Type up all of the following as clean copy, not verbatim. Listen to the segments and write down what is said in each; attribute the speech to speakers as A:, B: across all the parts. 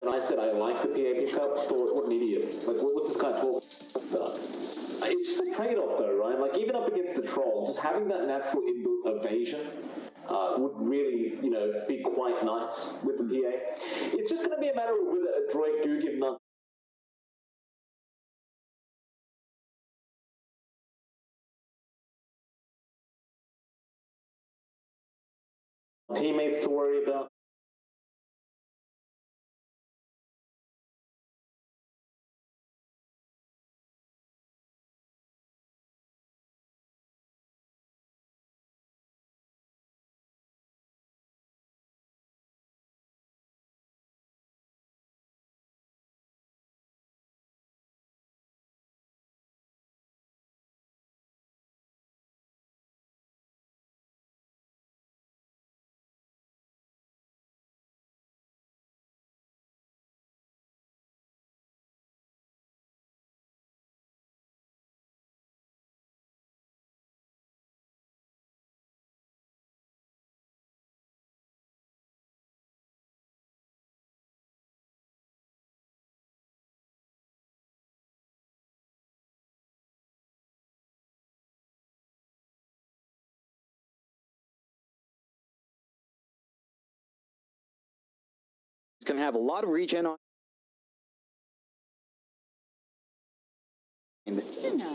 A: I said I like the PA pickup, thought, what an idiot. Like, what's this guy talking about? It's just a trade-off, though, right? Like, even up against the troll, just having that natural inbuilt evasion would really, be quite nice with the PA. It's just going to be a matter of whether Adroit do give none. Teammates to worry about.
B: It's going to have a lot of regen on.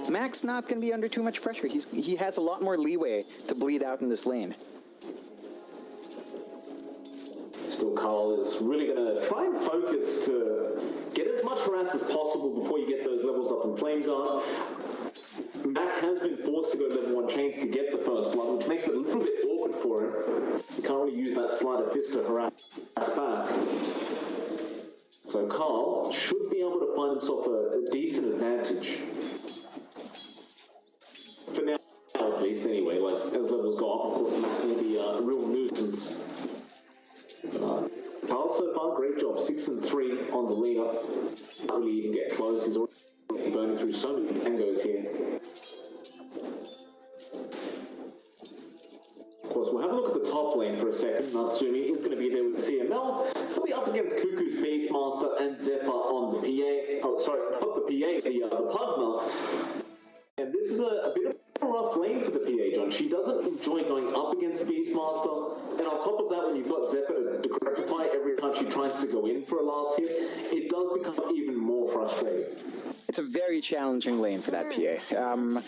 B: Mac's not going to be under too much pressure. He has a lot more leeway to bleed out in this lane.
A: Still, Carl is really going to try and focus to get as much harass as possible before you get those levels up in Flame Guard. Mac has been forced to go level 1 chains to get the first blood, which makes it a little bit awkward for him. He can't really use that sleight of fist to harass back. So Carl should be able to find himself a decent advantage. For now, at least, anyway. Like, as levels go up, of course, Mac will be a real nuisance. Carl, so far, great job. 6 and 3 on the leader. Can't really even get close. He's already burning through so many tangos here. Of course, we'll have a look at the top lane for a second. Natsumi is going to be there with CML. He'll be up against Cuckoo's Beastmaster and Zephyr on the PA. Oh, sorry, not the PA, the Pugna. And this is a bit of a rough lane for the PA, John. She doesn't enjoy going up against Beastmaster. And on top of that, when you've got Zephyr to decrepify every time she tries to go in for a last hit, it does become even more frustrating.
B: It's a very challenging lane for that PA.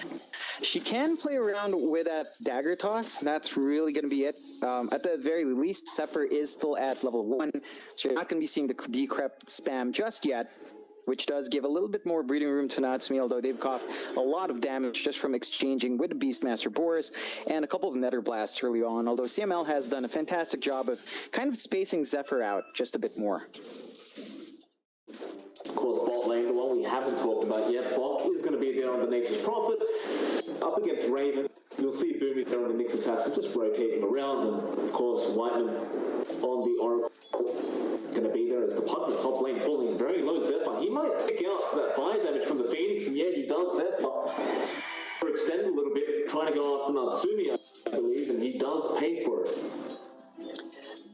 B: She can play around with that dagger toss. That's really going to be it. At the very least, Zephyr is still at level 1, so you're not going to be seeing the decrep spam just yet, which does give a little bit more breathing room to Natsumi, although they've caught a lot of damage just from exchanging with the Beastmaster Boris and a couple of Nether Blasts early on, although CML has done a fantastic job of kind of spacing Zephyr out just a bit more.
A: Of course, bot lane, the one we haven't talked about yet. Bok is going to be there on the Nature's Prophet. Up against Raven, you'll see Boomy there on the Nyx Assassin just rotating around, and of course, Whiteman on the Oracle going to be there as the Pugna top lane falling very low. Zephyr, he might pick out that fire damage from the Phoenix, and yeah, he does. Zephyr extend a little bit, trying to go after Natsumi, I believe, and he does pay for it.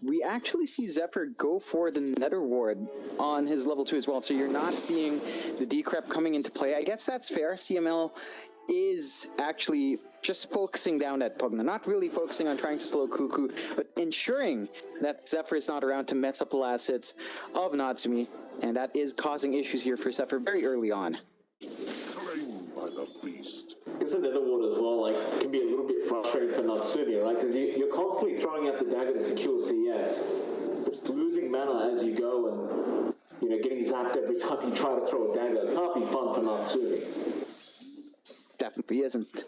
B: We actually see Zephyr go for the Nether Ward on his level 2 as well, so you're not seeing the decrep coming into play. I guess that's fair. CML is actually just focusing down at Pugna, not really focusing on trying to slow Cuckoo, but ensuring that Zephyr is not around to mess up the last hits of Natsumi, and that is causing issues here for Zephyr very early on.
C: Claimed by the beast.
A: It's a Nether Ward as well, like, can be a little bit frustrating for Natsumi, right? Because you're constantly throwing out the dagger to secure CS, but just losing mana as you go and, getting zapped every time you try to throw a dagger. It can't be fun for Natsumi.
B: Definitely isn't.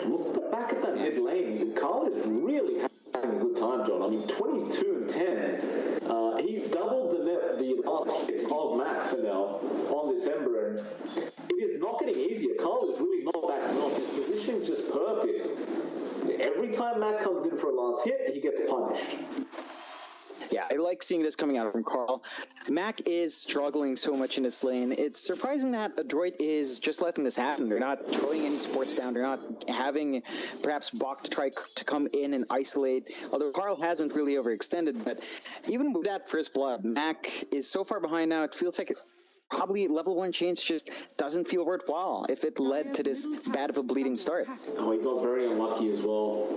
A: Look back at that mid lane. Carl is really having a good time, John. I mean, 22 and 10. He's doubled the last hits of Mac for now on this Ember, and it is not getting easier. Carl is really not backing off. His positioning is just perfect. Every time Mac comes in for a last hit, he gets punished.
B: Yeah, I like seeing this coming out from Carl. Mac is struggling so much in this lane. It's surprising that Adroit is just letting this happen. They're not throwing any supports down. They're not having perhaps Bok to try to come in and isolate. Although Carl hasn't really overextended, but even with that first blood, Mac is so far behind now. It feels like probably level 1 change just doesn't feel worthwhile if it led to this bad of a bleeding start.
A: Oh, he got very unlucky as well.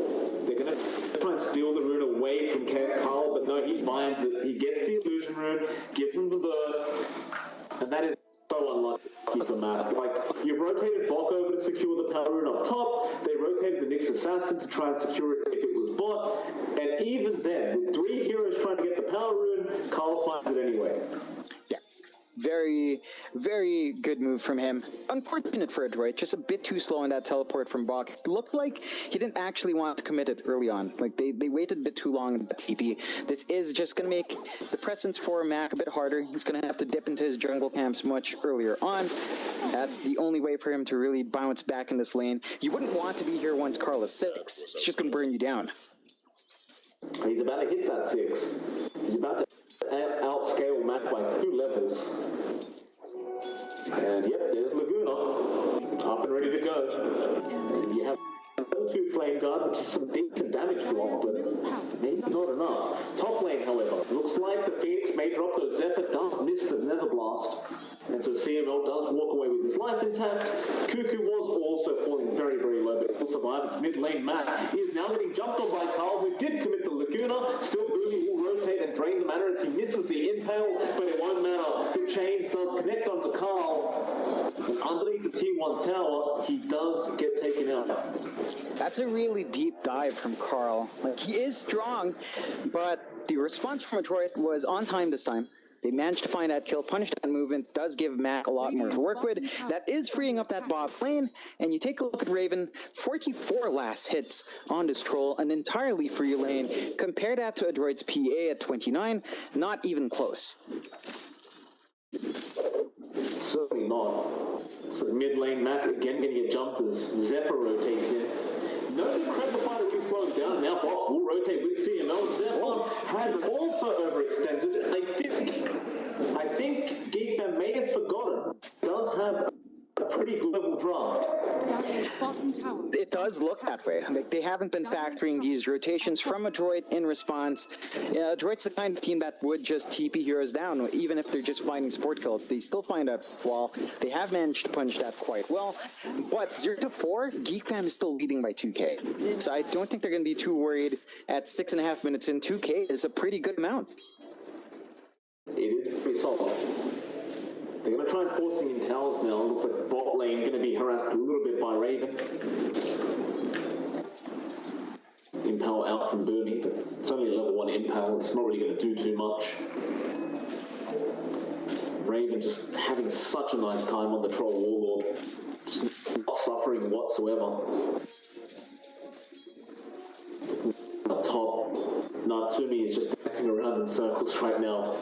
A: They're going to try and steal the rune away from Carl, but no, he finds it. He gets the illusion rune, gives them the bird, and that is so unlucky for Matt. Like, you rotated Bok over to secure the power rune up top, they rotated the Nyx Assassin to try and secure it if it was bot, and even then, with 3 heroes trying to get the power rune, Carl finds it anyway.
B: Yeah. Very, very good move from him. Unfortunate for Adroit, just a bit too slow in that teleport from Bok. It looked like he didn't actually want to commit it early on. Like, they waited a bit too long in the TP. This is just going to make the presence for Mac a bit harder. He's going to have to dip into his jungle camps much earlier on. That's the only way for him to really bounce back in this lane. You wouldn't want to be here once Carl is 6. It's just going to burn you down.
A: He's about to hit that 6. He's about to outscale Mac by 2 levels. And yep, there's Laguna, up and ready to go. And you have level 2 Flame Guard, which is some decent damage block, but maybe not enough. Top lane, however, looks like the Phoenix may drop, though Zephyr does miss the Nether Blast. And so CML does walk away with his life intact. Cuckoo was also falling very, very low, but he'll survive. His mid lane Matt is now getting jumped on by Carl, who did commit the Laguna. Still Boomy will rotate and drain the mana as he misses the impale, but it won't matter. The chains does connect onto Carl. And underneath the T1 tower, he does get taken out.
B: That's a really deep dive from Carl. Like, he is strong, but the response from Adroit was on time this time. They managed to find that kill, punish that movement, does give Mac a lot more to work with. That is freeing up that bot lane, and you take a look at Raven, 44 last hits on this troll, an entirely free lane. Compare that to Adroit's PA at 29, not even close.
A: Certainly not. So mid lane Mac again going to get jumped as Zephyr rotates in. No incredible fighter will be slowed down. Now Bok will rotate with CML. Zephyr has also overextended. I think Geek may have forgotten. Does have a pretty level draft.
B: It does look that way. Like, they haven't been factoring these rotations from Adroit in response. Yeah, Adroit's the kind of team that would just TP heroes down, even if they're just finding support kills. They still find a wall. They have managed to punch that quite well. But 0-4, Geek Fam is still leading by 2k. So I don't think they're going to be too worried at 6.5 minutes in. 2k is a pretty good amount.
A: It is pretty solid. They're going to try and forcing in towers now. It looks like bot lane going to be harassed a little bit by Raven. Impale out from Boomy, but it's only a level 1 Impale. It's not really going to do too much. Raven just having such a nice time on the Troll Warlord. Just not suffering whatsoever. Up top, Natsumi is just dancing around in circles right now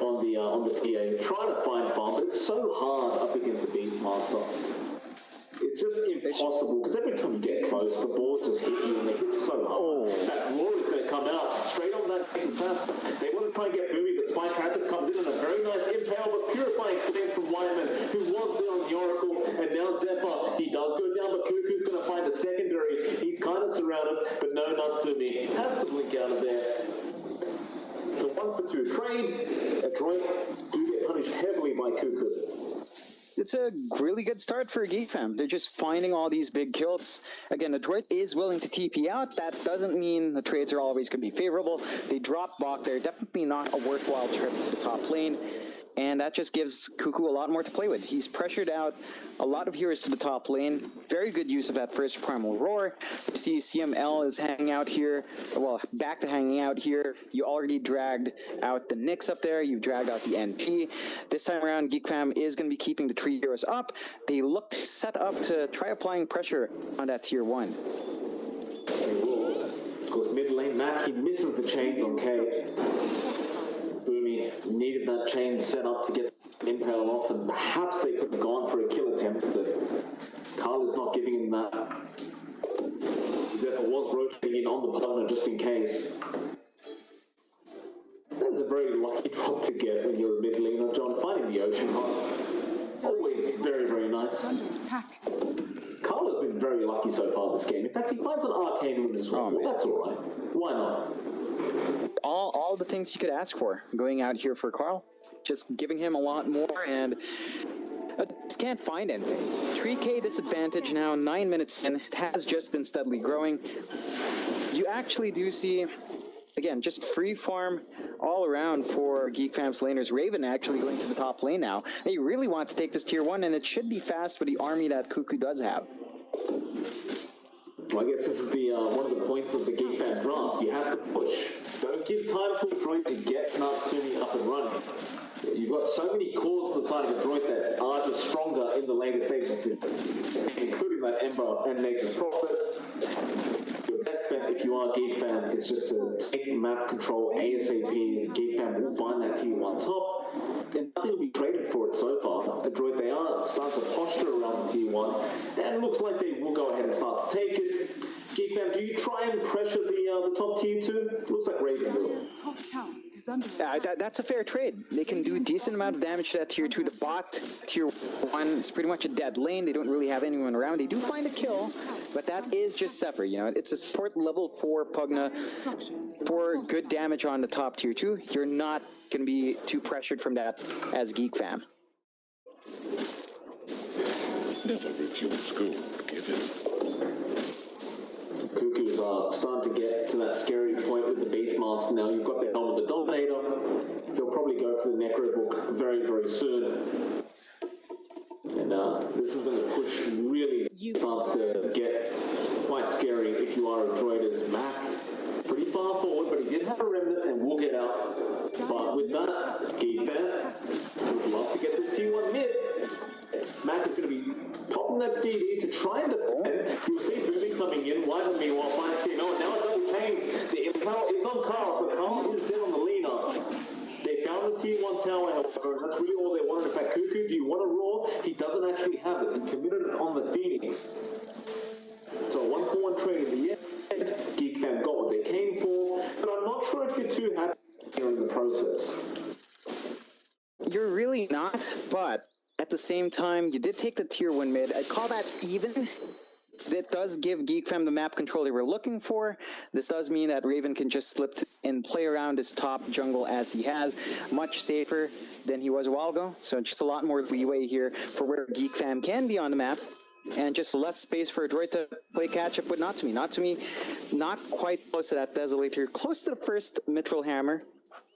A: on the PA, trying to find farm, but it's so hard up against the Beastmaster. It's just impossible, because every time you get close, the balls just hit you and they hit so hard. That roar is going to come out straight on that assassin. They want to try and get Boomy, but Spike Raptors comes in and a very nice impale, but purifying stance from Wyman, who was there on the Oracle, and now Zephyr. He does go down, but Cuckoo's going to find a secondary. He's kind of surrounded, but no Natsumi has to blink out of there. It's a 1-for-2 trade. Adroit do get punished heavily by Cuckoo.
B: It's a really good start for Geek Fam. They're just finding all these big kills. Again, Adroit is willing to TP out. That doesn't mean the trades are always going to be favorable. They drop Bok. They're definitely not a worthwhile trip to the top lane. And that just gives Cuckoo a lot more to play with. He's pressured out a lot of heroes to the top lane. Very good use of that first Primal Roar. You see CML is hanging out here. Well, back to hanging out here. You already dragged out the Nyx up there. You dragged out the NP. This time around, Geek Fam is going to be keeping the 3 heroes up. They looked set up to try applying pressure on that tier 1.
A: They will. Of course, mid lane Mac, he misses the chains on K. Boomy needed that chain set up to get Impale off, and perhaps they could have gone for a kill attempt, but Carl is not giving him that. Zephyr was rotating in on the partner just in case. nice.
D: Under attack.
A: Carlo's been very lucky so far this game. In fact, he finds an arcane win as well.
B: Oh,
A: Well,
B: man.
A: that's alright. Why not?
B: All the things you could ask for going out here for Carl. Just giving him a lot more, and just can't find anything. 3K disadvantage now, 9 minutes in. It has just been steadily growing. You actually do see, again, just free farm all around for Geek Fam's laners. Raven actually going to the top lane now. They really want to take this tier 1, and it should be fast with the army that Cuckoo does have.
A: Well, I guess this is the one of the points of the Geek Fan draft. You have to push. Don't give time for Adroit to get Natsumi up and running. You've got so many cores on the side of Adroit that are just stronger in the later stages, including that Ember and Nature's Prophet. Your best bet, if you are a Geek Fan, is just to take map control ASAP. Geek Fan will find that tier 1 top. And nothing will be traded for it so far. Adroit, they are starting to posture around the tier 1, and it looks like they will go ahead and start to take it. Geek Fam, do you try and pressure the top tier 2? Looks like Raven will.
D: Dire's top tower is under
B: Yeah,
D: attack.
B: that's a fair trade. They can do a decent amount of damage to that tier 2. The bot, tier 1, is pretty much a dead lane. They don't really have anyone around. They do find a kill, but that is just Sepher. You know, it's a support level 4 Pugna
D: Structures.
B: for good damage on the top tier 2. You're not going to be too pressured from that as Geek Fam.
C: Never refuse gold given.
A: Cuckoo's starting to get to that scary point with the Beastmaster now. You've got the helm of the Dominator. He'll probably go for the Necro Book very, very soon. And this is when the push really starts to get quite scary if you are Adroit's Mac. Pretty far forward, but he did have a remnant and will get out. But with that, Geek Fan would love to get this T1 mid. Mac is going to be popping that DD to try and defend. You'll see Booming coming in. Wyvern meanwhile finds CMO, and now a double change. The impel is on Carl, so Carl is dead on the leaner. They found the tier 1 tower, however, and that's really all they wanted. In fact, Cuckoo, do you want a roar? He doesn't actually have it. He committed it on the Phoenix. So a 1-for-1 trade in the end. Geek Fan got what they came for, but I'm not sure if you're too happy here in the process.
B: You're really not, but at the same time, you did take the tier 1 mid. I'd call that even. That does give Geek Fam the map control they were looking for. This does mean that Raven can just slip and play around his top jungle as he has. Much safer than he was a while ago. So just a lot more leeway here for where Geek Fam can be on the map. And just less space for Adroit to play catch-up with Natsumi. Natsumi not quite close to that Desolator. Close to the first Mithril Hammer.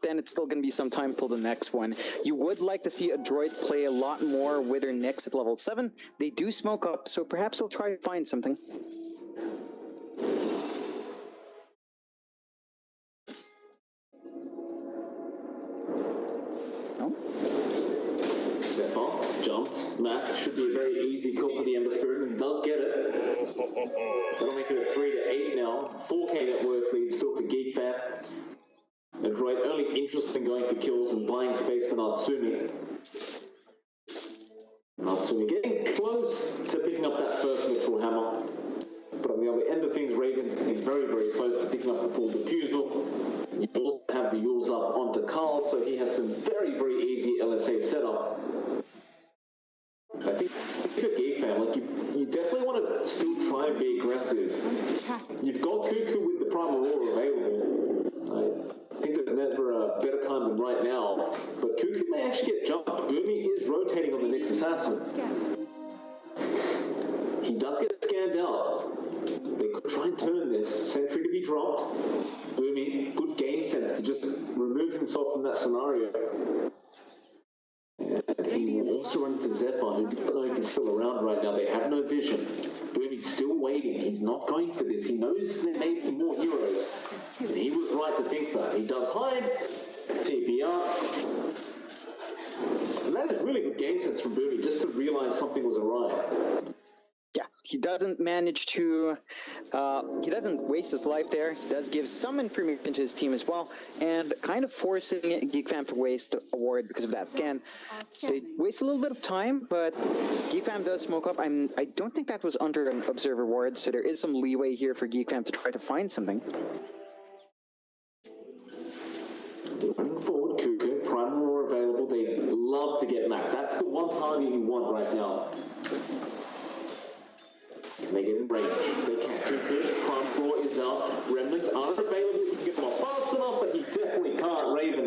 B: Then it's still going to be some time till the next one. You would like to see Adroit play a lot more with her Nyx at level 7. They do smoke up, so perhaps they'll try to find something. No?
A: Zephyr jumped. Mac should be a very easy kill for the Ember Spirit, and he does get it. That'll make it a 3-8 now. 4K net worth lead still for Geek Fam. Adroit only interested in going for kills and buying space for Natsumi. Natsumi getting close to picking up that first Mithril Hammer. But on the other end of things, Raven's getting very, very close to picking up the full Diffusal. You also have the Yules up onto Carl, so he has some very, very easy LSA setup. I think if you're Geek Fan, like you definitely want to still try and be aggressive. You've got Cuckoo with the Primal Roar available. I think there's never a better time than right now, but Cuckoo may actually get jumped. Boomy is rotating on the Nyx Assassin. He does get scanned out. They could try and turn this. Sentry to be dropped. Boomy, good game sense to just remove himself from that scenario. And he will also run into Zephyr, who doesn't know if he's still around right now. They have no vision. Boomy's still waiting. He's not going for this. He knows there may be more heroes. And he was right to think that. He does hide. TPR. And that is really good game sense from Boomy, just to realize something was awry.
B: Yeah, he doesn't manage to, he doesn't waste his life there. He does give some information to his team as well, and kind of forcing Geek Fam to waste a ward because of that. Again, they waste a little bit of time, but Geek Fam does smoke up. I don't think that was under an observer ward, so there is some leeway here for Geek Fam to try to find something.
A: Running forward, Cuckoo, Primal Roar available. They love to get Mac. That's the one target you want right now. They get in range. They capture it. Prime Floor is out. Remnants aren't available. He can get them off fast enough, but he definitely can't. Raven.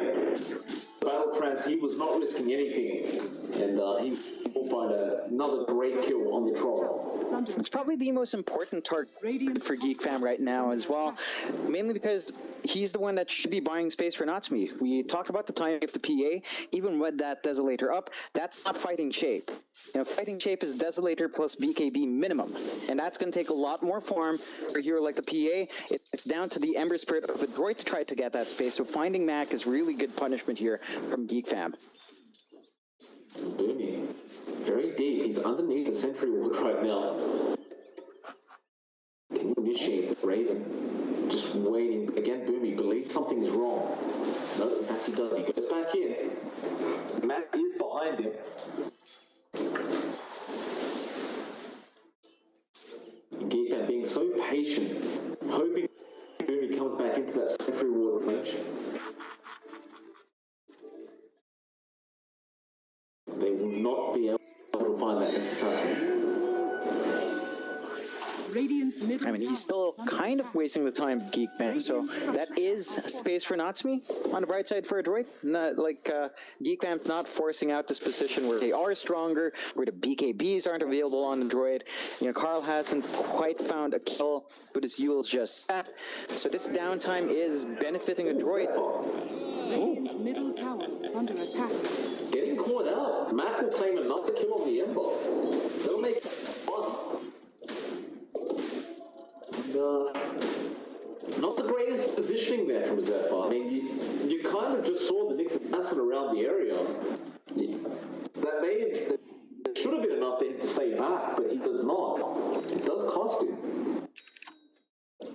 A: Battle Trance, he was not risking anything. And he will find another great kill on the troll.
B: It's probably the most important target for Geek Fam right now as well, mainly because he's the one that should be buying space for Natsumi. We talked about the timing of the PA, even with that Desolator up, that's not fighting shape. You know, fighting shape is Desolator plus BKB minimum, and that's going to take a lot more farm for a hero like the PA. It's down to the Ember Spirit of Adroit to try to get that space, so finding Mac is really good punishment here from Geek Fam.
A: Boomy, very deep. He's underneath the Sentry Ward right now. Can you initiate the Raven? Just waiting. Again, Boomy believes something's wrong. No, in fact he does. He goes back in. Matt is behind him. Geek Fam being so patient, hoping Boomy comes back into that Sentry Ward range. They will not be able to find that assassin.
B: I mean, he's still kind of wasting the time of Geek Fam, so that is space for Natsumi. On the bright side for Adroit, Geek Fam's not forcing out this position where they are stronger, where the BKBs aren't available on Adroit. You know, Carl hasn't quite found a kill with his Yule's just that. So this downtime is benefiting Adroit.
D: Radiant's middle tower is under attack.
A: Getting caught out. Mac will claim another kill on the Ember. They'll make it fun. And, not the greatest positioning there from Zephyr. I mean, you kind of just saw the Nyx assassin around the area. That should have been enough for him to stay back, but he does not. It does cost him.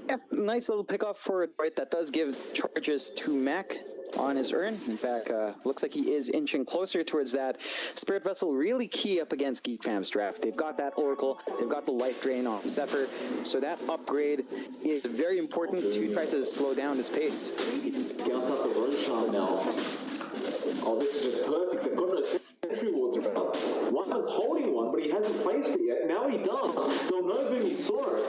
B: Yep, nice little pickoff for Adroit. That does give charges to Mac on his urn. In fact, looks like he is inching closer towards that. Spirit Vessel really key up against Geek Fam's draft. They've got that Oracle, they've got the Life Drain on Zephyr, so that upgrade is very important to try to slow down his pace.
A: Scouts up the Roshan now. Oh, this is just perfect. They've got no Sentry Wards around. One's holding one, but he hasn't placed it yet. Now he does. They'll know Boomy saw it.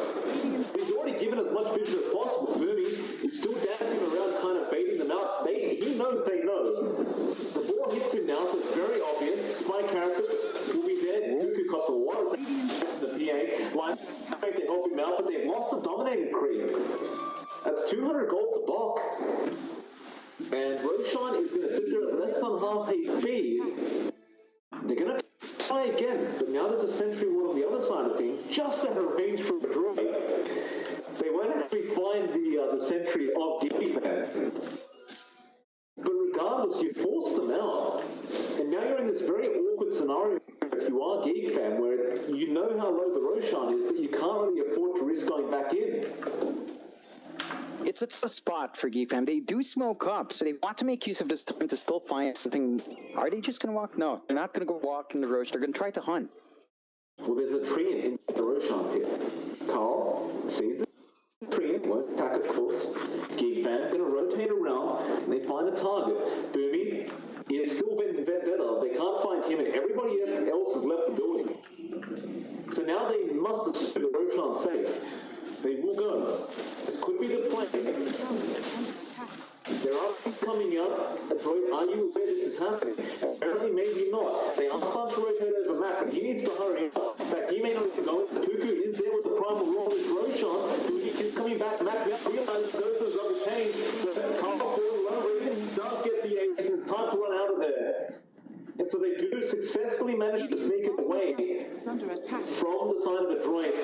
A: He's already given as much vision as possible. Boomy is still dancing around, kind of baiting them out. He knows they know. The ball hits him now, so it's very obvious. Spy Carapace will be dead. Cuckoo cops a lot of the PA. Line to help him out, but they've lost the dominating creep. That's 200 gold to Bok. And Roshan is going to sit there at less than half HP. They're going to try again, but now there's a Sentry Ward on the other side of things, just out of range from Adroit. They won't actually find the Sentry of Geek Fam. But regardless, you forced them out. And now you're in this very awkward scenario if you are Geek Fam, where you know how low the Roshan is, but you can't really afford to risk going back in.
B: It's a tough spot for Geek Fam. They do smoke up, so they want to make use of this time to still find something. Are they just going to walk? No, they're not going to go walk in the Rosh. They're going to try to hunt.
A: Well, there's a Treant in the Roshan pit. Carl sees the Treant, won't attack, of course. Geek Fam going to rotate around, and they find a target. Boomy is still Vendetta. They can't find him, and everybody else has left the building. So now they must assume the Roshan's safe. They will go. This could be the plan. There are coming out. Adroit, are you aware this is happening? Apparently, maybe not. They are starting to rotate over Mac, but he needs to hurry up. In fact, he may not even go. Cuckoo is there with the primal roll with Roshan, who is coming back. Mac realizes goes to the rubber chain. But Carl does get the ace, and it's time to run out of there. And so they do successfully manage to sneak it away from the side of Adroit.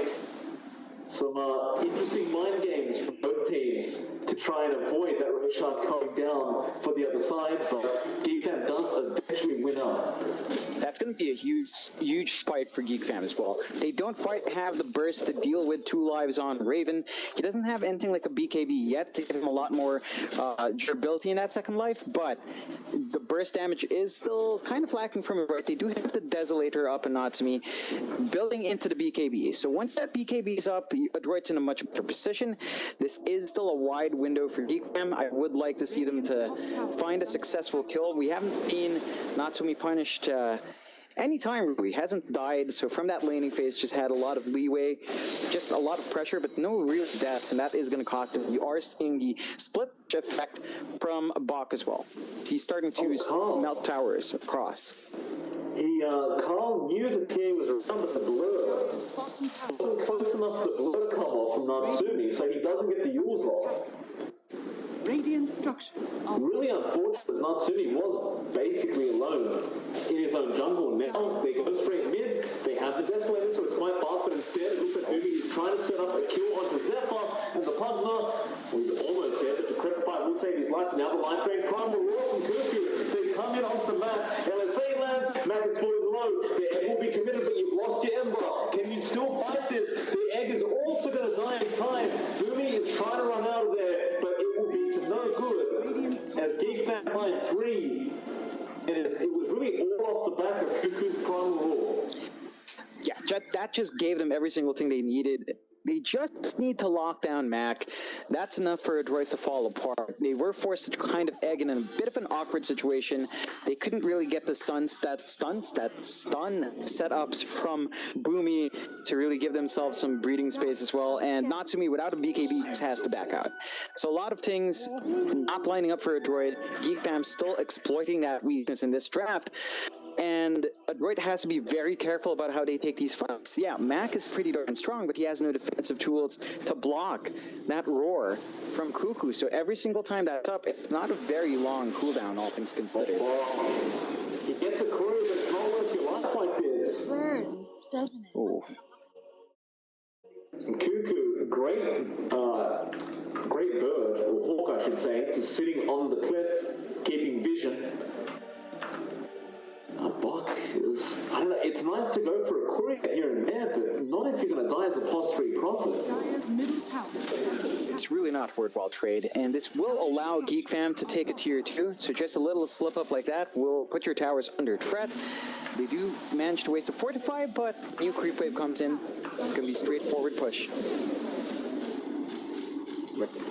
A: Some interesting mind games from both teams to try and avoid that Roshan coming down for the other side, but Geek Fam does eventually win out.
B: That's going to be a huge fight for Geek Fam as well. They don't quite have the burst to deal with 2 lives on Raven. He doesn't have anything like a BKB yet to give him a lot more durability in that second life, but the burst damage is still kind of lacking from it. Right? They do have the Desolator up in Natsumi, building into the BKB. So once that BKB is up, Adroit's in a much better position. This is still a wide window for Geek Fam. I would like to see them to find a successful kill. We haven't seen Natsumi punished anytime really. Hasn't died, so from that laning phase, just had a lot of leeway, just a lot of pressure, but no real deaths, and that is going to cost him. You are seeing the split effect from Bach as well. He's starting to melt towers across.
A: Carl knew the PA was around, but the blur wasn't close enough for the blur to come off from Natsumi, so he doesn't get the Yules off.
D: Radiant structures are
A: Really unfortunate, as Natsumi was basically alone in his own jungle. Now they go straight mid, they have the Desolator, so it's quite fast, but instead it looks like Boomy is trying to set up a kill onto Zephyr, and the Pugna was almost there, but the Decrepify will save his life. Now the Line Train Prime will roar from Cuckoo. They come in onto Matt, LSA lands, Matt is falling low, the egg will be committed, but you've lost your Ember. Can you still fight this? The egg is also going to die in time. Boomy is trying to run out of there, but it will be to no good. As Geek find 3, and it was really all off the back of Cuckoo's Primal Roar.
B: Yeah, that just gave them every single thing they needed. They just need to lock down Mac. That's enough for Adroit to fall apart. They were forced to kind of egg in a bit of an awkward situation. They couldn't really get the stun setups from Boomy to really give themselves some breathing space as well. And Natsumi, without a BKB, just has to back out. So a lot of things not lining up for Adroit. Geek Fam still exploiting that weakness in this draft. And Adroit has to be very careful about how they take these fights. Yeah, Mac is pretty darn strong, but he has no defensive tools to block that roar from Cuckoo. So every single time that's up, it's not a very long cooldown, all things considered.
A: He gets a crew, but it's not worth your life like this.
D: burns, doesn't it?
B: Oh.
A: And Cuckoo, great bird, or hawk I should say, just sitting on the cliff, keeping vision. Bach is, I don't know, it's nice to go for a courier here and there, but not if you're going to die as a post-3 prophet.
D: Dire's middle tower.
B: It's really not a worthwhile trade, and this will allow Geek Fam to take a tier 2, so just a little slip up like that will put your towers under threat. They do manage to waste a fortify, but new creep wave comes in. It's going to be straightforward push.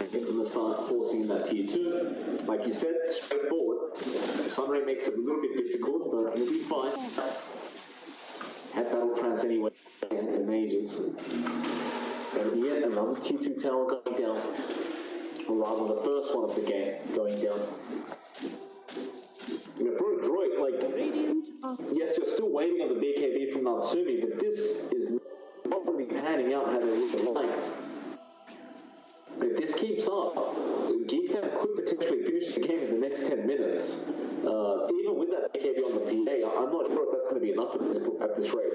A: From the start, forcing that tier 2. Like you said, straightforward. Sunray makes it a little bit difficult, but you'll be fine. Had Battle Trance anyway in mages. And yet another tier 2 tower going down. Or rather, the first one of the game going down. You know, for Adroit, like, yes, you're still waiting on the BKB from Natsumi, but this is not really panning out how they would have liked. If this keeps up, Geek Fam could potentially finish the game in the next 10 minutes. Even with that BKB on the PA, I'm not sure if that's going to be enough at this rate.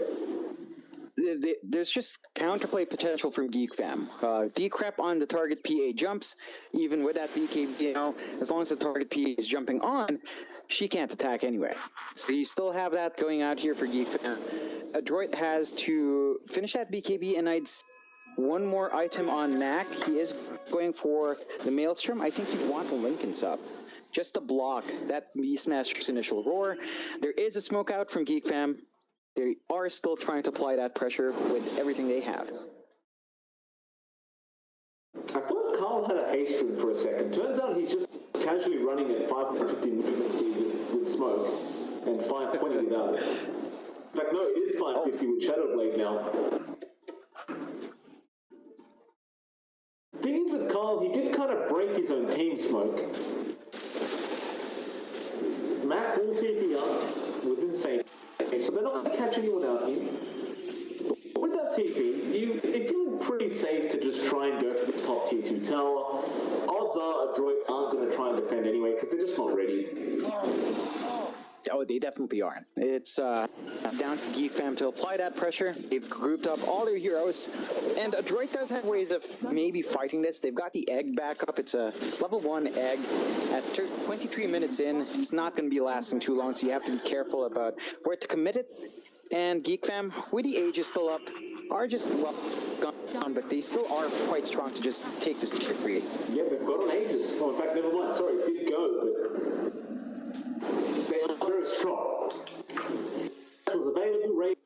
B: There's just counterplay potential from Geek Fam. Decrep on the target PA jumps, even with that BKB, you know, as long as the target PA is jumping on, she can't attack anyway. So you still have that going out here for Geek Fam. Adroit has to finish that BKB, and I'd one more item on Knack. He is going for the Maelstrom. I think he'd want the Lincoln's up, just to block that Beastmaster's initial roar. There is a smoke out from Geek Fam. They are still trying to apply that pressure with everything they have.
A: I thought Carl had a haste room for a second. Turns out he's just casually running at 550 movement speed with smoke, and 520 without it. In fact, no, it is 550 with Shadowblade now. Thing is with Carl, he did kind of break his own team smoke. Mac will TP up with Insane, so they're not going to catch anyone out here. But with that TP, you're feeling pretty safe to just try and go for the top tier 2 tower. Odds are Adroit aren't going to try and defend anyway, because they're just not ready.
B: Oh, they definitely aren't. It's down to Geek Fam to apply that pressure. They've grouped up all their heroes, and Adroit does have ways of maybe fighting this. They've got the egg back up. It's a level 1 egg. At 23 minutes in, it's not going to be lasting too long, so you have to be careful about where to commit it. And Geek Fam, with the Aegis still up, are just, well, gone, but they still are quite strong to just take this to free.
A: Yeah, they've got an Aegis. Oh, in fact, never mind. Sorry, it did go, but they are very strong. That was available, Raven.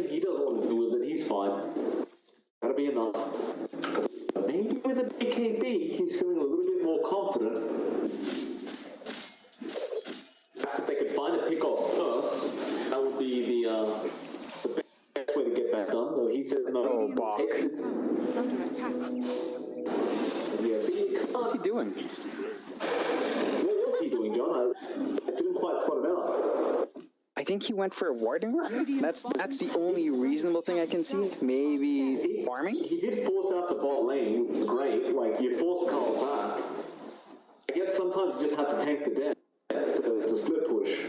A: He doesn't want to deal with it. He's fine. That'll be enough. Maybe with a BKB, he's feeling a little bit more confident. Perhaps if they could find a pick-off first, that would be the he says no.
B: Oh, Bach.
D: Radiant's middle tower is under attack.
A: Yeah, see,
B: What's he doing?
A: what was he doing, John? I didn't quite spot it out.
B: I think he went for a warding run. That's the only reasonable thing I can see. Maybe farming?
A: He did force out the bot lane, which was great. Like, you forced Carl back. I guess sometimes you just have to tank the death to split push.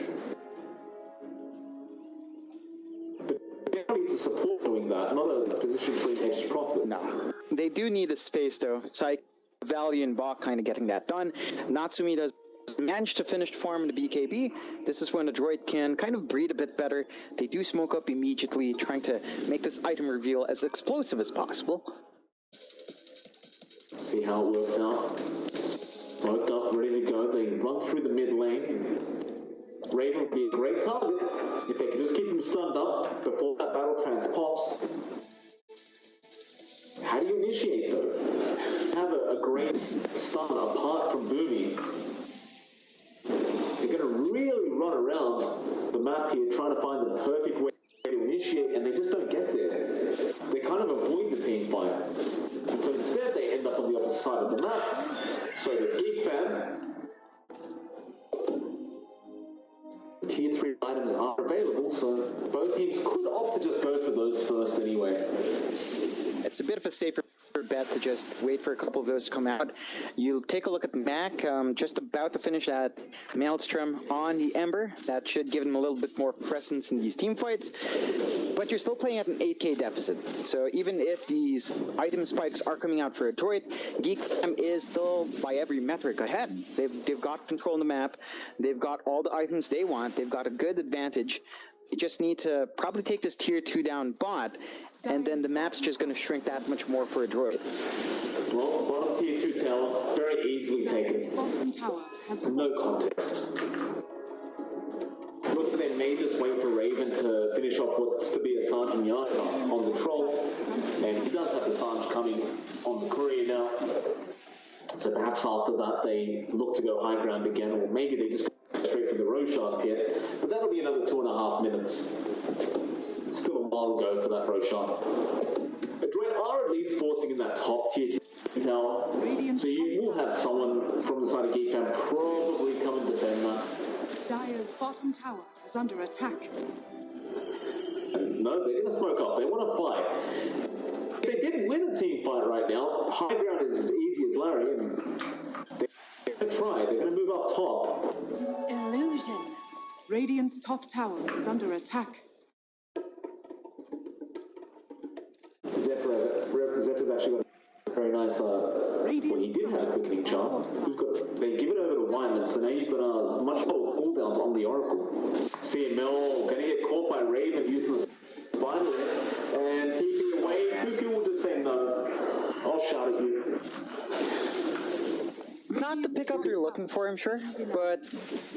A: But it needs a support doing that, not a position for nature's profit.
B: No. They do need a space, though, so I value in Bach kind of getting that done. Natsumi does manage to finish farm in the BKB. This is when Adroit can kind of breathe a bit better. They do smoke up immediately, trying to make this item reveal as explosive as possible.
A: See how it works out. Smoked up, ready to go. They run through the mid lane. Raven would be a great target if they can just keep him stunned up before that battle trance pops. How do you initiate though? Have a great stun apart from Boomy. They're going to really run around the map here trying to find the perfect way to initiate, and they just don't get there. They kind of avoid the team fight. And so instead they end up on the opposite side of the map. So does Geek fan. Tier 3 items are available, so both teams could opt to just go for those first anyway.
B: It's a bit of a safer bet to just wait for a couple of those to come out. You'll take a look at Mac, just about to finish that Maelstrom on the Ember. That should give him a little bit more presence in these team fights. But you're still playing at an 8k deficit. So even if these item spikes are coming out for Adroit, Geek is still by every metric ahead. They've got control of the map. They've got all the items they want. They've got a good advantage. They just need to probably take this tier 2 down bot, and then the map's just going to shrink that much more for Adroit.
A: Well, bottom tier 2 tower, very easily taken.
D: Bottom tower has
A: No contest. Looks like they may just wait for Raven to finish off what's to be a Sergeant Yasha on the troll, and he does have the Sarge coming on the courier now. So perhaps after that they look to go high ground again, or maybe they just go straight for the Roshan pit. But that'll be another 2.5 minutes. Still a while to go for that Roshan. Adroit are at least forcing in that top tier tower. So you will have someone from the side of Geek Fan probably come and defend that.
D: Dire's bottom tower is under attack.
A: No, they're going to smoke up. They want to fight. If they didn't win a team fight right now, high ground is as easy as Larry, and they're going to try. They're going to move up top.
D: Illusion. Radiant's top tower is under attack.
A: Zephyr's actually got a very nice, well, he did have a quickening charm. They give it over to Wyman, so now you've got a much lower cooldowns on the Oracle. CML going to get caught by Raven using the Spider Legs, and TP away. Cuckoo will just say no. I'll shout at you.
B: Not the pickup you're looking for, I'm sure, but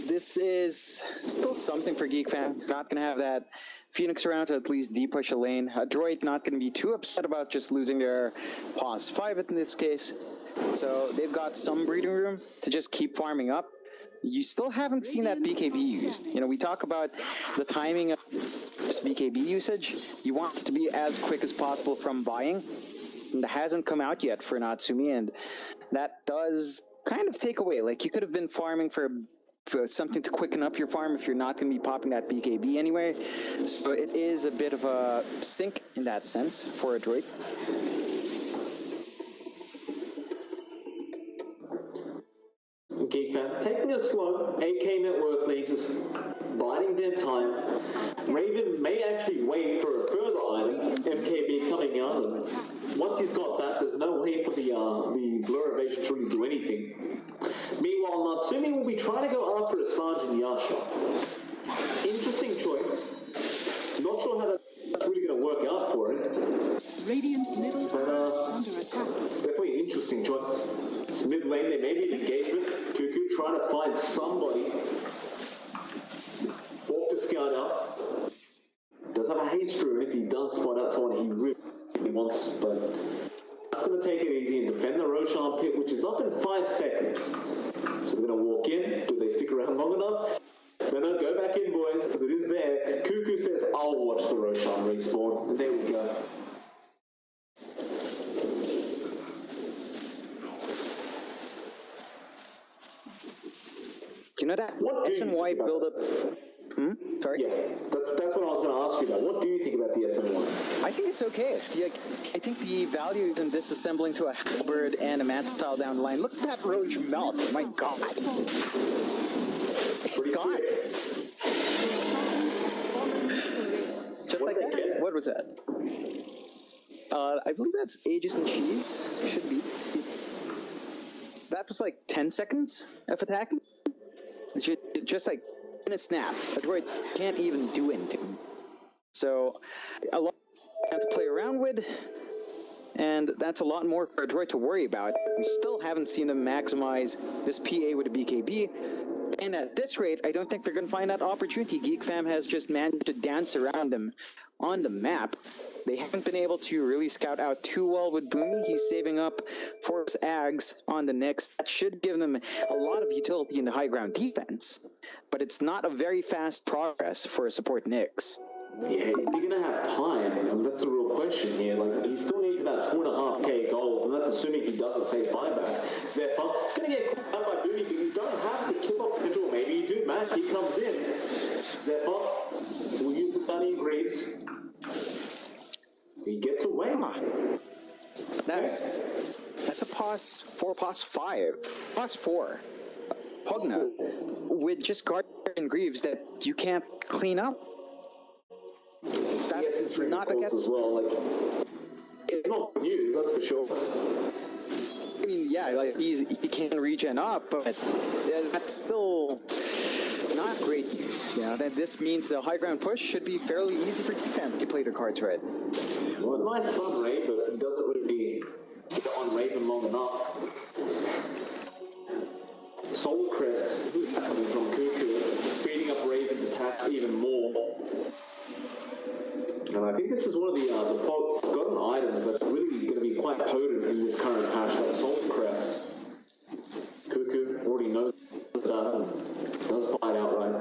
B: this is still something for Geek Fan. Not going to have that Phoenix around to at least de-push a lane. Adroit not going to be too upset about just losing their pause 5 in this case. So they've got some breathing room to just keep farming up. You still haven't seen that BKB used. You know, we talk about the timing of BKB usage. You want it to be as quick as possible from buying. And that hasn't come out yet for Natsumi, and that does kind of take away. Like, you could have been farming for something to quicken up your farm if you're not going to be popping that BKB anyway. So it is a bit of a sink in that sense for Adroit.
A: Geek Fan taking it slow. AK network league just biding their time. Raven may actually wait for a further item. MKB coming out, and once he's got that, there's no way for the Blur Evasion to really do anything. Meanwhile, Natsumi will be trying to go after a Sergeant Yasha. Interesting choice. Not sure how that's really going to work out for it.
D: Radiant's middle tower is under attack.
A: It's definitely an interesting choice. It's mid lane, they may be in engagement. Cuckoo trying to find somebody. Walk to scout out. Does have a haste through, and if he does spot out someone he really wants, but that's going to take it easy and defend the Roshan pit, which is up in 5 seconds. So they're going to walk in. Do they stick around long enough? No, go back in, boys, because it is there. Cuckoo says, I'll watch the Roshan respawn, and there we go.
B: know that
A: What do you
B: SNY
A: think about
B: build up. Sorry.
A: Yeah, that's what I was going to ask you about. What do you think about the SN1?
B: I think it's okay. Yeah, I think the value in disassembling to a halberd and a mat style down the line. Look at that roach melt. My God. It's gone. Just like that. What was that? I believe that's Aegis and Cheese. Should be. That was like 10 seconds of attacking. Just like in a snap. Adroit can't even do anything. So, a lot to play around with, and that's a lot more for Adroit to worry about. We still haven't seen him maximize this PA with a BKB, and at this rate, I don't think they're going to find that opportunity. Geek Fam has just managed to dance around them on the map. They haven't been able to really scout out too well with Boomy. He's saving up for his Ags on the Nyx. That should give them a lot of utility in the high ground defense, but it's not a very fast progress for a support Nyx.
A: Yeah, is he gonna have time? I mean, that's the real question here. Like, he still needs about 2.5k gold, and that's assuming he doesn't save buyback. Zephyr gonna get caught out by Boomy, but you don't have to kill off the control. Maybe you do. Matt, he comes in. Zephyr will use the Bunny Greaves. He gets away.
B: That's a pos 4, pos 5, pos 4. Pugna with just guard and Greaves that you can't clean up. That's not against
A: as well. Like, it's not news, that's for sure.
B: I mean, yeah, like he can regen up, but that's still not great news. You know, that this means the high ground push should be fairly easy for defense if you play their cards right.
A: Well, nice Sun Ray, but it doesn't really get on Raven long enough. Soul Crest, who's coming from Cuckoo, speeding up Raven's attack even more. And I think this is one of the forgotten items that's really going to be quite potent in this current patch, that Soul Crest. Cuckoo already knows that, does buy it outright.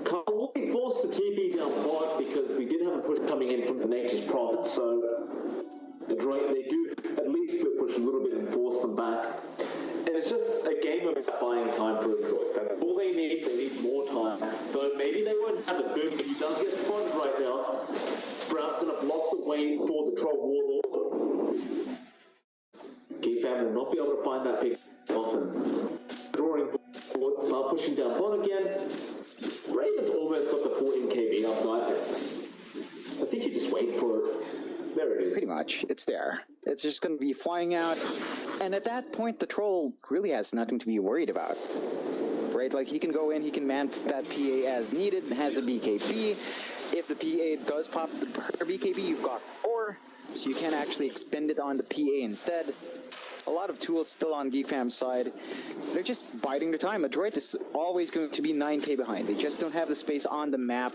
A: Carl will be forced to TP down bot because we did have a push coming in from the Nature's Prophet, so Adroit, they do at least split push a little bit and force them back. And it's just a game of buying time for Adroit. That's all they need more time. But maybe they won't have it. Boom, he does get spotted right now. Sprout's gonna block the way for the Troll Warlord. Geek Fam will not be able to find that pick often. Drawing forward, start pushing down bot again. Raven's almost got the 14 KB up, right? I think you just wait for it. There it is.
B: Pretty much. It's there. It's just going to be flying out. And at that point, the Troll really has nothing to be worried about. Right? Like, he can go in, he can man that PA as needed, has a BKB. If the PA does pop her BKB, you've got 4, so you can actually expend it on the PA instead. A lot of tools still on Geek Fam's side. They're just biding their time. Adroit is always going to be 9k behind. They just don't have the space on the map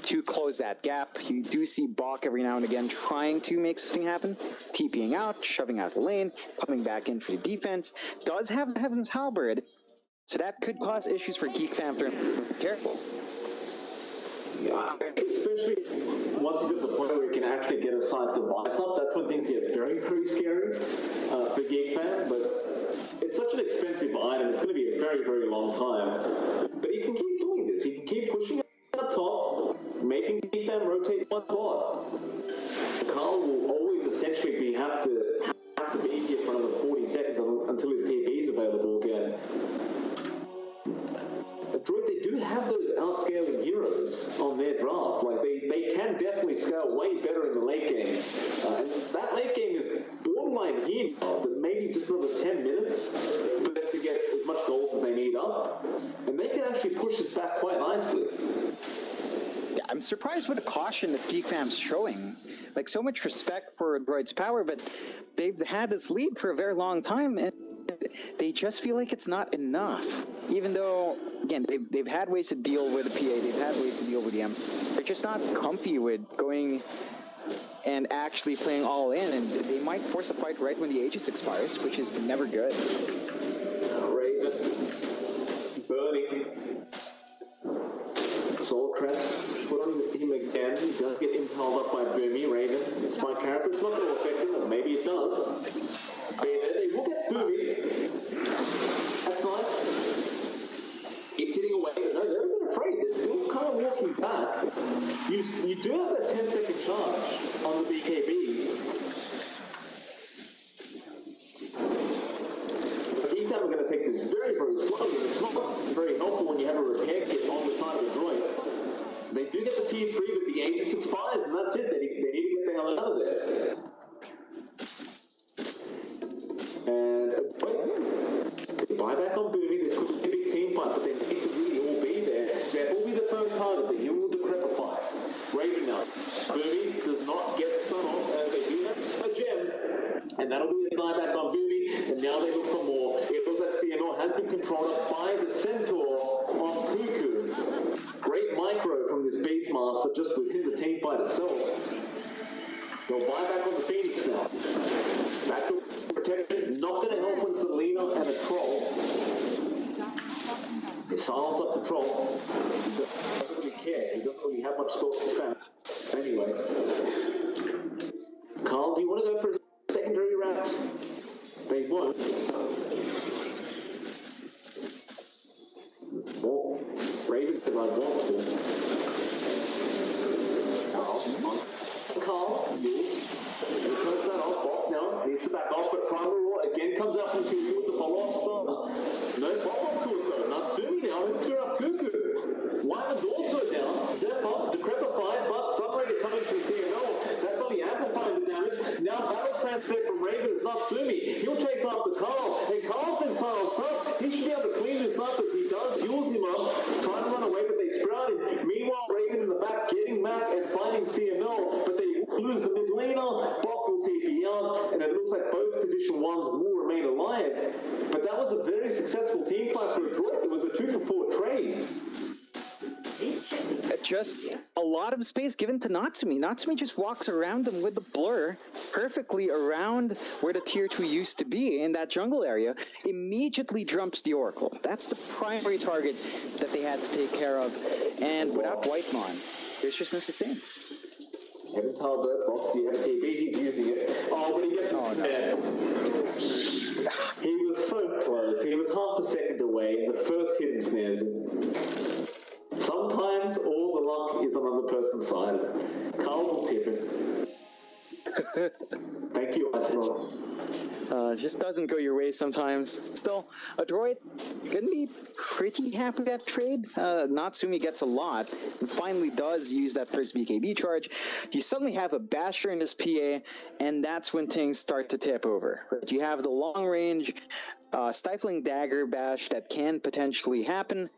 B: to close that gap. You do see Bok every now and again trying to make something happen. TPing out, shoving out the lane, coming back in for the defense. Does have the Heaven's Halberd, so that could cause issues for Geek Fam if they're careful.
A: Yeah, especially once he's at the point where he can actually get a side to buy stuff, that's when things get very, very scary for Geek Fam, but it's such an expensive item, it's going to be a very, very long time. But he can keep doing this, he can keep pushing it up top, making Geek Fam rotate one bot. Carl will always essentially have to be here for another 40 seconds until his TP is available again. Adroit, they do have those outscaling heroes on their draft. Like, they can definitely scale way better in the late game. And that late game is borderline here now, but maybe just another 10 minutes for them to get as much gold as they need up. And they can actually push this back quite nicely.
B: Yeah, I'm surprised with the caution that Geek Fam's showing. Like, so much respect for Adroit's power, but they've had this lead for a very long time, and they just feel like it's not enough. Even though, again, they've had ways to deal with the PA, they've had ways to deal with the M. They're just not comfy with going and actually playing all in, and they might force a fight right when the Aegis expires, which is never good.
A: Raven, burning. Soul Crest, put on him again. He does get impaled up by Boomy. Raven, Spike Carapace, not going to affect him, or maybe it does. They will get Boomy. That's nice. 10-second charge on the BKB. The Geek are going to take this very, very slowly. It's not very helpful when you have a repair kit on the side of the droid. They do get the tier 3, but the Aegis expires, and that's it. They need to get the hell out of there. And they buy back on Boomy. This could be a big team fight, but they need to really all be there. Zeb will be the first target, but you will decrepify. Raven now. Boomy does not get the sun off. They do have a gem, and that'll be the buyback on Boomy. And now they look for more. It looks like CNO has been controlled by the Centaur of Cuckoo. Great micro from this Beastmaster just within the team fight itself. They'll buy back on the Phoenix now. Back to protection. Not going to help when Selena and a troll. They silence up the troll. He doesn't really care. He doesn't really have much score to spend. Anyway. Carl, do you want to go for a secondary rats? They won't. Well, Raven said I want to. Carl, yes. He turns that off. Boss now needs to back off, but Primal Roar again comes out from Cuckoo with the follow-up stun. No follow-up to it though. Natsumi now in clear up Cuckoo. Wyman's also down. Zep up, decrepified, but Sunraker coming from CML. That's only amplifying the damage. Now battle transfer from Raven is Natsumi. He'll chase after Carl, and Carl's been silenced up. He should be able to clean this up as he does. Fuels him up, trying to run away, but they sprout him. Meanwhile, Raven in the back getting Mac and finding CML, but they lose the mid laner. Bok will TP out, and it looks like both position 1s will remain alive. But that was a very successful team fight for Adroit. It was a 2-for-4 trade.
B: Just a lot of space given to Natsumi. Natsumi just walks around them with the blur perfectly around where the tier 2 used to be in that jungle area, immediately jumps the Oracle. That's the primary target that they had to take care of, and without Whitemon, there's just no sustain.
A: Heavens Halbert, Box, do you have a TP? He's using it. Oh, but he gets the snare. He was so close. He was half a second away, and the first hidden snares. Sometimes all the luck is on the other person's side. Carl will tip it. Thank you, Adroit.
B: Just doesn't go your way sometimes. Still, Adroit gonna be pretty happy with that trade. Natsumi gets a lot and finally does use that first BKB charge. You suddenly have a Basher in this PA, and that's when things start to tip over. Right? You have the long range, stifling dagger bash that can potentially happen,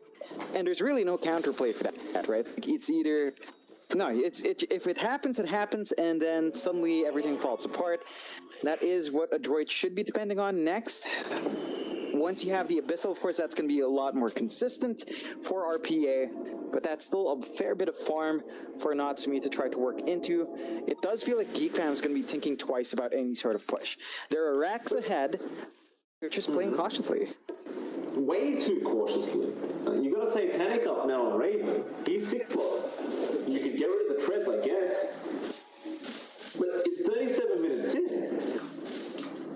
B: and there's really no counterplay for that, right? It's either... No, if it happens, it happens, and then suddenly everything falls apart. That is what Adroit should be depending on next. Once you have the Abyssal, of course, that's going to be a lot more consistent for RPA, but that's still a fair bit of farm for Natsumi to try to work into. It does feel like Geek Fam is going to be thinking twice about any sort of push. There are racks ahead. They're just playing cautiously.
A: Way too cautiously. You got to say Tanic up now on Raven. He's 6-low. You could get rid of the treads, I guess. But it's 37 minutes in.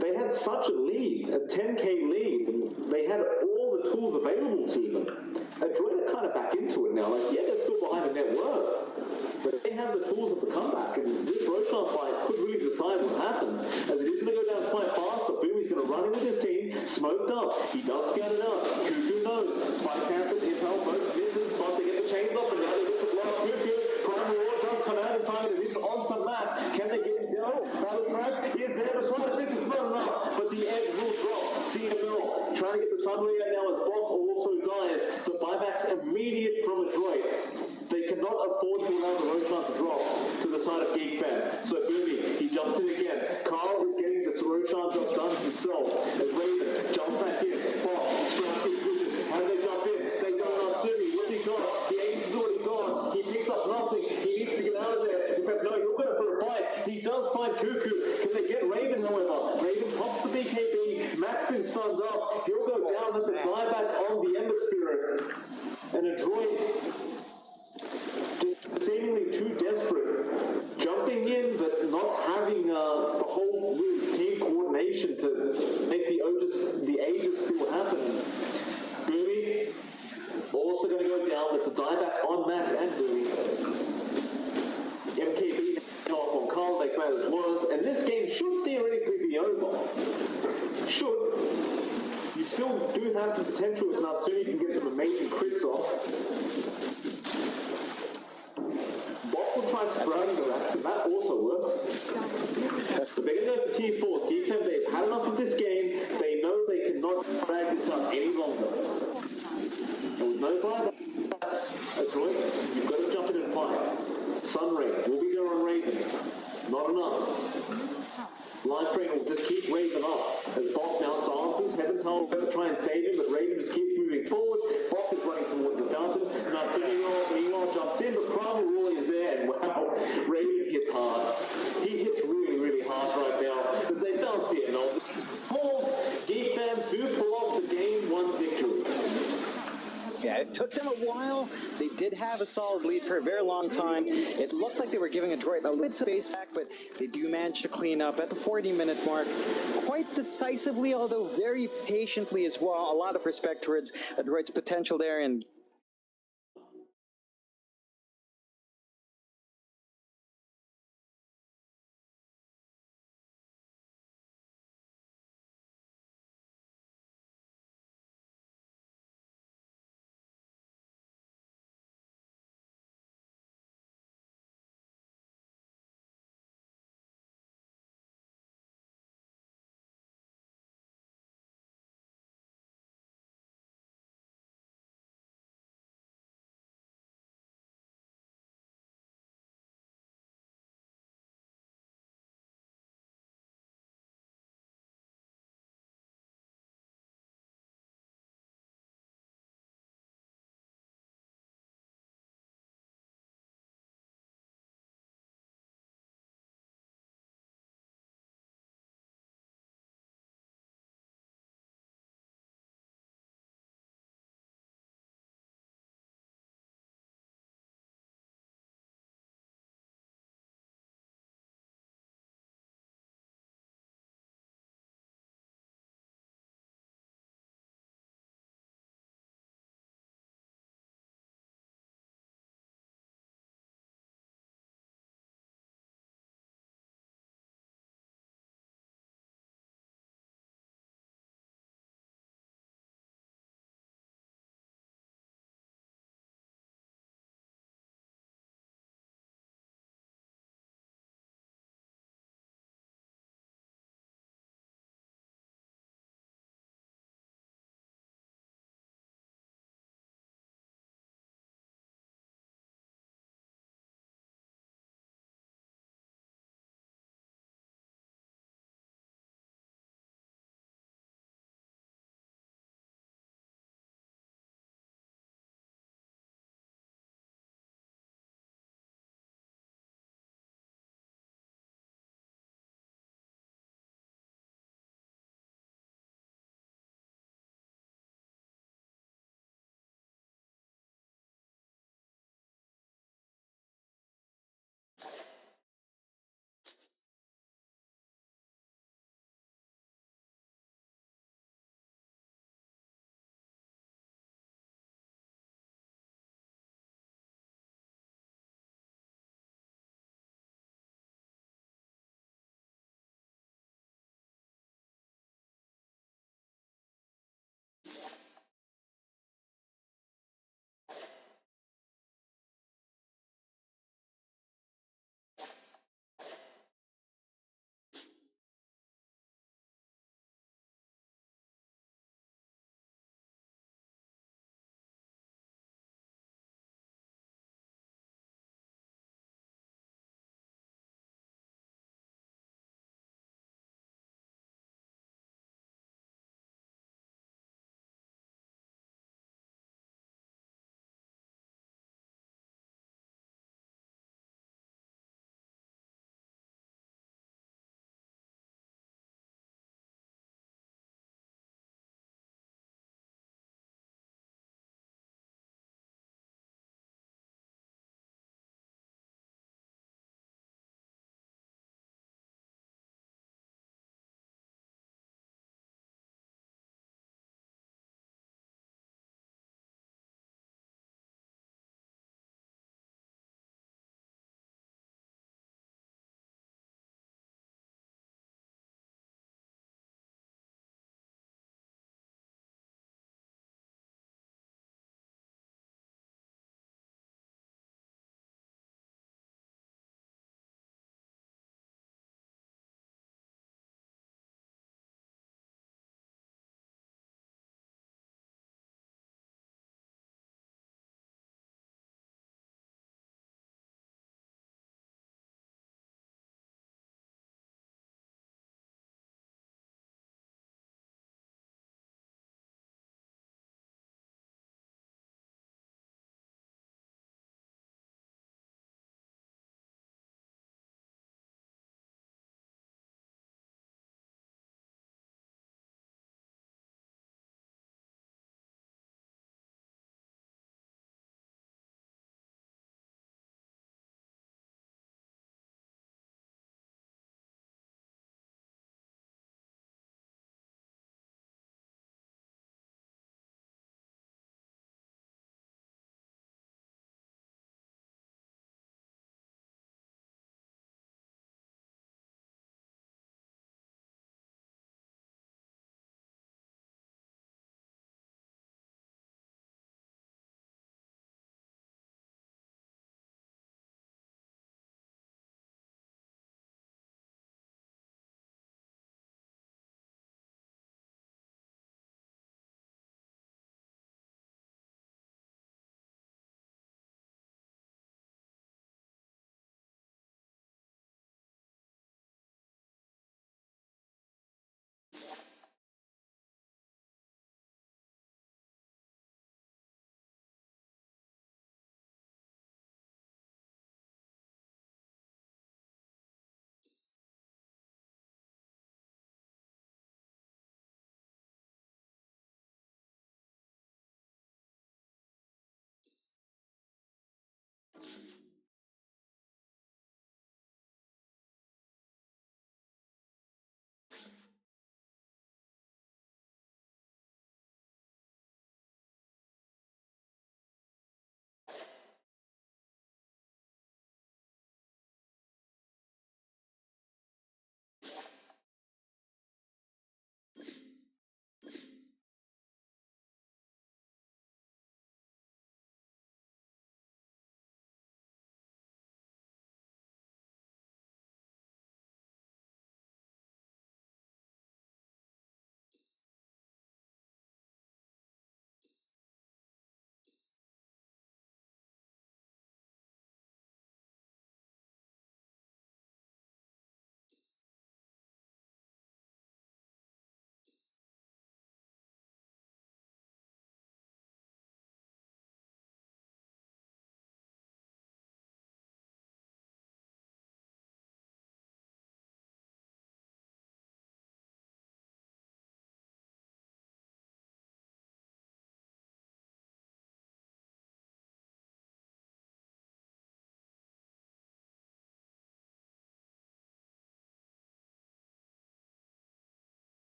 A: They had such a lead, a 10k lead, and they had all the tools available to them. Adroit are kind of back into it now. Like, yeah, they're still behind a net worth, but they have the tools of the comeback, and this Roshan fight could really decide what happens, as it is going to go down quite fast, but Boomy's going to run in with his team, smoked up. He does scout it out. Cuckoo knows. Spike Panthers, Intel, both misses, but they get the chains off, and now they look to blow up Cuckoo. Primal Roar does come out in time, and it is on some map. Can they get it down? Battle Trash is there to try. This is not enough, but the edge will drop. CML trying to get the Sunray out now as Bob also dies. The buyback's immediate from Adroit. They cannot afford to allow the Roshan to drop to the side of Geek Fan. So Boomy, he jumps in again. Carl is getting this Roshan job done himself. As Raven jumps back in. Bob, sprout his vision. How do they jump in? They go on Boomy. What's he got? The ace is already gone. He picks up nothing. He needs to get out of there. In fact, no, he'll go for a fight. He does find Cuckoo. Can they get Raven, however? Raven pops the BKB. Max been stunned up. He'll go down. That's a dieback on the Ember Spirit. And Adroit, just seemingly too desperate, jumping in but not having the whole really team coordination to make the Aegis still happen. Boomy also going to go down. That's a dieback on Mac and Boomy. MK bad as it was, and this game should theoretically be over. Should. You still do have some potential with Natsumi. You can get some amazing crits off. Bot will try spraying the rats, and that also works. But they're going to go for tier 4. Geek, they've had enough of this game. They know they cannot drag this up any longer. And with no buybacks, Adroit, you've got to jump in and fight. Sunray will be there on Raven. Not enough. Life Train will just keep Raven up. As Bok now silences, Heaven's Hull to try and save him, but Raven just keeps moving forward. Bok is running towards the fountain. Now Meanwhile jumps in, but Primal Roy is there, and wow, Raven hits hard. He hits really, really hard right now, as they don't see it. No. Geek fans do pull off the game 1 victory.
B: Yeah, it took them a while. They did have a solid lead for a very long time. It looked like they were giving Adroit a little space back, but they do manage to clean up at the 40-minute mark quite decisively, although very patiently as well. A lot of respect towards Adroit's potential there, and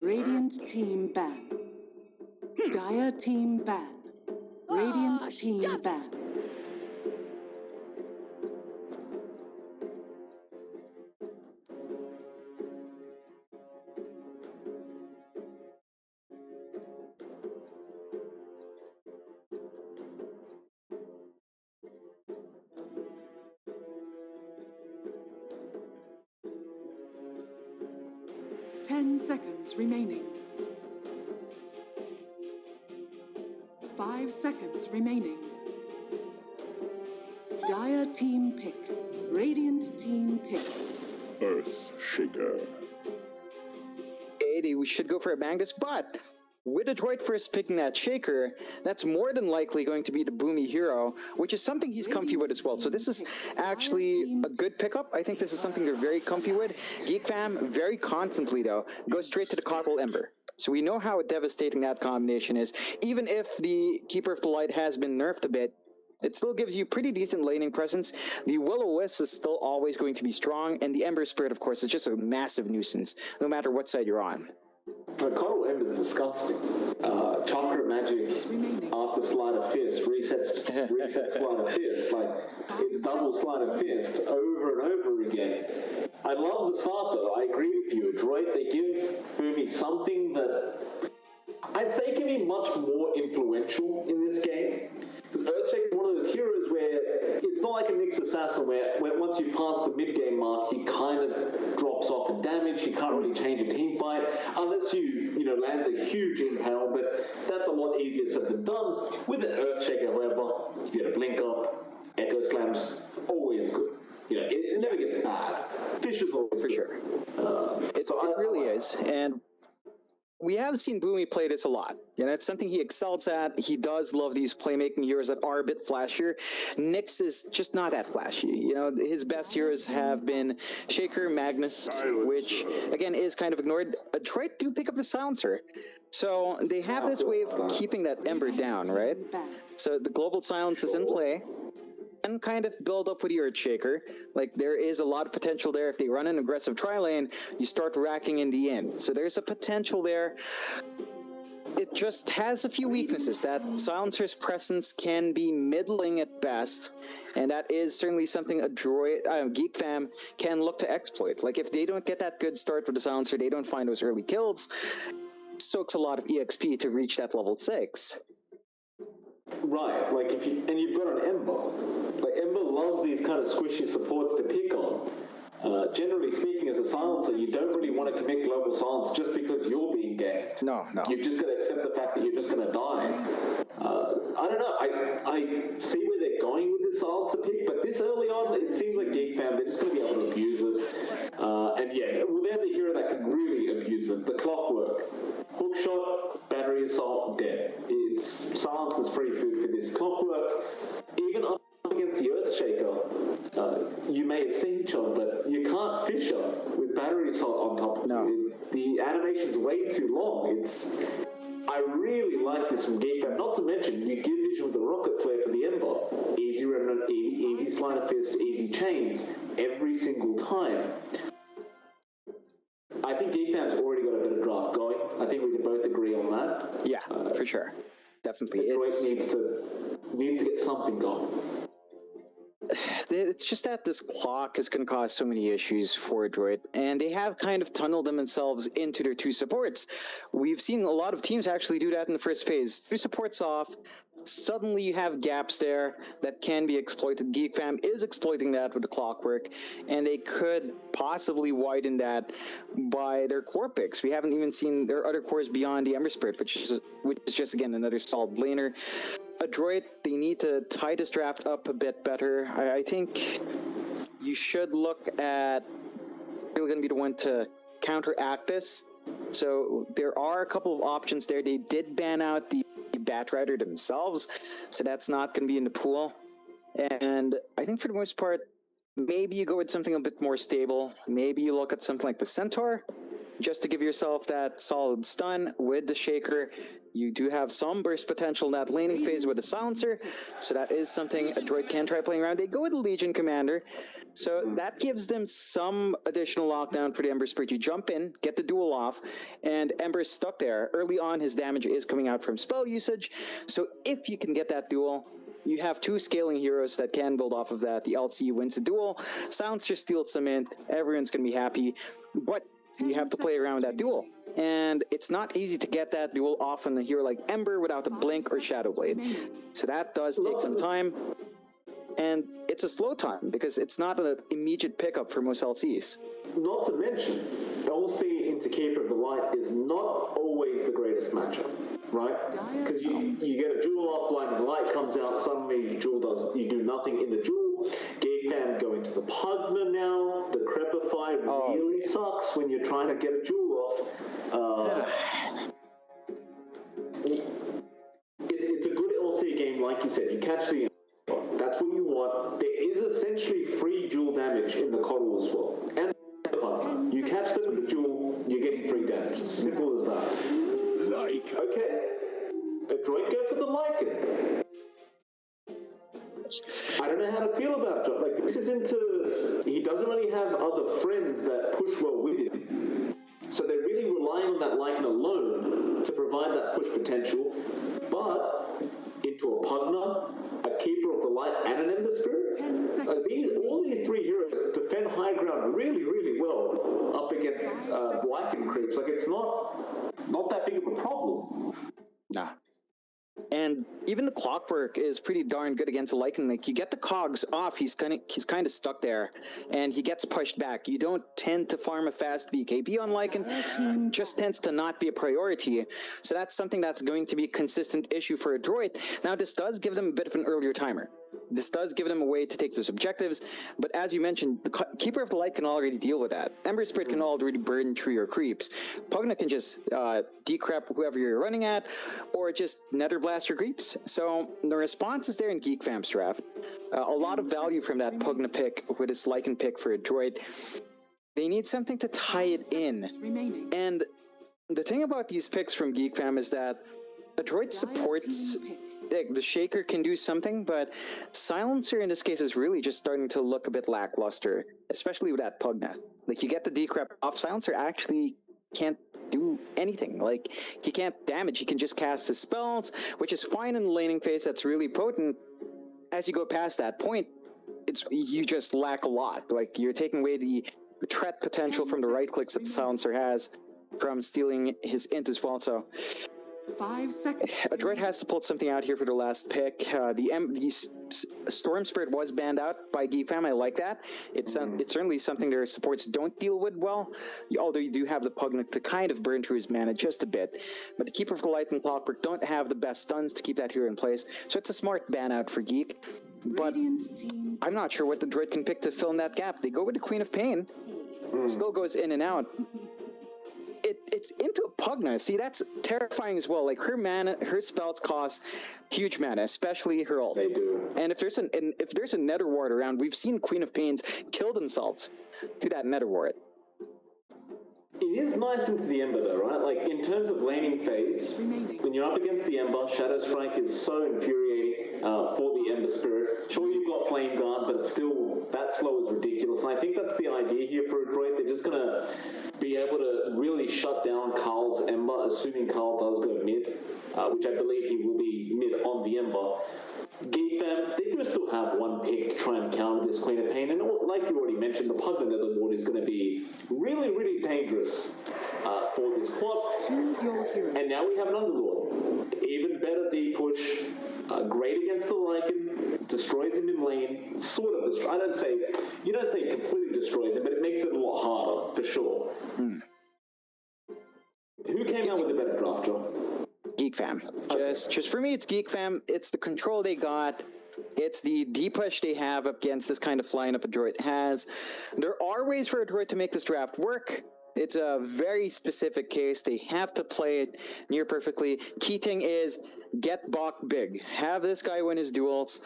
D: Radiant team ban. Dire team ban. Radiant team ban. Ten seconds remaining. 5 seconds remaining. Dire team pick. Radiant team pick.
C: Earth Shaker.
B: 80, we should go for a Magnus, but with Adroit first picking that Shaker, that's more than likely going to be the Boomy Hero, which is something he's comfy with as well. So this is actually a good pickup. I think this is something they're very comfy with. Geek Fam, very confidently though, goes straight to the Coddle Ember. So we know how devastating that combination is. Even if the Keeper of the Light has been nerfed a bit, it still gives you pretty decent laning presence. The Will-O-Wisp is still always going to be strong, and the Ember Spirit, of course, is just a massive nuisance, no matter what side you're on.
A: The Coddle Ember is disgusting. Chakra magic after Sleight of Fist resets Sleight of Fist. Like, it's double Sleight of Fist over and over again. I love the start though. I agree with you. Adroit, they give Boomy something that I'd say can be much more influential in this game. Because Earthshake is one of those heroes where it's not like a Nyx Assassin where once you pass the mid-game mark, he kind of drops off in damage. He can't really change a team fight unless you land a huge impale, but that's a lot easier said than done. With an Earthshaker, however, you get a blink up, Echo Slams, always good. It never gets bad. Fish is always
B: For
A: good.
B: sure. It really is, and we have seen Boomy play this a lot. It's something he excels at. He does love these playmaking heroes that are a bit flashier. Nyx is just not that flashy. His best heroes have been Shaker, Magnus, which, again, is kind of ignored. Adroit do pick up the Silencer. So they have this way of keeping that Ember down, right? So the Global Silence is in play. And kind of build up with your Earthshaker. Like, there is a lot of potential there. If they run an aggressive tri-lane, you start racking in the end. So there's a potential there. It just has a few weaknesses. That Silencer's presence can be middling at best, and that is certainly something Geek Fam can look to exploit. Like, if they don't get that good start with the Silencer, they don't find those early kills, soaks a lot of EXP to reach that level 6.
A: Right, like you've got an Ember. Like, Ember loves these kind of squishy supports to pick on. Generally speaking, as a silencer, you don't really want to commit global silence just because you're being ganked.
B: No.
A: You've just got to accept the fact that you're just going to die. I don't know. I see where they're going with this silencer pick, but this early on, it seems like Geek Fam, they're just going to be able to abuse it. And yeah, well, there's a hero that can really abuse it. The Clockwork. Hookshot, battery assault, dead. Silence is free food for this. Clockwork, even up against the Earthshaker, you may have seen John, but you can't fish her with battery assault on top of it. The animation's way too long. I really like this from Geek Fam. Not to mention, you give vision with the rocket flare for the Ember. Easy remnant, easy sleight of fist, easy chains, every single time. I think Geek Fam's already got a bit of draft going. I think we can both agree on that.
B: Yeah, for sure. Definitely.
A: Detroit needs to get something going.
B: It's just that this clock is going to cause so many issues for Adroit, and they have kind of tunneled themselves into their two supports. We've seen a lot of teams actually do that in the first phase. 2 supports off, suddenly you have gaps there that can be exploited. Geek Fam is exploiting that with the Clockwork, and they could possibly widen that by their core picks. We haven't even seen their other cores beyond the Ember Spirit, which is just, again, another solid laner. Adroit, they need to tie this draft up a bit better. I think you should look at really going to be the one to counteract this. So there are a couple of options there. They did ban out the Batrider themselves, so that's not going to be in the pool. And I think for the most part, maybe you go with something a bit more stable. Maybe you look at something like the Centaur. just to give yourself that solid stun with the Shaker. You do have some burst potential in that laning phase with the Silencer, so that is something Adroit can try playing around. They go with the Legion Commander, so that gives them some additional lockdown for the Ember Spirit. You jump in, get the duel off, and Ember's stuck there. Early on, his damage is coming out from spell usage, so if you can get that duel, you have two scaling heroes that can build off of that. The LC wins the duel, Silencer steals some int, everyone's going to be happy, but you have to play around that duel. And it's not easy to get that duel off on a hero like Ember without a Blink or Shadow Blade. So that does take some time. And it's a slow time because it's not an immediate pickup for most LCs.
A: Not to mention, LC into Keeper of the Light is not always the greatest matchup, right? Because you get a duel off, Blinding Light comes out, suddenly you do nothing in the duel. Geek go into the Pugna now. The Crepify really sucks when you're trying to get a duel off. It's a good LC game, like you said. You catch the that's what you want. There is essentially free dual damage in the Coddle as well. And you catch them with the duel, you're getting free damage. It's simple as that.
C: Like.
A: Okay. Adroit, go for the Lycan. I don't know how to feel about John. Like, this is into... He doesn't really have other friends that push well with him. So they're really relying on that Lycan alone to provide that push potential. But into a Pugna, a Keeper of the Light, and an Ember Spirit, all these three heroes defend high ground really, really well up against Lycan creeps. Like, it's not that big of a problem.
B: Nah. And even the Clockwork is pretty darn good against a Lycan. Like, you get the cogs off, he's kind of stuck there, and he gets pushed back. You don't tend to farm a fast BKB on Lycan, just tends to not be a priority. So that's something that's going to be a consistent issue for Adroit. Now, this does give them a bit of an earlier timer. This does give them a way to take those objectives, but as you mentioned, the Keeper of the Light can already deal with that. Ember Spirit can already burn through your creeps. Pugna can just decrep whoever you're running at, or just Nether Blast your creeps. So the response is there in Geek Fam's draft. A lot of value from that Pugna pick with his Lycan pick for Adroit. They need something to tie it in. And the thing about these picks from Geek Fam is that Adroit supports... The Shaker can do something, but Silencer in this case is really just starting to look a bit lackluster, especially with that Pugna. Like, you get the decrep off, Silencer actually can't do anything. Like, he can't damage, he can just cast his spells, which is fine in the laning phase, that's really potent. As you go past that point, you just lack a lot. Like, you're taking away the threat potential from the right clicks that Silencer has from stealing his int as well, so...
D: 5 seconds.
B: Adroit has to pull something out here for the last pick. The Storm Spirit was banned out by Geek Fam. I like that. It's certainly something their supports don't deal with well, although you do have the Pugna to kind of burn through his mana just a bit. But the Keeper of the Light and Clockwork don't have the best stuns to keep that hero in place, so it's a smart ban out for Geek. But I'm not sure what the Adroit can pick to fill in that gap. They go with the Queen of Pain. Still goes in and out. It's into a Pugna. See, that's terrifying as well. Like, her mana, her spells cost huge mana, especially her ult.
A: They do.
B: And if there's a Nether Ward around, we've seen Queen of Pains kill themselves to that Nether Ward.
A: It is nice into the Ember though, right? Like, in terms of laning phase, when you're up against the Ember, Shadow Strike is so infuriating for the Ember Spirit. Sure, you've got Flame Guard, but still, that slow is ridiculous. And I think that's the idea here for Adroit. They're just going to be able to really shut down Carl's Ember, assuming Carl does go mid, which I believe he will be mid on the Ember. Geek Fam, they do still have one pick to try and counter this Queen of Pain, and like you already mentioned, the Pugna Nether Ward is going to be really, really dangerous for this squad.
D: Choose your hero.
A: And now we have an Underlord. Even better D-push, great against the Lycan, destroys him in lane, sort of destroys. You don't say completely destroys him, but it makes it a lot harder, for sure. Who came out with the better draft, John?
B: Geek Fam. Just for me, it's Geek Fam. It's the control they got. It's the D-push they have against this kind of lineup Adroit has. There are ways for Adroit to make this draft work. It's a very specific case. They have to play it near perfectly. Key thing is get Bok big. Have this guy win his duels.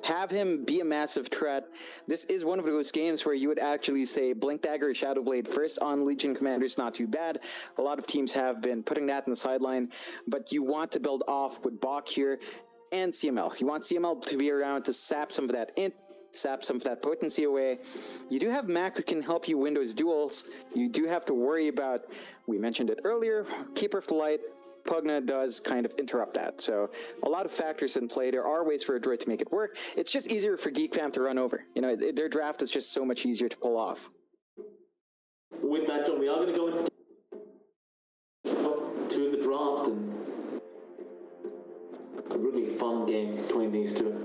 B: have him be a massive threat. This is one of those games where you would actually say Blink Dagger or Shadow Blade first on Legion Commander's not too bad. A lot of teams have been putting that in the sideline, but you want to build off with Bach here and CML. You want CML to be around to sap some of that int, sap some of that potency away. You do have Mac who can help you win those duels. You do have to worry about, we mentioned it earlier, Keeper of the Light. Pugna does kind of interrupt that. So a lot of factors in play. There are ways for Adroit to make it work. It's just easier for Geek Fam to run over. You know, their draft is just so much easier to pull off.
A: With that, John, we are going to go into the draft and a really fun game between these two.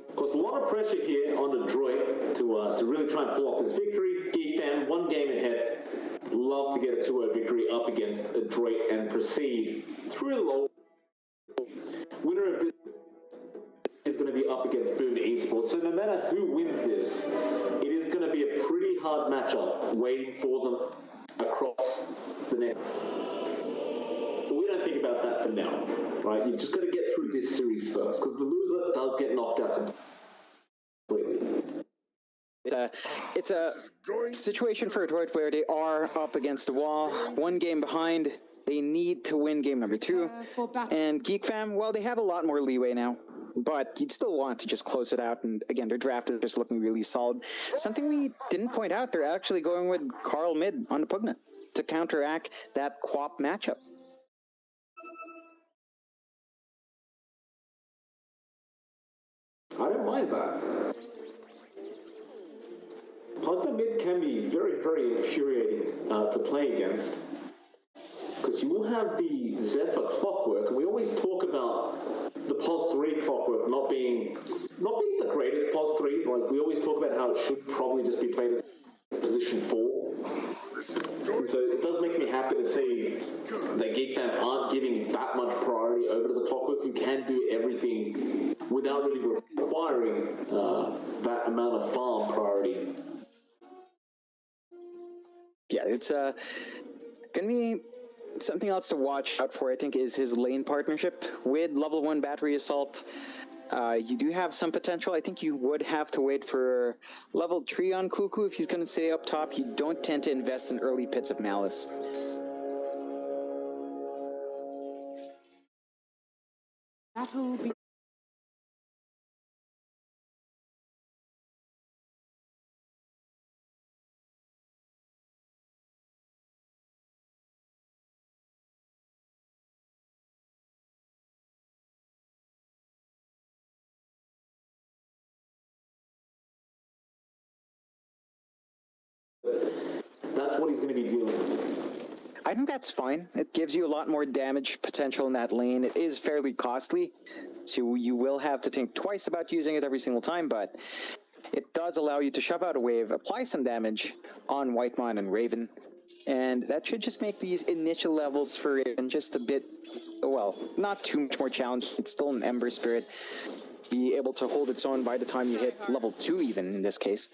A: Of course, a lot of pressure here on Adroit to really try and pull off this victory. Geek Fam, one game ahead. Love to get a 2-0 victory up against Adroit and proceed through the low. Winner of this is going to be up against Boom Esports. So no matter who wins this, it is going to be a pretty hard matchup waiting for them across the net. But we don't think about that for now, right? You've just got to get through this series first, because the loser does get knocked out completely.
B: It's a situation for Adroit where they are up against the wall, one game behind. They need to win game number 2. And Geek Fam, well, they have a lot more leeway now, but you'd still want to just close it out. And again, their draft is just looking really solid. Something we didn't point out, they're actually going with Carl mid on the Pugna to counteract that Quap matchup.
A: I don't mind that. Pugna mid can be very, very infuriating to play against, because you will have the Zephyr clockwork, and we always talk about the POS 3 clockwork not being the greatest POS 3. Like, we always talk about how it should probably just be played as position 4. And so it does make me happy to see that Geek Fam aren't giving that much priority over to the clockwork, who can do everything without really requiring that amount of farm priority.
B: Yeah, it's going to be something else to watch out for, I think, is his lane partnership with level 1 battery assault. You do have some potential. I think you would have to wait for level 3 on Cuckoo if he's going to stay up top. You don't tend to invest in early Pits of Malice.
D: Battle be
A: That's what he's going to be dealing with.
B: I think that's fine. It gives you a lot more damage potential in that lane. It is fairly costly, so you will have to think twice about using it every single time, but it does allow you to shove out a wave, apply some damage on Whitemon and Raven, and that should just make these initial levels for Raven just a bit, well, not too much more challenging. It's still an Ember Spirit. Be able to hold its own by the time you hit level 2 even, in this case.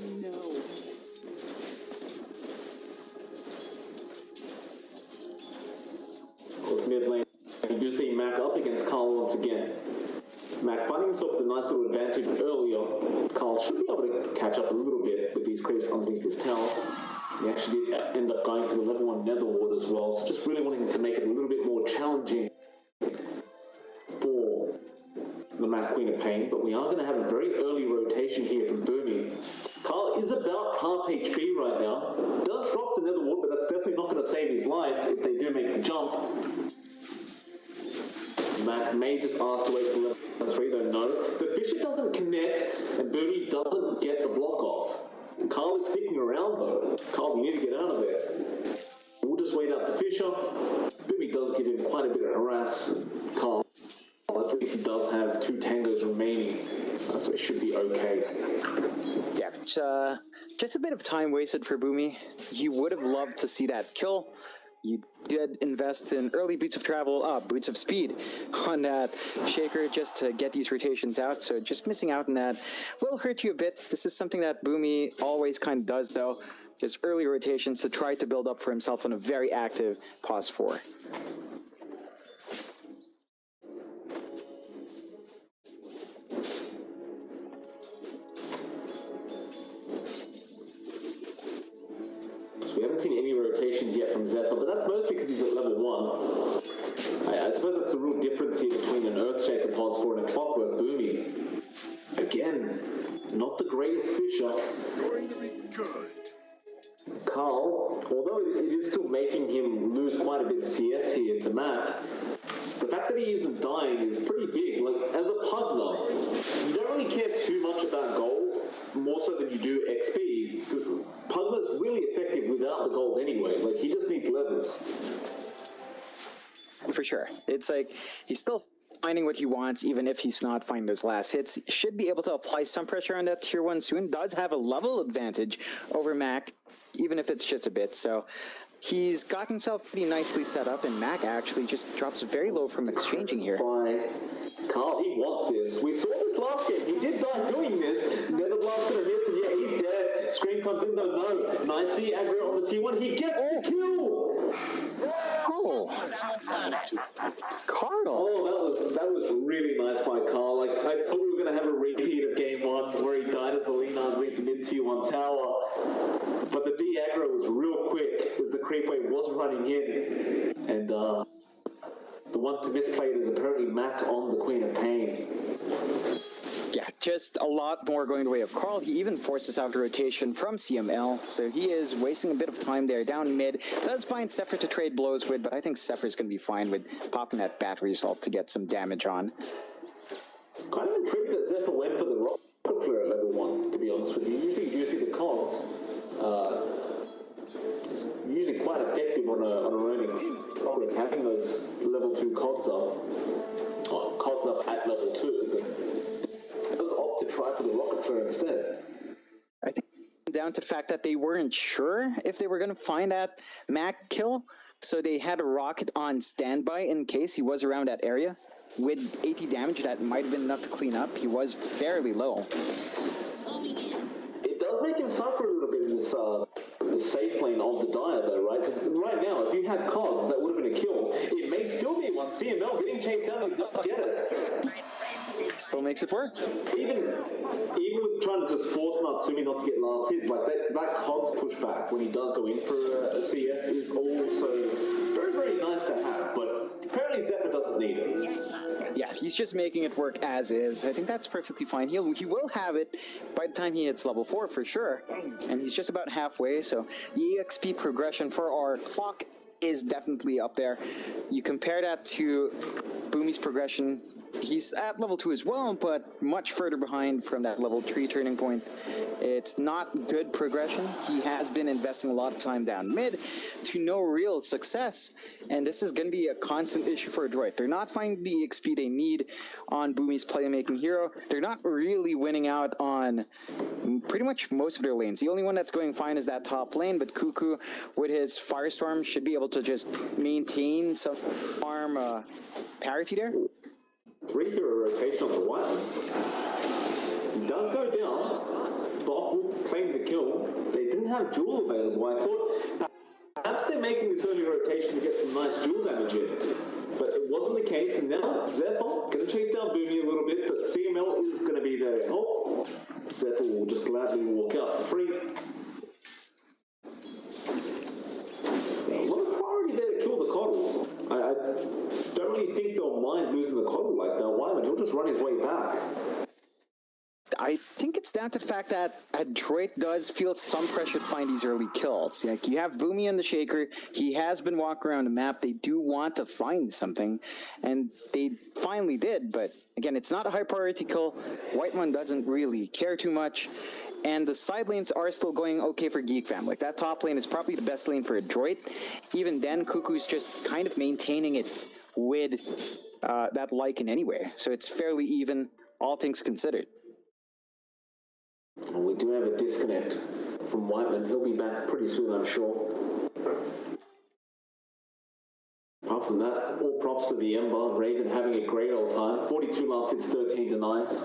D: no.
A: Of course, mid lane, you do see Mac up against Carl once again. Mac finding himself with a nice little advantage earlier. Carl should be able to catch up a little bit with these creeps underneath his tower. He actually did end up going for the level 1 Nether Ward as well, so just really wanting to make it a little bit more challenging for the Mac Queen of Pain, but we are going to have a very early rotation here from Boomy. Carl is about half HP right now. Does drop the Nether Ward, but that's definitely not going to save his life if they do make the jump. Mac may just ask to wait for level 3, though no. The Fisher doesn't connect, and Boomy doesn't get the block off. Carl is sticking around, though. Carl, you need to get out of there. We'll just wait out the Fisher. Boomy does give him quite a bit of harass. Carl, at least he does have 2 tangos remaining, so it should be okay.
B: Yeah, just a bit of time wasted for Boomy. You would have loved to see that kill. You did invest in early Boots of Travel, Boots of Speed on that Shaker just to get these rotations out, so just missing out on that will hurt you a bit. This is something that Boomy always kind of does, though. Just early rotations to try to build up for himself on a very active POS 4.
A: from Zephyr, but that's mostly because he's at level 1. I suppose that's the real difference here between an Earthshaker Phosphor and a Clockwork Boomy. Again, not the greatest fisher.
C: Going to be good.
A: Carl, although it is still making him lose quite a bit of CS here to Matt, the fact that he isn't dying is pretty big. Like, as a pugner, you don't really care too much about gold, more so than you do XP, because pugner's really effective without the gold anyway. Like, he just needs levels.
B: For sure. It's like, he's still finding what he wants, even if he's not finding those last hits. Should be able to apply some pressure on that tier 1 soon. Does have a level advantage over Mac, even if it's just a bit, so he's got himself pretty nicely set up, and Mac actually just drops very low from exchanging here.
A: Fine. Carl, he wants this. We saw this last game. He did die doing this. Nether Blast gonna miss, and yeah, he's dead. Screen comes in though, no. Nice D aggro on the T1. He gets the kill!
B: Oh, Carl.
A: Oh, that was really nice by Carl. Like, I thought we were gonna have a repeat of game 1 where he died as the Leonard leads the mid T1 tower. But the D aggro was real quick as the creep wave was running in. And the one to misplay it is apparently Mac on the Queen of Pain.
B: Yeah, just a lot more going the way of Carl. He even forces out a rotation from CML, so he is wasting a bit of time there down mid. Does find Zephyr to trade blows with, but I think Zephyr's going to be fine with popping that battery assault to get some damage on.
A: Kind of intrigued that Zephyr went for the rocket flare at level 1, to be honest with you. Usually you see the cogs. It's usually quite effective on a roaming program, having those level 2 cogs up. Or cogs up at level 2, but it was opt to try for the rocket flare instead.
B: I think down to the fact that they weren't sure if they were going to find that Mac kill, so they had a rocket on standby in case he was around that area. With 80 damage, that might have been enough to clean up. He was fairly low.
A: It does make him suffer a little bit in this safe lane of the Dire, though, right? Because right now, if you had cogs, that would have been a kill. It may still be one. CML getting chased down, he does get it.
B: Still makes it work.
A: Even with trying to just force Natsumi not to get last hits, like that cogs pushback when he does go in for a CS is also very, very nice to have, but apparently Zephyr doesn't need it.
B: Yeah, he's just making it work as is. I think that's perfectly fine. He will have it by the time he hits level 4 for sure, and he's just about halfway, so the EXP progression for our clock is definitely up there. You compare that to Boomy's progression, he's at level 2 as well, but much further behind from that level 3 turning point. It's not good progression. He has been investing a lot of time down mid to no real success, and this is going to be a constant issue for Adroit. They're not finding the XP they need on Boomy's playmaking hero. They're not really winning out on pretty much most of their lanes. The only one that's going fine is that top lane, but Cuckoo with his Firestorm should be able to just maintain some farm parity there.
A: 3 hero rotation on the one. He does go down. Bot will claim the kill. They didn't have Jewel available. I thought perhaps they're making this early rotation to get some nice Jewel damage in. But it wasn't the case, and now Zephyr going to chase down Boomy a little bit, but CML is going to be there to help. Zephyr will just gladly walk out for free. A lot of priority there to kill the Coddle. I don't really think they'll mind losing the Coddle like that. Wyman, he'll just run his way back.
B: I think it's down to the fact that Adroit does feel some pressure to find these early kills. Like, you have Boomy and the Shaker. He has been walking around the map. They do want to find something, and they finally did. But again, it's not a high priority kill. Whiteman doesn't really care too much. And the side lanes are still going okay for Geek fam. Like, that top lane is probably the best lane for Adroit. Even then, Cuckoo's just kind of maintaining it with that Lycan anyway. So it's fairly even, all things considered.
A: Well, we do have a disconnect from Whiteman. He'll be back pretty soon, I'm sure. Apart from that, all props to the Ember. Raven having a great old time. 42 last hits, 13 denies.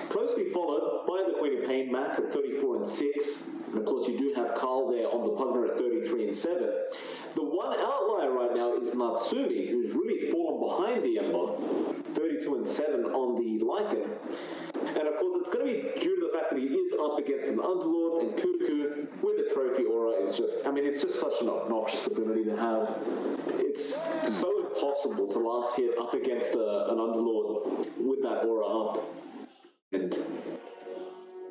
A: Closely followed by the Queen of Pain, Mac at 34 and 6. And of course, you do have Carl there on the Pugner at 33 and 7. The one outlier right now is Natsumi, who's really fallen behind the Ember. 32 and 7 on the Lycan. And of course, it's going to be due to the fact that he is up up against an Underlord and Cuckoo with a trophy aura is just, I mean, it's just such an obnoxious ability to have. It's so impossible to last hit up against an Underlord with that aura up. And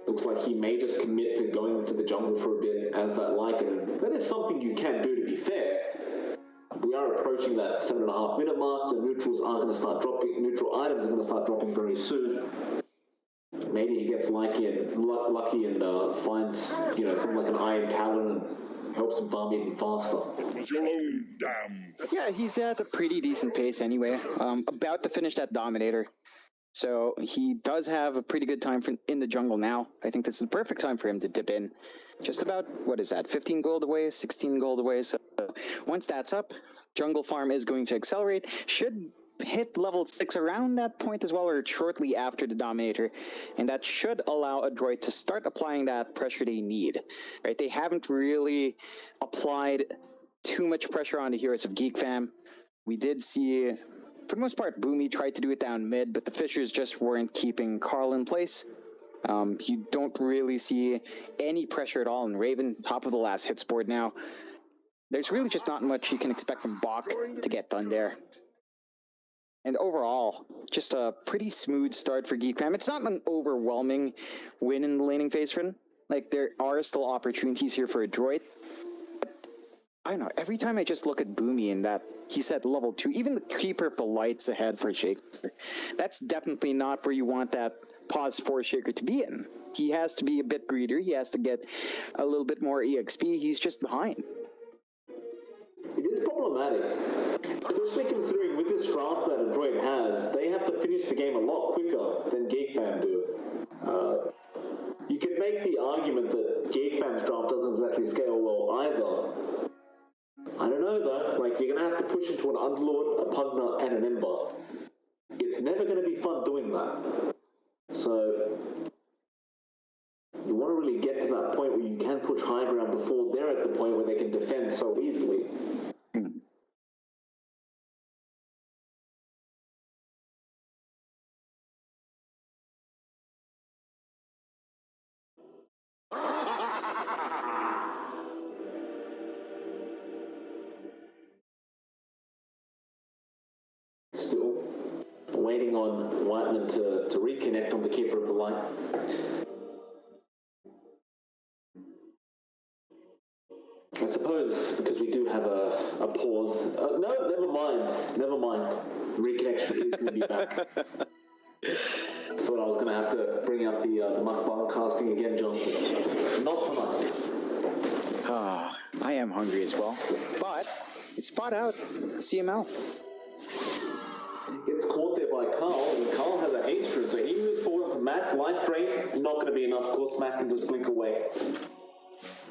A: looks like he may just commit to going into the jungle for a bit as that Lycan. That is something you can do, to be fair. We are approaching that 7.5 minute mark, so neutrals are going to start dropping, neutral items are going to start dropping very soon. Maybe he gets lucky and finds, you know, something like an Iron Talon and helps him farm even faster.
C: It was your own damn.
B: Yeah, he's at a pretty decent pace anyway. About to finish that Dominator. So he does have a pretty good time in the jungle now. I think this is the perfect time for him to dip in. Just about, what is that, 15 gold away, 16 gold away. So once that's up, jungle farm is going to accelerate. Should hit level 6 around that point as well, or shortly after the Dominator. And that should allow Adroit to start applying that pressure they need. Right? They haven't really applied too much pressure on the heroes of Geek Fam. We did see, for the most part, Bo3 tried to do it down mid, but the Fishers just weren't keeping Carl in place. You don't really see any pressure at all in Raven, top of the last hits board now. There's really just not much you can expect from Bok to get done there. And overall, just a pretty smooth start for Geek Fam. It's not an overwhelming win in the laning phase for them. Like, there are still opportunities here for Adroit. I don't know, every time I just look at Bo3 and that he's at level 2, even the Keeper of the Lights ahead for Shaker, that's definitely not where you want that pause 4 Shaker to be in. He has to be a bit greedier, he has to get a little bit more EXP, he's just behind.
A: It is problematic, especially considering with this draft that Adroit has, they have to finish the game a lot quicker than Geek Fam do. You could make the argument that Geek Fam's draft doesn't exactly scale well either. I don't know though, like you're going to have to push into an Underlord, a Pugna, and an Ember. It's never going to be fun doing that. So, you want to really get to that point where you can push high ground before they're at the point where they can defend so easily. Still waiting on Whiteman to reconnect on the Keeper of the Light. I suppose because we do have a pause. No, never mind. Reconnection is going to be back. Thought I was going to have to bring out the mukbang casting again, John. Not tonight.
B: I am hungry as well, but it's spot out CML.
A: Gets caught there by Carl, and Carl has a haste rune, so he moves forward to Matt. Life drain, not going to be enough. Of course, Matt can just blink away.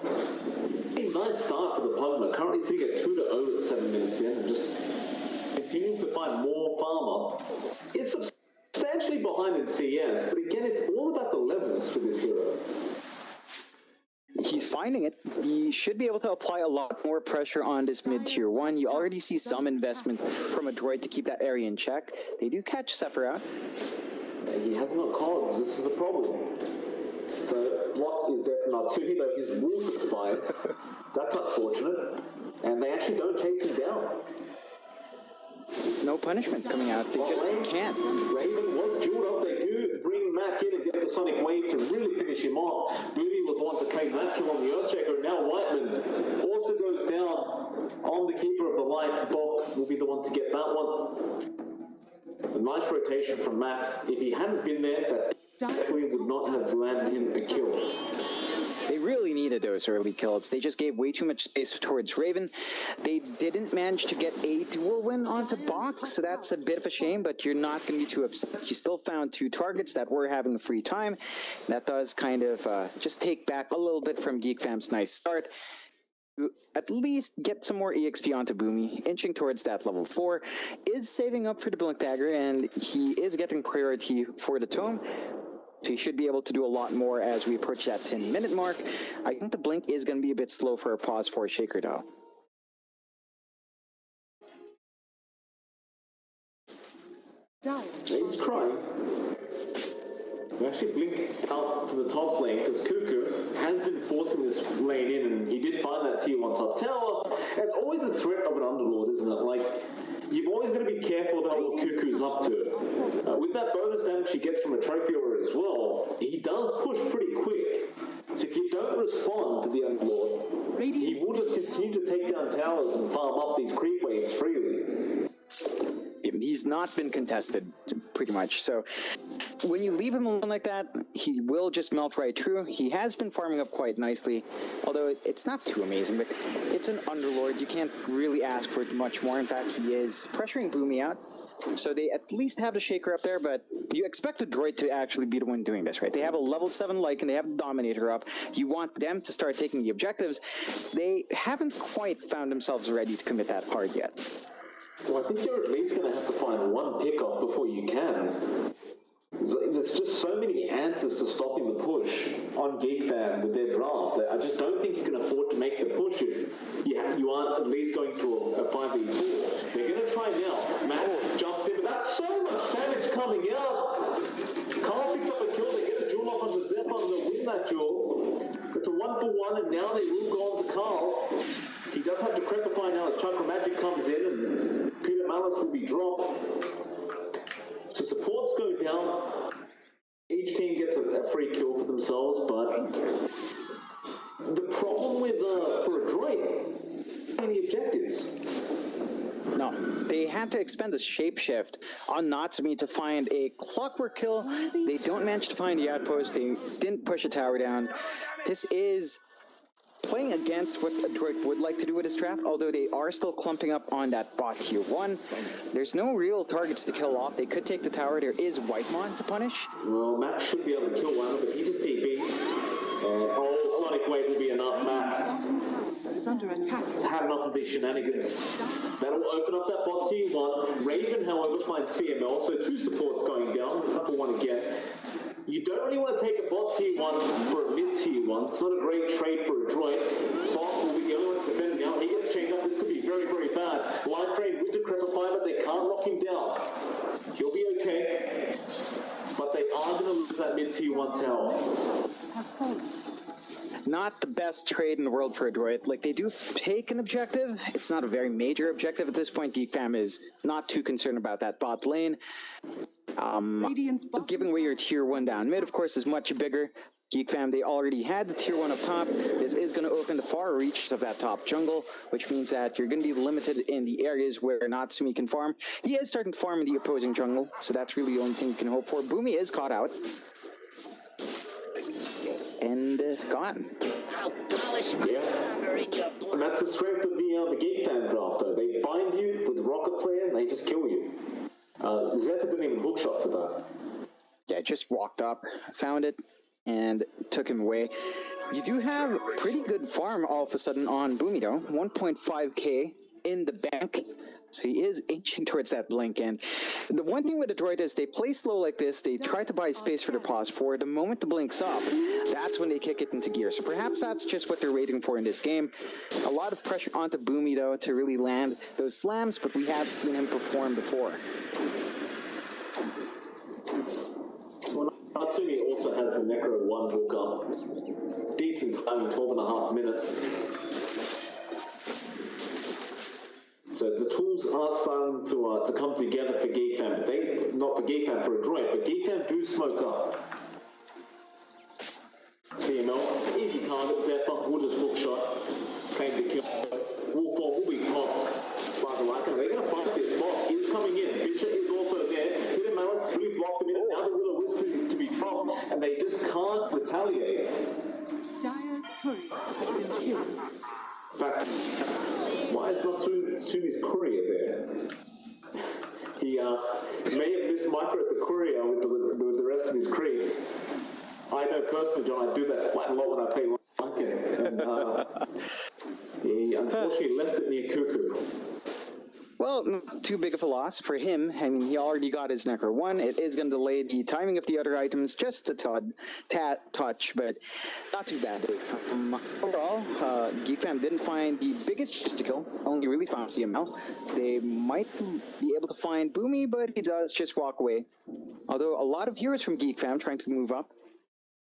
A: A nice start for the Pugna, currently sitting at 2-0 at 7 minutes in, and just continuing to find more farm up. It's substantially behind in CS, but again, it's all about the levels for this hero.
B: He's finding it. He should be able to apply a lot more pressure on this mid-tier 1. You already see some investment from Adroit to keep that area in check. They do catch Sephiroth.
A: He hasn't got cogs, this is a problem. So, block is definitely not suited, though his wolf expires. That's unfortunate. And they actually don't chase him down.
B: No punishment coming out. They just can't.
A: Raven was jeweled up. They do bring Matt in and get the Sonic Wave to really finish him off. Bo3 was the one to claim that kill on the Earthshaker. Now Whiteman also goes down on the Keeper of the Light. Bok will be the one to get that one. A nice rotation from Matt. If he hadn't been there, that definitely would not have landed him a kill.
B: They really needed those early kills. They just gave way too much space towards Raven. They didn't manage to get a dual win onto Bok, so that's a bit of a shame, but you're not going to be too upset. You still found 2 targets that were having a free time. That does kind of just take back a little bit from Geek Fam's nice start. At least get some more EXP onto Bo3, inching towards that level 4, is saving up for the Blink Dagger, and he is getting priority for the Tome. So he should be able to do a lot more as we approach that 10-minute mark. I think the Blink is going to be a bit slow for a pause for Shaker, though.
A: He's crying. We actually blink out to the top lane because Cuckoo has been forcing this lane in, and he did find that tier 1 top tower. It's always a threat of an Underlord, isn't it? Like, you've always got to be careful about what Cuckoo's up to. With that bonus damage he gets from a trophy aura as well, he does push pretty quick. So if you don't respond to the Underlord, he will just continue to take down towers and farm up these creep waves freely.
B: He's not been contested, pretty much. So when you leave him alone like that, he will just melt right through. He has been farming up quite nicely, although it's not too amazing, but it's an Underlord. You can't really ask for much more. In fact, he is pressuring Boomy out. So they at least have the Shaker up there, but you expect Adroit to actually be the one doing this, right? They have a level 7 Lycan, they have the Dominator up. You want them to start taking the objectives. They haven't quite found themselves ready to commit that hard yet.
A: Well, I think you're at least going to have to find one pickup before you can. There's just so many answers to stopping the push on Geek Fan with their draft. I just don't think you can afford to make the push if you aren't at least going through a 5v4. They're going to try now. Matt jumps in, but that's so much damage coming out. Carl picks up a kill, they get a duel off on the Zephyr, and they'll win that duel. It's a 1-for-1, and now they will go on to Carl. He does have to crepify now as Chakra Magic comes in, and Peter Malice will be dropped. So supports go down. Each team gets a free kill for themselves, but the problem with for Adroit, any objectives.
B: No, they had to expend a shapeshift on Natsumi to find a clockwork kill. They don't manage to find the outpost. They didn't push a tower down. This is playing against what Adroit would like to do with his draft, although they are still clumping up on that bot tier 1. There's no real targets to kill off. They could take the tower. There is Whitemon to punish.
A: Well, Matt should be able to kill one, but he just TPs. Sonic Wave will be enough, Matt.
D: Is under attack.
A: Had enough of these shenanigans. That'll open up that bot tier 1. Raven, however, finds CML, so 2 supports going down. Couple 1 again. You don't really want to take a bot tier 1 for a mid tier 1. It's not a great trade for Adroit. Bot will be the only one defending now. He gets changed up. This could be very, very bad. Line trade with the Crepify, but they can't lock him down. He'll be okay. But they are going to lose that mid tier 1 tower.
D: Has fallen.
B: Not the best trade in the world for Adroit. Like, they do take an objective. It's not a very major objective at this point. Geek Fam is not too concerned about that bot lane. Giving away your tier 1 down mid, of course, is much bigger. Geek Fam, they already had the tier 1 up top. This is going to open the far reaches of that top jungle, which means that you're going to be limited in the areas where Natsumi can farm. He is starting to farm in the opposing jungle, so that's really the only thing you can hope for. Boomy is caught out. And gone.
A: Yeah. And that's the strength of the Geek Fan draft, though. They find you with the rocket flare, and they just kill you. Zephyr didn't even hookshot for that.
B: Yeah, just walked up, found it, and took him away. You do have pretty good farm all of a sudden on Boomy, though. 1.5k in the bank. So he is inching towards that blink, and the one thing with Adroit is they play slow like this. They try to buy space for their pause for. The moment the blink's up, that's when they kick it into gear. So perhaps that's just what they're waiting for in this game. A lot of pressure onto Boomy, though, to really land those slams, but we have seen him perform before.
A: Well, Natsumi also has the Necro 1 hookup. Decent timing, 12.5 minutes. So the tools are starting to come together for Geek Fam, but not for Geek Fam, for Adroit, but Geek Fam do smoke up. CML, easy target, Zephyr, will just hook shot, claim the kill. Wolfball will be popped by the Lycan. They're going to fight this bot. He's coming in. Fisher is also there. Peter Malice really blocked him in. Now the Will-O-Wisp to be dropped, and they just can't retaliate.
D: Dyer's courier has been killed.
A: In fact, why is not Natsumi's courier there? He may have missed micro at the courier with the rest of his creeps. I know personally, John, I do that quite a lot when I play Lycan. And he unfortunately left it near Cuckoo.
B: Well, not too big of a loss for him. I mean, he already got his Necro 1. It is going to delay the timing of the other items just a touch, but not too bad. Overall, Geek Fam didn't find the biggest obstacle, only really found CML. They might be able to find Boomy, but he does just walk away. Although a lot of heroes from Geek Fam trying to move up.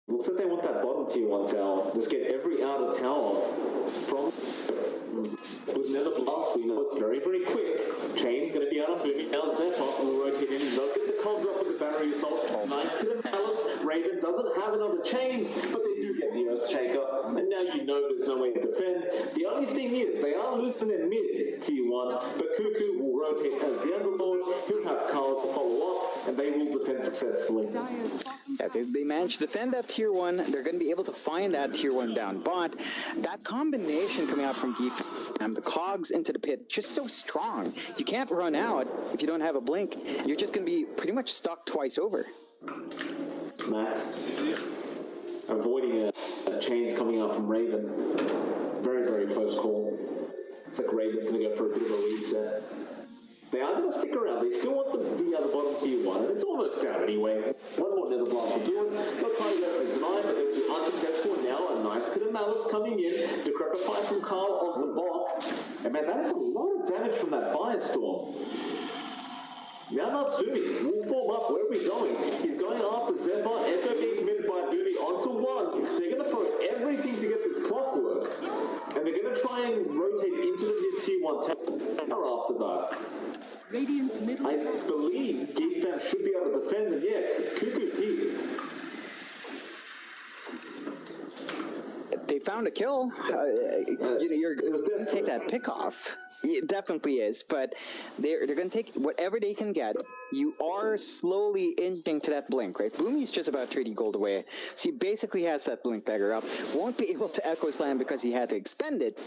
A: Looks like they want that bottom tier 1 tower. Just get every outer tower from... With Nether Blast, we know it's very, very quick. Chain's going to be out on Boomy. Now Zephyr will rotate in. He does get the cold drop with the Battery Assault. Nice bit of Alice. Raven doesn't have another Chains, but they do get the Earthshaker. And now you know there's no way to defend. The only thing is, they are losing their mid tier 1, but Cuckoo will rotate as the Underlord. He'll have Carl to follow up, and they will defend successfully.
B: If they manage to defend that tier 1, they're going to be able to find that tier 1 down bot. That combination coming out from Geek and the cogs into the pit, just so strong. You can't run out if you don't have a blink. You're just going to be pretty much stuck twice over.
A: Matt, avoiding a chains coming out from Raven. Very, very close call. It's like Raven's going to go for a bit of a reset. They are going to stick around. They still want the other bottom tier 1, and it's almost out anyway. One more Nether Blast will do it. They'll try to go for tonight, but it's unsuccessful. Now a nice bit of Malice coming in. Decrepify from Carl onto Bok. And man, that is a lot of damage from that Firestorm. Now Natsumi will form up. Where are we going? He's going after Zephyr. Echo being committed by Booty onto 1. They're going to throw everything to get this clockwork. And they're going to try and rotate into the mid-tier 1 tower after that.
D: Radiant's middle
A: I believe Geek Fam should be able to defend, and yeah, Cuckoo's here.
B: They found a kill. You're going to take that pick off. It definitely is, but they're going to take whatever they can get. You are slowly inching to that blink, right? Boomy's just about 30 gold away, so he basically has that blink dagger up. Won't be able to Echo Slam because he had to expend it.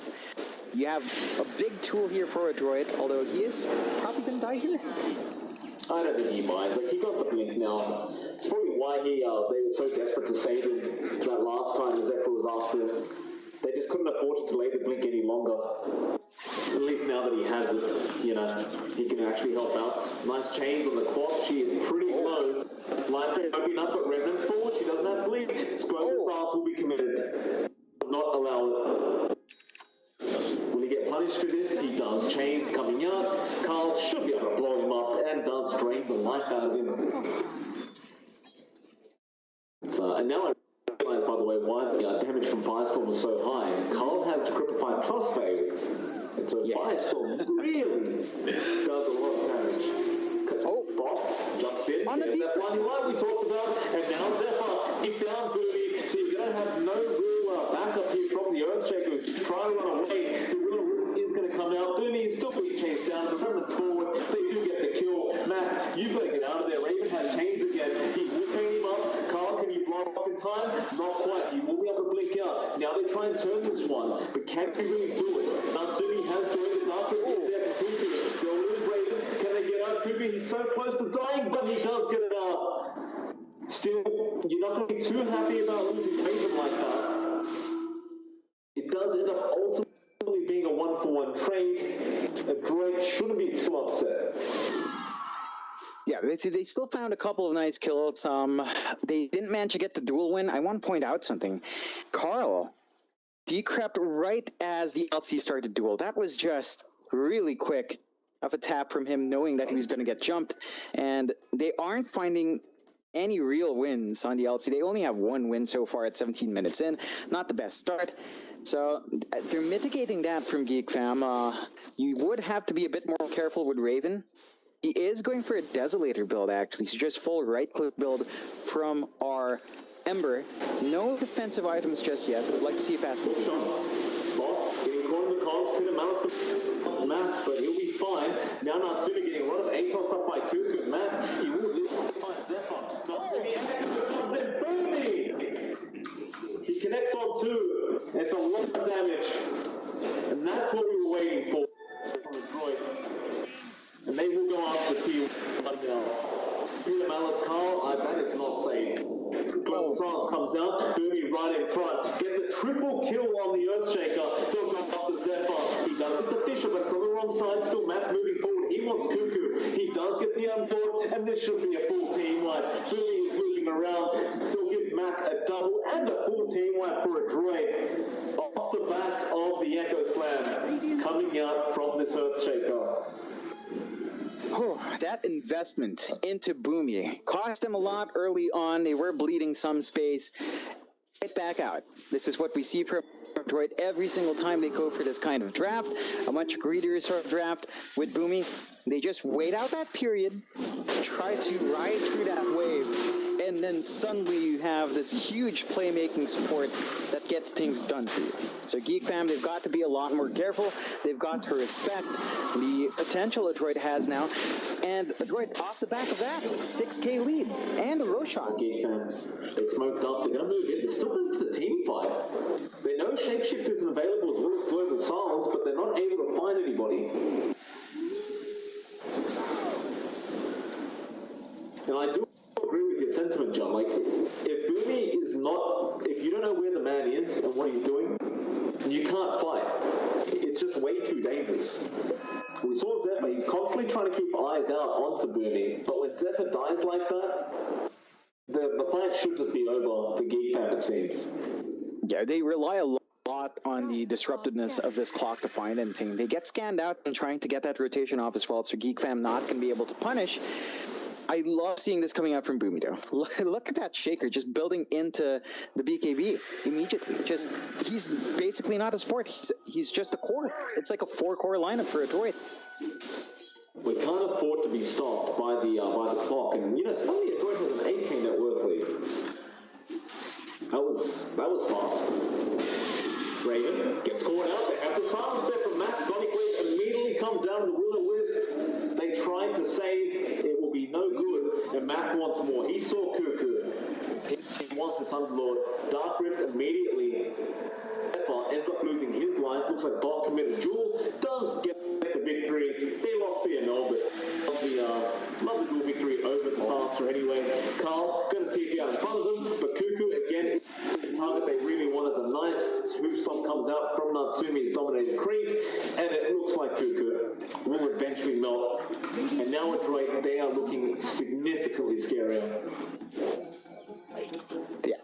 B: You have a big tool here for Adroit, although he is probably going to die here.
A: I don't think he minds. Like, he got the blink now. It's probably why they were so desperate to save him that last time Zephyr was after him. They just couldn't afford to delay the blink any longer. At least now that he has it, you know, he can actually help out. Nice chains on the quad. She is pretty low. Life opening up, but Remnant's forward. She doesn't have blink. Squirrel Silence will be committed. Not allow it. Will he get punished for this? He does. Chains coming out. Carl should be able to blow him up and does drain the life out of him. And now I realize, by the way, why the damage from Firestorm was so high. Carl has Decrepify plus fade. And so Firestorm really does a lot of damage. Bot jumps in. There's that blinding light we talked about. And now Zephyr, he found Booty. So you're going to have no real backup here from the Earthshaker who's trying to run away. The real risk is going to come out. Booty is still being chased down. The Remnant's forward. They do get the kill. Matt, you've got to get out of there. Raven has chains again. He's whipping him up. Carl, can you blow up in time? Not quite. He will be able to blink out. Now they try and turn this one. But can he really do it? Natsumi has joined the dark room there for Kupi. They'll lose Raven. Can they get out? Kupi, he's so close to dying, but he does get it out. Still, you're not going to be too happy about losing Raven like that. It does end up ultimately being a 1-for-1 trade. Adroit shouldn't be too upset.
B: Yeah, they still found a couple of nice kills. They didn't manage to get the duel win. I want to point out something. Carl decrept right as the LC started duel. That was just really quick of a tap from him, knowing that he was going to get jumped. And they aren't finding any real wins on the LC. They only have one win so far at 17 minutes in. Not the best start. So they're mitigating that from Geek Fam. You would have to be a bit more careful with Raven. He is going for a Desolator build, actually, so just full right-click build from our Ember. No defensive items just yet. Would like to see a fast move.
A: Boss getting caught in the calls, hit a mouse Matt, but he'll be fine. Now Natsumi getting a lot of ATOS stuff by Cuckoo. Matt, he will lose find Zephyr. Natsumi comes in, booming! He connects on two. It's a lot of damage. And that's what we were waiting for from Adroit. And they will go after T1 now. Peter Malice, Carl, that is not safe. Global Silence comes out. Boomy right in front. Gets a triple kill on the Earthshaker. Still got up the Zephyr. He does get the Fisher, but it's on the wrong side. Still Matt moving forward. He wants Cuckoo. He does get the unboard, and this should be a full team wipe. Boomie is moving around. They'll give Mac a double and a full team wipe for Adroit. Off the back of the Echo Slam coming out from this Earthshaker.
B: Oh, that investment into Boomie cost them a lot early on. They were bleeding some space. Get back out. This is what we see from Adroit every single time they go for this kind of draft, a much greedier sort of draft with Boomie. They just wait out that period, try to ride through that wave, and then suddenly you have this huge playmaking support that gets things done for you. So Geek fam, they've got to be a lot more careful. They've got to respect the potential Adroit has now. And Adroit, off the back of that, 6K lead and a Roshan.
A: Geek fam, they smoked up. They're going to move in. They're still going for the team fight. They know Shapeshift isn't available as well as Global Silence, but they're not able to find anybody. And I do agree with your sentiment, John. Like, if Boomie is not, if you don't know where the man is and what he's doing, you can't fight. It's just way too dangerous. We saw Zephyr, he's constantly trying to keep eyes out onto Boomie, but when Zephyr dies like that, the fight should just be over for Geek fam, it seems.
B: Yeah, they rely a lot on the disruptiveness of this clock to find anything. They get scanned out and trying to get that rotation off as well, so Geek fam not going to be able to punish. I love seeing this coming out from Boomie, though. Look at that shaker just building into the BKB immediately. Just, he's basically not a support. He's just a core. It's like a 4-core lineup for Adroit.
A: We can't afford to be stopped by the clock, and you know, suddenly Adroit has an 8K net worth lead. That was fast. Raven gets caught out. They have the silence there from Matt. Sonic Wave immediately comes down. The Will-O-Wisp. They tried to say it will be no good, and Matt wants more. He saw Cuckoo. He wants this Underlord. Dark Rift immediately. Ends up losing his life. Looks like Bot committed duel. Does get the victory. They lost CNL, but love the duel victory over the silencer anyway. Carl gonna TP out in front of them, but Cuckoo again is the target they really want as a nice hoof stomp comes out from Natsumi's dominated creep, and it looks like Cuckoo will eventually melt. And now Adroit, they are looking significantly scarier.
B: Yeah,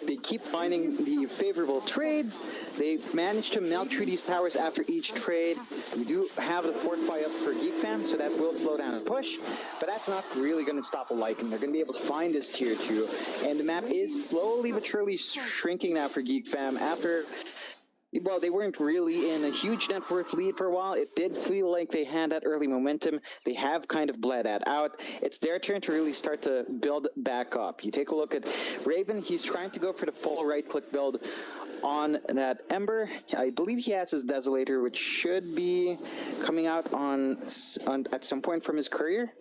B: they keep finding the favorable trades. They manage to melt through these towers after each trade. We do have the fortify up for Geek fam, so that will slow down and push, but that's not really going to stop a Lycan. They're going to be able to find this tier 2, and the map is slowly but surely shrinking now for Geek fam after... Well, they weren't really in a huge net worth lead for a while. It did feel like they had that early momentum. They have kind of bled that out. It's their turn to really start to build back up. You take a look at Raven. He's trying to go for the full right-click build on that Ember. I believe he has his Desolator, which should be coming out on at some point from his courier.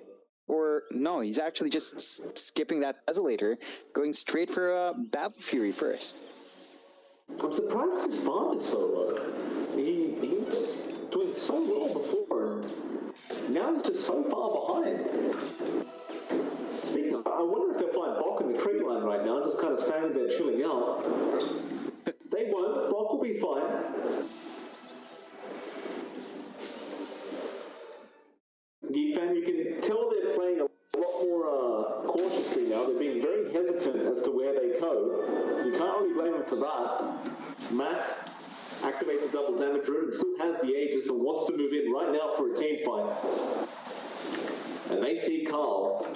B: Or no, he's actually just skipping that Desolator, going straight for Battle Fury first.
A: I'm surprised his farm is so low. He was doing so well before, and now he's just so far behind. Speaking of, I wonder if they'll find Bok in the tree line right now, just kind of standing there chilling out. They won't. Bok will be fine. Geek fam, you can tell they're playing a lot more cautiously now. They're being very hesitant as to where they go. You can't really blame them for that. Matt activates a double damage rune and still has the Aegis and wants to move in right now for a team fight. And they see Carl.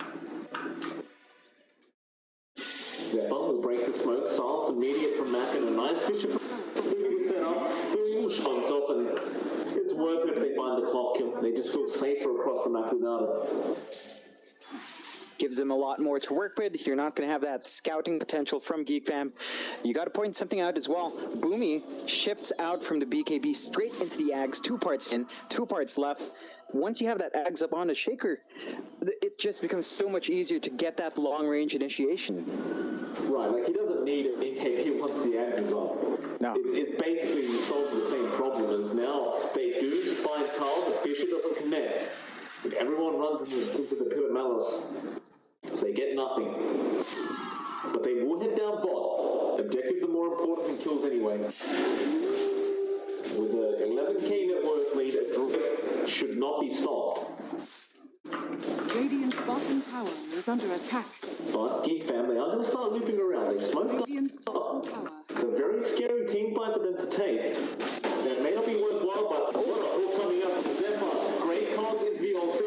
A: Zephyr will break the smoke. Silence immediate from Matt and a nice Fisher from set up. Boom will show himself, and it's worth it if they find the clock kill. They just feel safer across the map without it.
B: Gives them a lot more to work with. You're not going to have that scouting potential from Geek fam. You got to point something out as well. Boomie shifts out from the BKB straight into the Ags, 2 parts in, 2 parts left. Once you have that Ags up on the Shaker, it just becomes so much easier to get that long-range initiation.
A: Right, like he doesn't need an EKP once the Ags is up.
B: No.
A: It's basically solving the same problem as now they do find Carl, the Fisher doesn't connect. But everyone runs into the Pit of Malice. So they get nothing. But they will head down bot. Objectives are more important than kills anyway. With a 11k net worth lead, Adroit should not be stopped.
D: Radiant's bottom tower is under attack.
A: But Geek family are going to start looping around. They've smoked
D: Radiant's bottom tower.
A: It's a very scary team fight for them to take. That may not be worthwhile, but what a all coming up from Zephyr. Great cards in VLC.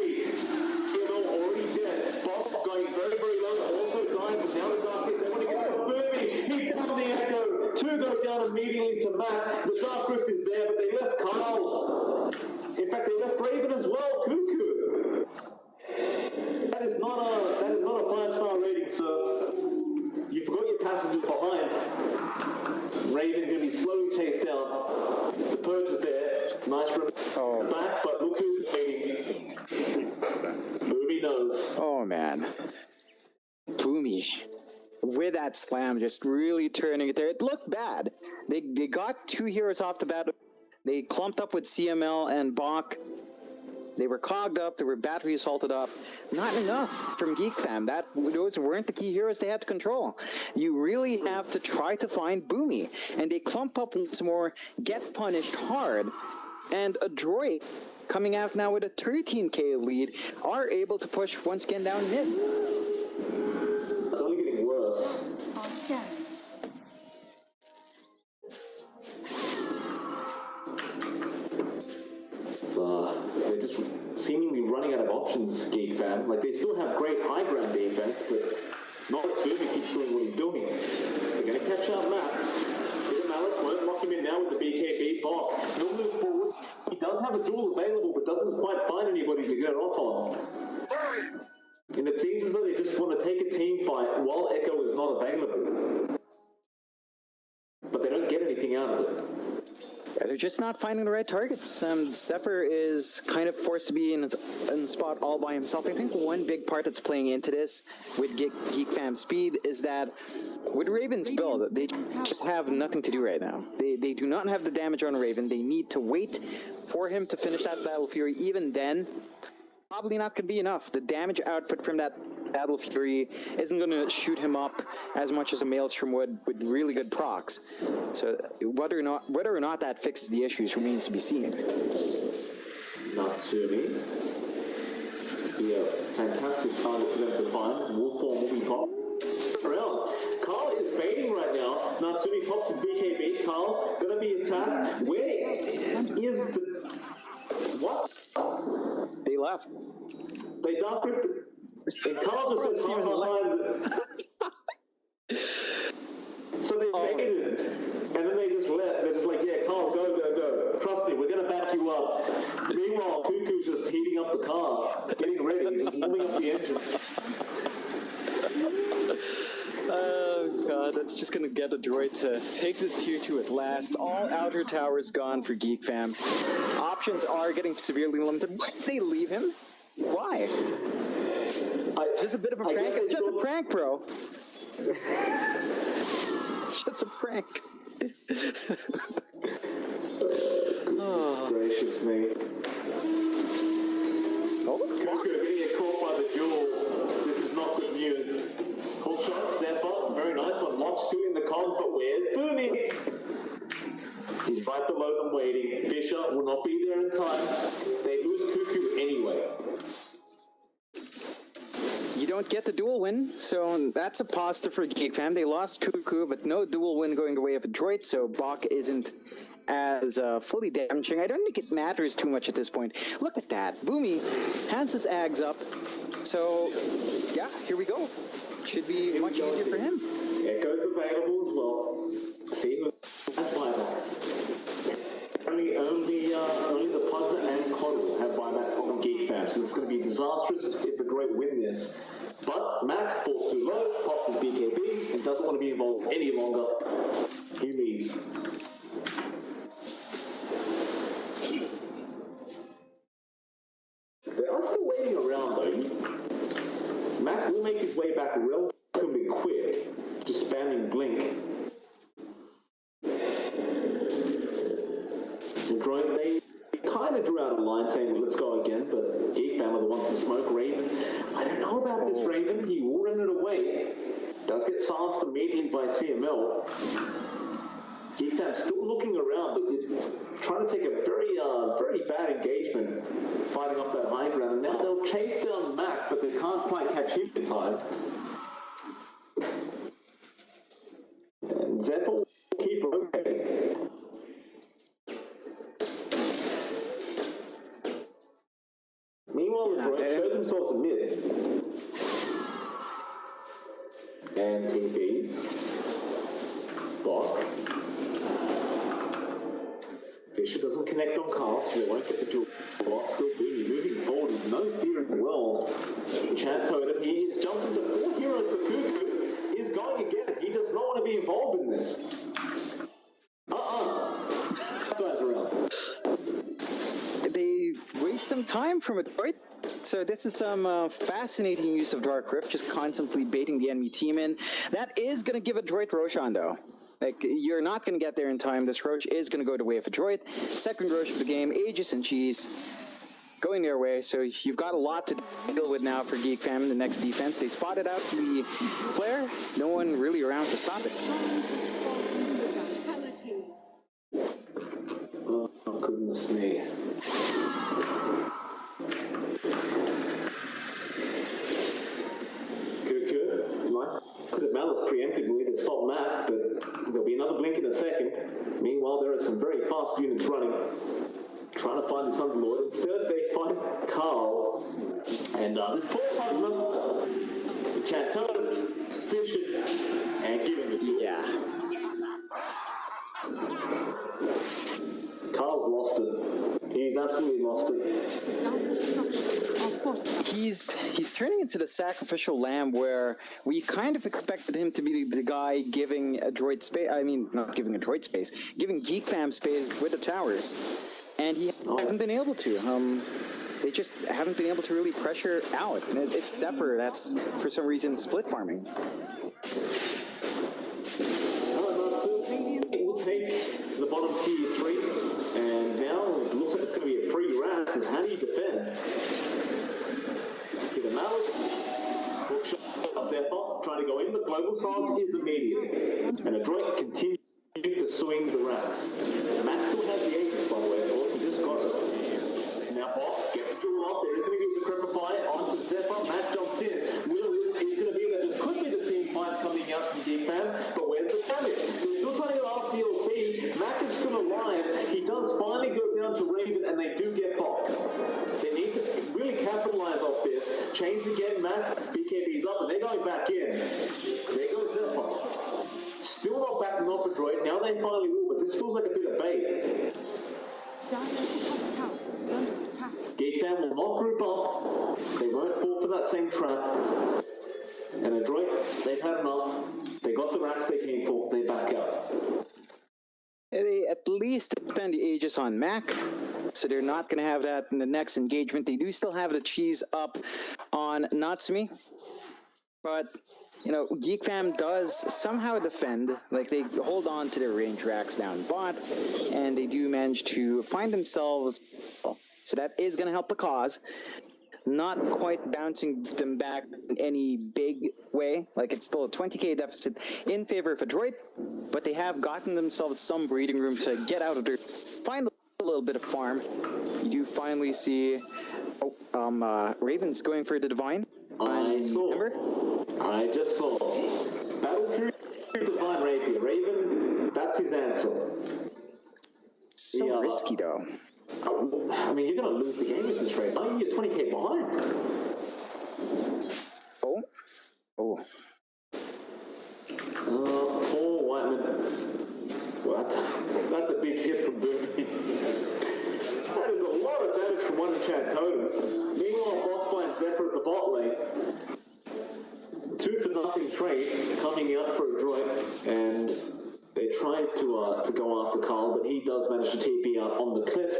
A: CML already dead. Bob going very, very low. Also dying from down the dark pit. They want to get to Burby. He found the echo. Two goes down immediately to Matt. The dark rift is there, but they left Kyle. In fact, they left Raven as well. Cuckoo. That is not a 5-star rating, sir. You forgot your passengers behind. Raven going to be slowly chased down. The purge is there. Nice run back, but look who's waiting. Boomy knows.
B: Oh man. Boomy. With that slam, just really turning it there. It looked bad. They got two heroes off the bat. They clumped up with CML and Bach. They were cogged up, they were battery assaulted up. Not enough from Geek Fam. Those weren't the key heroes they had to control. You really have to try to find Boomy. And they clump up once more, get punished hard. And Adroit, coming out now with a 13k lead, are able to push once again down mid.
A: It's only getting worse.
D: I'll scan.
A: They're just seemingly running out of options, Geek Fam. Like, they still have great high ground defense, but not if Boomy keeps doing what he's doing. They're going to catch out Matt. Bit of malice, won't lock him in now with the BKB bot. He'll move forward. He does have a duel available, but doesn't quite find anybody to get it off on. And it seems as though they just want to take a team fight while Echo is not available. But they don't get anything out of it.
B: Yeah, they're just not finding the right targets. Zephyr is kind of forced to be in the spot all by himself. I think one big part that's playing into this with Geek Fam speed is that with Raven's build, they just have nothing to do right now. They do not have the damage on Raven. They need to wait for him to finish that Battle Fury. Even then, probably not going to be enough. The damage output from that Battle Fury isn't going to shoot him up as much as a Maelstrom would with really good procs. So whether or not that fixes the issues remains to be seen.
A: Natsumi. Yeah, fantastic target for them to find. Wolf form will be popped around. Carl is baiting right now. Natsumi pops his BKB. Carl gonna be attacked. Where is the... What?
B: They left.
A: They dark ripped. And Carl just says hard behind. So they baited. And then they just left. They're just like, yeah, Carl, go. Trust me, we're gonna back you up. Meanwhile, Cuckoo's just heating up the car, getting ready, just warming up the engine.
B: Oh god, that's just gonna get Adroit to take this tier 2 at last. All outer towers gone for Geek Fam. Options are getting severely limited. Why did they leave him? Why? It's just a bit of a prank. It's just a prank, bro. It's just a prank.
A: Oh. Gracious me.
B: Oh,
A: Cuckoo getting get caught by the jewel. This is not good news. Cool shot, Zephyr. Very nice one. Locks two in the cons, but where's Boomy? He's right below them waiting. Fisher will not be there in time. They lose Cuckoo anyway.
B: you don't get the dual win, so that's a positive for Geek Fam. They lost Cuckoo, but no dual win going the way of Adroit, so Bach isn't as fully damaging. I don't think it matters too much at this point. Look at that. Boomy has his Ags up, so yeah, here we go. Should be much easier for him.
A: Echo's available as well. See who has buybacks. Only the Puzzler and Coddle have buybacks on Geek Fam, so it's going to be disastrous if Adroit win this. But Mac falls too low, pops his BKB, and doesn't want to be involved any longer. He leaves. They are still waiting around though. Mac will make his way back relatively quick, just spamming Blink. Adroit, they kind of drew out a line saying, well, let's go again, but Geek Fam are the ones to smoke Raven. I don't know about this Raven, he will run it away. Does get silenced immediately by CML. Geek still looking around, but you're trying to take a very bad engagement, fighting up that high ground. And now they'll chase down Mac, but they can't quite catch him in time. And Zephyr will keep rotating. Meanwhile, the Adroit showed themselves a mid. And TPs. Block. Fisher doesn't connect on Carl, so they won't get the dual block. Still Boomie moving forward with no fear in the world. Chad Totem, he is jumping to 4 heroes for Cuckoo. He's going again. He does not want to be involved in this. Guys around.
B: They waste some time from Adroit. So this is some fascinating use of Dark Rift, just constantly baiting the enemy team in. That is going to give Adroit Roshan, though. Like, you're not going to get there in time. This Roche is going to go the way of Adroit. Second Roche of the game, Aegis and Cheese going their way. So you've got a lot to deal with now for Geek Fam in the next defense. They spotted out the flare. No one really around to stop it.
A: Oh, goodness me. Nice bit of malice preemptively to stop Matt, but there'll be another blink in a second. Meanwhile, there are some very fast units running, trying to find this Underlord. Instead, they find Carl, and this poor husband, Chad Totem, Fisher, and give him the duel.
B: Yeah.
A: Carl's lost it. He's absolutely lost it.
B: He's turning into the sacrificial lamb where we kind of expected him to be the guy giving Adroit space. I mean, not giving Adroit space, giving Geek Fam space with the towers, and he hasn't been able to. They just haven't been able to really pressure out. And it's Zephyr that's for some reason split farming.
A: It will take the bottom tier 3, and now it looks like it's going to be a free rat. Is how do you defend? The Malice, hookshot, Zephyr, trying to go in, but global silence is immediate. And Adroit continues pursuing the rats. Matt still has the Aegis, by the way, of course, he just got it. Now Bob gets a duel off, there is going to be the Crepify onto Zephyr, Matt jumps in. Will is going to be there, this could be the team fight coming out from Geek Fam, but where's the damage? They're still trying to go off DLC, Matt is still alive, he does finally go down to Raven, and they do get Bob. They need to really capitalize off this. Chains again, Matt. BKB's up, and they're going back in. There goes Zephyr. Still not backing off Adroit. Now they finally will, but this feels like a bit of bait. Geek Fam will not group up. They won't fall for that same trap. And Adroit, they've had enough. They got the racks they came for. They back out.
B: They at least spend the Aegis on Mac, so they're not going to have that in the next engagement. They do still have the cheese up on Natsumi, but, you know, Geek Fam does somehow defend. Like, they hold on to their range racks down bot, and they do manage to find themselves, so that is going to help the cause. Not quite bouncing them back in any big way. Like, it's still a 20k deficit in favor of Adroit, but they have gotten themselves some breathing room to get out of their, find a little bit of farm. You do finally see, Raven's going for the Divine.
A: I just saw. Battle Fury Divine Rapier. Raven, that's his answer.
B: So risky, though.
A: I mean, you're going to lose the game with this rate. Are you? You're 20k behind.
B: Oh.
A: Poor Whiteman. Well, that's a big hit from Boomie. That is a lot of damage from one Chad Totem. Meanwhile, Bob finds Zephyr at the bot lane. 2-for-nothing trade coming out for Adroit, and they tried to go after Carl, but he does manage to TP out on the cliff.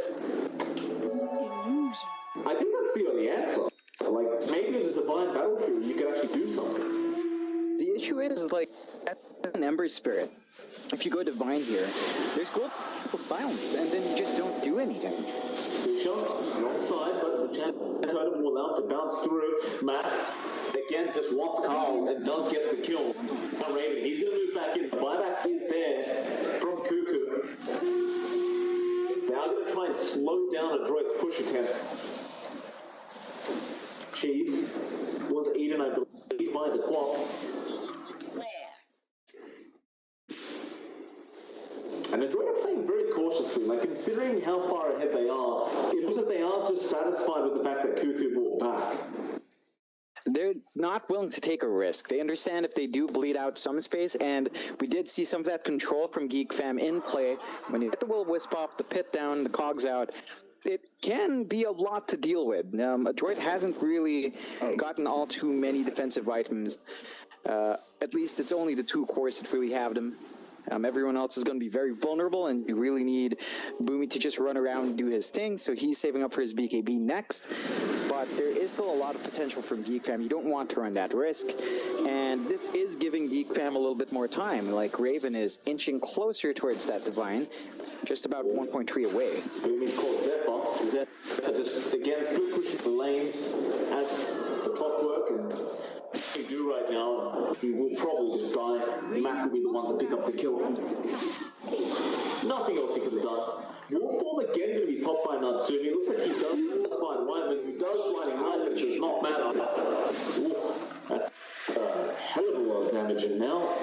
D: Illusion.
A: I think that's the only answer. Like, maybe in the Divine Battlefield, you could actually do something.
B: The issue is, like, that's an Ember Spirit. if you go divine here, there's gold silence, and then you just don't do anything.
A: Two shots, wrong side, but the totem will allow to bounce through. Matt, again, just wants Carl and does get the kill. Now Raven, he's going to move back in. The buyback is there from Cuckoo. They are going to try and slow down Adroit's push attempt. Cheese was eaten, I believe, by the Quap. And Adroit are playing very cautiously, like considering how far ahead they are, it looks like they are just satisfied with the fact that Cuckoo brought back.
B: They're not willing to take a risk. They understand if they do bleed out some space, and we did see some of that control from Geek Fam in play. When you get the Will-O-Wisp off, the pit down, the cogs out, it can be a lot to deal with. Adroit hasn't really gotten all too many defensive items. At least it's only the two cores that really have them. Everyone else is going to be very vulnerable, and you really need Bo3 to just run around and do his thing, so he's saving up for his BKB next. But there is still a lot of potential from Geek Fam. You don't want to run that risk, and this is giving Geek Fam a little bit more time. Like, Raven is inching closer towards that Divine, just about 1.3 away.
A: Bo3's caught Zephyr. Zephyr just, again, split pushing the lanes as the clockwork, and he do right now, he will probably just die. Matt will be the one to pick up the kill. Nothing else he could have done. Your form again going to be popped by Natsumi. It looks like he does find Wyman, who does find Wyman, it does not matter. Ooh, that's a hell of a lot of damage. And now,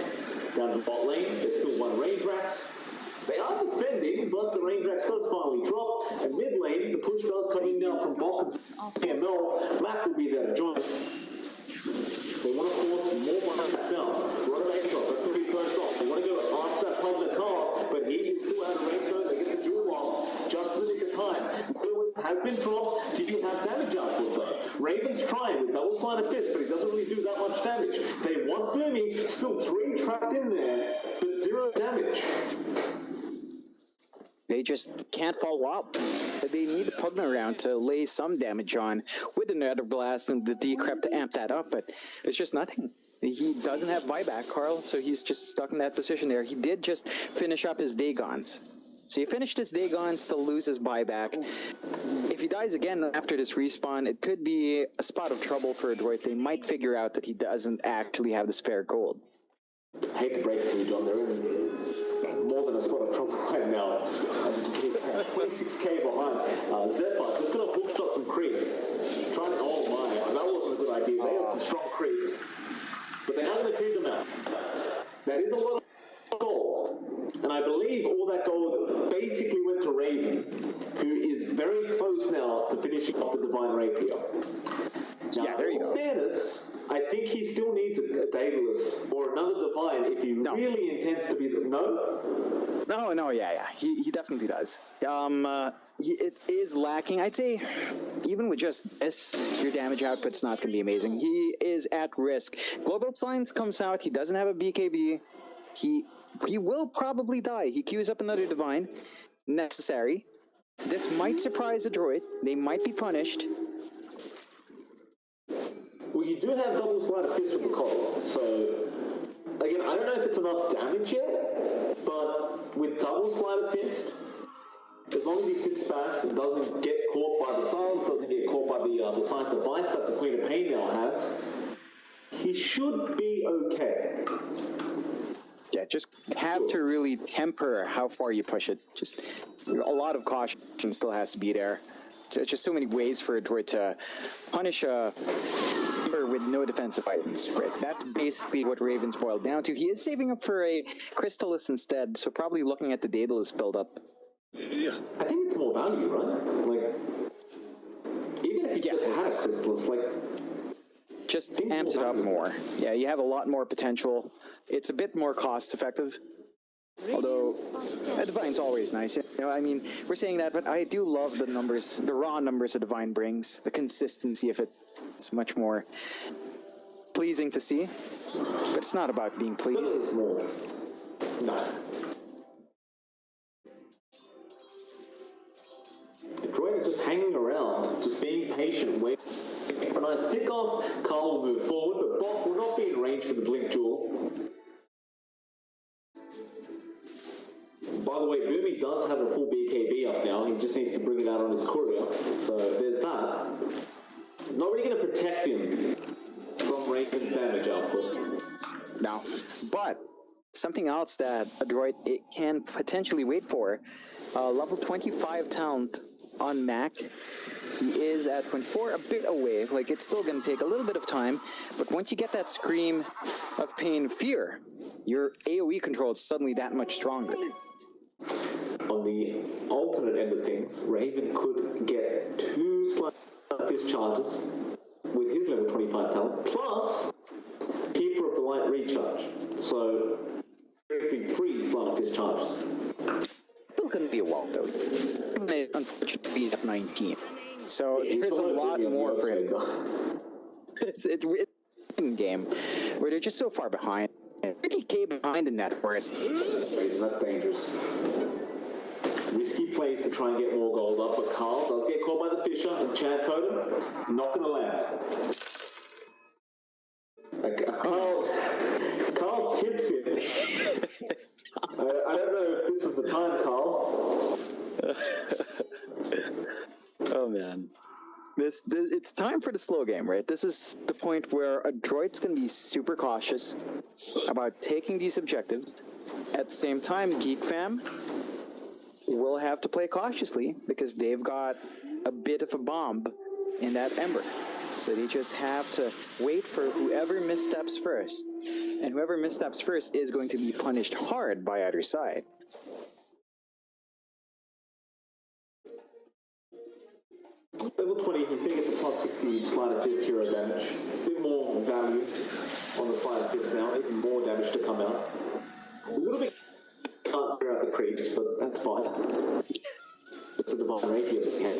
A: down to the bot lane, there's still one range racks. They are defending, but the range racks does finally drop. And mid lane, the push does come in now from Bok and CML. Matt will be there to join. They want to force more behind the sound. Run a range off. That's going to be closed off. They want to go after that public car, but he is still out of range though. They get the jewel off just in the nick of time. Lewis has been dropped. Did you have damage output though? Raven's trying with double sleight of fist, but he doesn't really do that much damage. They want Bo3, still 3 trapped in there, but 0 damage.
B: They just can't follow up. They need the Pugna around to lay some damage on with the Nether Blast and the Decrep to amp that up, but it's just nothing. He doesn't have buyback, Carl, so he's just stuck in that position there. He did just finish up his Dagons. So he finished his Dagons to lose his buyback. If he dies again after this respawn, it could be a spot of trouble for Adroit. They might figure out that he doesn't actually have the spare gold.
A: I hate to break it to you, John. They're in more than a spot of trouble right now. 26k behind. Zephyr just going to hook shot some creeps. Trying to, oh my, that wasn't a good idea. They have some strong creeps. But they're not going to clear them out. That is a lot of gold. And I believe all that gold basically went to Raven, who is very close now to finishing off the Divine Rapier. Now,
B: yeah, there you go.
A: In fairness, I think he still needs a Daedalus or another Divine if he really intends to be the... No?
B: Yeah. He definitely does. It is lacking. I'd say even with just this, your damage output's not going to be amazing. He is at risk. Global Signs comes out. He doesn't have a BKB. He will probably die. He queues up another Divine. Necessary. This might surprise Adroit. They might be punished.
A: Well, you do have double sleight of fist with the collar, so again, I don't know if it's enough damage yet, but with double sleight of fist, as long as he sits back and doesn't get caught by the silence, doesn't get caught by the silent device that the Queen of Pain now has, he should be okay.
B: Yeah, just have to really temper how far you push it. Just a lot of caution still has to be there. There's just so many ways for Adroit to punish a member with no defensive items. Right? That's basically what Raven's boiled down to. He is saving up for a Crystallis instead, so probably looking at the Daedalus build-up.
C: Yeah.
A: I think it's more value, right? Like, even if you just had a Crystallis, like...
B: Just amps it up more. Yeah, you have a lot more potential. It's a bit more cost-effective. Although, a Divine's always nice. You know, I mean, we're saying that, but I do love the numbers, the raw numbers a Divine brings. The consistency of it is much more pleasing to see. But it's not about being pleased.
A: It's more. No. Adroit just hanging around, just being patient, waiting for a nice pick-off. Carl will move forward, but Bok will not be in range for the Blink Jewel. By the way, Boomy does have a full BKB up now. He just needs to bring it out on his courier. So there's that. Not really going to protect him from Raven's damage output.
B: No, but something else that Adroit can potentially wait for, level 25 talent on Mac. He is at 24, a bit away. Like, it's still going to take a little bit of time, but once you get that Scream of Pain Fear, your AoE control is suddenly that much stronger.
A: On the alternate end of things, Raven could get 2 Sleight of Fist charges with his level 25 talent, plus Keeper of the Light recharge. So, 3 Sleight of Fist charges.
B: Still going to be a while, though. Unfortunately, at 19. So there's a lot more for him. It's a game where they're just so far behind. 30k behind in that for it.
A: That's dangerous. Risky plays to try and get more gold up, but Carl does get caught by the Fisher and Chad Totem. Not going to land. Carl tips it. I don't know if this is the time, Carl.
B: Oh man, it's time for the slow game, right? This is the point where Adroit's going to be super cautious about taking these objectives. At the same time, Geek Fam will have to play cautiously because they've got a bit of a bomb in that Ember. So they just have to wait for whoever missteps first. And whoever missteps first is going to be punished hard by either side.
A: Level 20, he's going to get the plus 60 Sleight of Fist hero damage. A bit more value on the Sleight of Fist now, even more damage to come out. A little bit can't clear out the creeps, but that's fine. It's a Divine Rapier that can.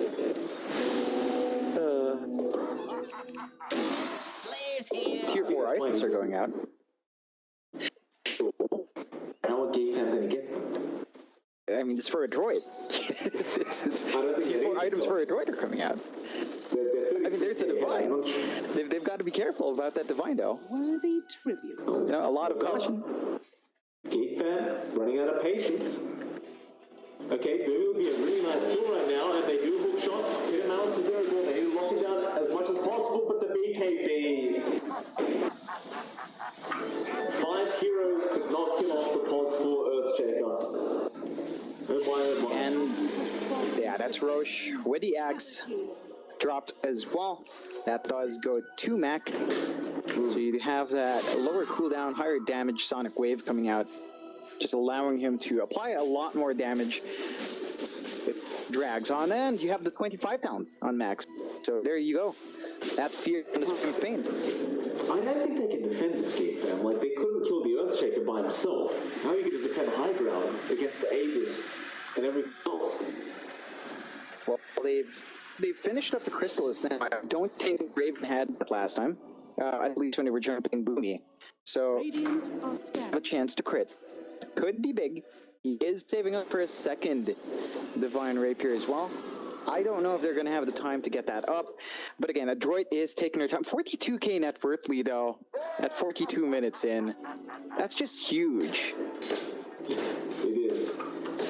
B: Tier 4 items are going out.
A: How are Geek Fam going to get them?
B: I mean, it's for Adroit. it's
A: I don't think
B: Tier 4 items for Adroit are coming out. I mean, there's a Divine. They've got to be careful about that Divine, though.
D: Worthy tribute.
B: You know, a lot of caution.
A: Geek Fam running out of patience. Okay, Boomy would be a really nice tool right now, and they do hook shot. Hit him out as there as well. They need to lock it down as much as possible, but the BKB. 5 heroes could not kill off the possible Earthshaker. Oh my.
B: And yeah, that's Roche with the axe dropped as well. That does go to Mac. So you have that lower cooldown, higher damage Sonic Wave coming out, just allowing him to apply a lot more damage. It drags on, and you have the 25 down on Max. So there you go. That Fear and the Scream of Pain.
A: I don't think they can defend this game, fam. Like, they couldn't kill the Earthshaker by himself. How are you going to defend high ground against the Aegis and everything else?
B: Well, they've finished up the Crystalist now. I don't think Raven had that last time, at least when they were jumping Boomy. So, have a chance to crit. Could be big. He is saving up for a second Divine Rapier as well. I don't know if they're going to have the time to get that up. But again, Adroit is taking their time. 42k net worth lead, though, at 42 minutes in. That's just huge.
A: It is.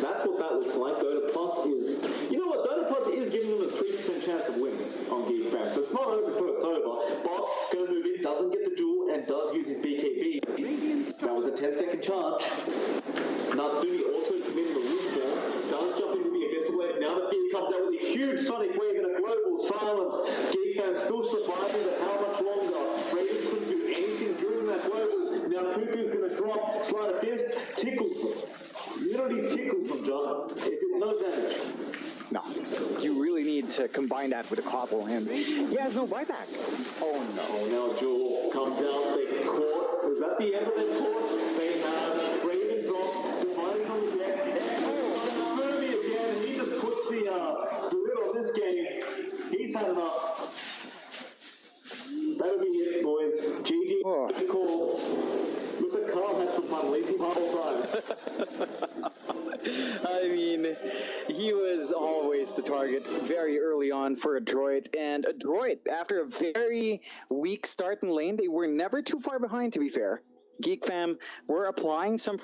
A: That's what that looks like. Dota Plus is... You know what? Dota Plus is giving them a 3% chance of winning on Geek Fam. So it's not over before it's over. But goes move in, doesn't get the jewel, and does use his BKB. That was a 10-second charge. Natsumi also committed a roof ball. Does jump into the Abyssal Wave. Now the Fear comes out with a huge Sonic Wave and a global silence. Geek Fam still surviving, but how much longer? Raiders couldn't do anything during that global. Now Cuckoo's going to drop. Sleight of Fist tickles them. Literally tickles them, John. It did no damage.
B: No, you really need to combine that with a Cobble, and he has no buyback. Oh no.
A: Oh, now Jewel comes out. They caught. Was that the end of their court? They have Raven drop. Divine on the deck. Oh, Murphy again. He just puts the lid on this game. He's had enough. That'll be it, boys. GG.
B: Oh.
A: It's called. Looks like Carl had some fun. At least he's half time.
B: I mean, he was always the target very early on for Adroit, and Adroit, after a very weak start in lane, they were never too far behind, to be fair. Geek Fam were applying some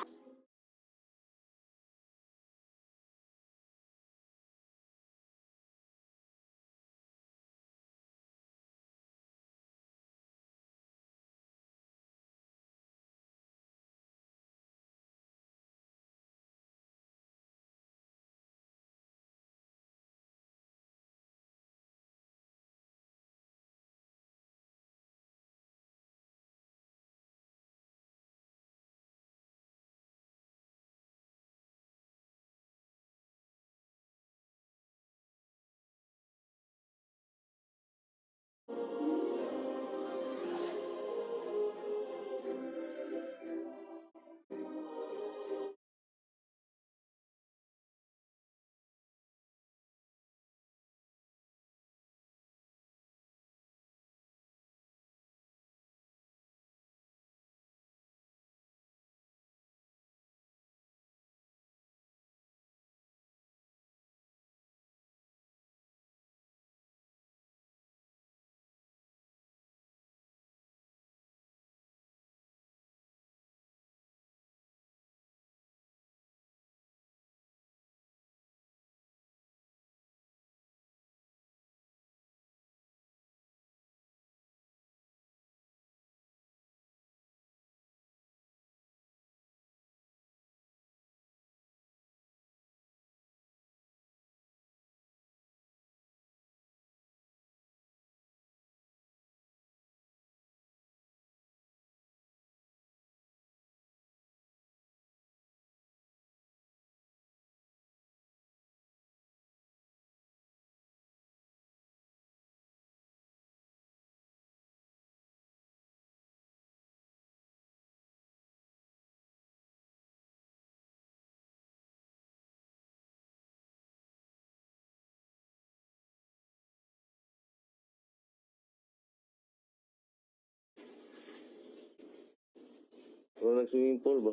E: Wala nag-swimming pool ba?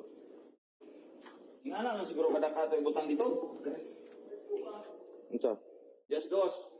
F: Nga lang siguro kada kato ibutang dito.
E: Unsa?
F: Just goes.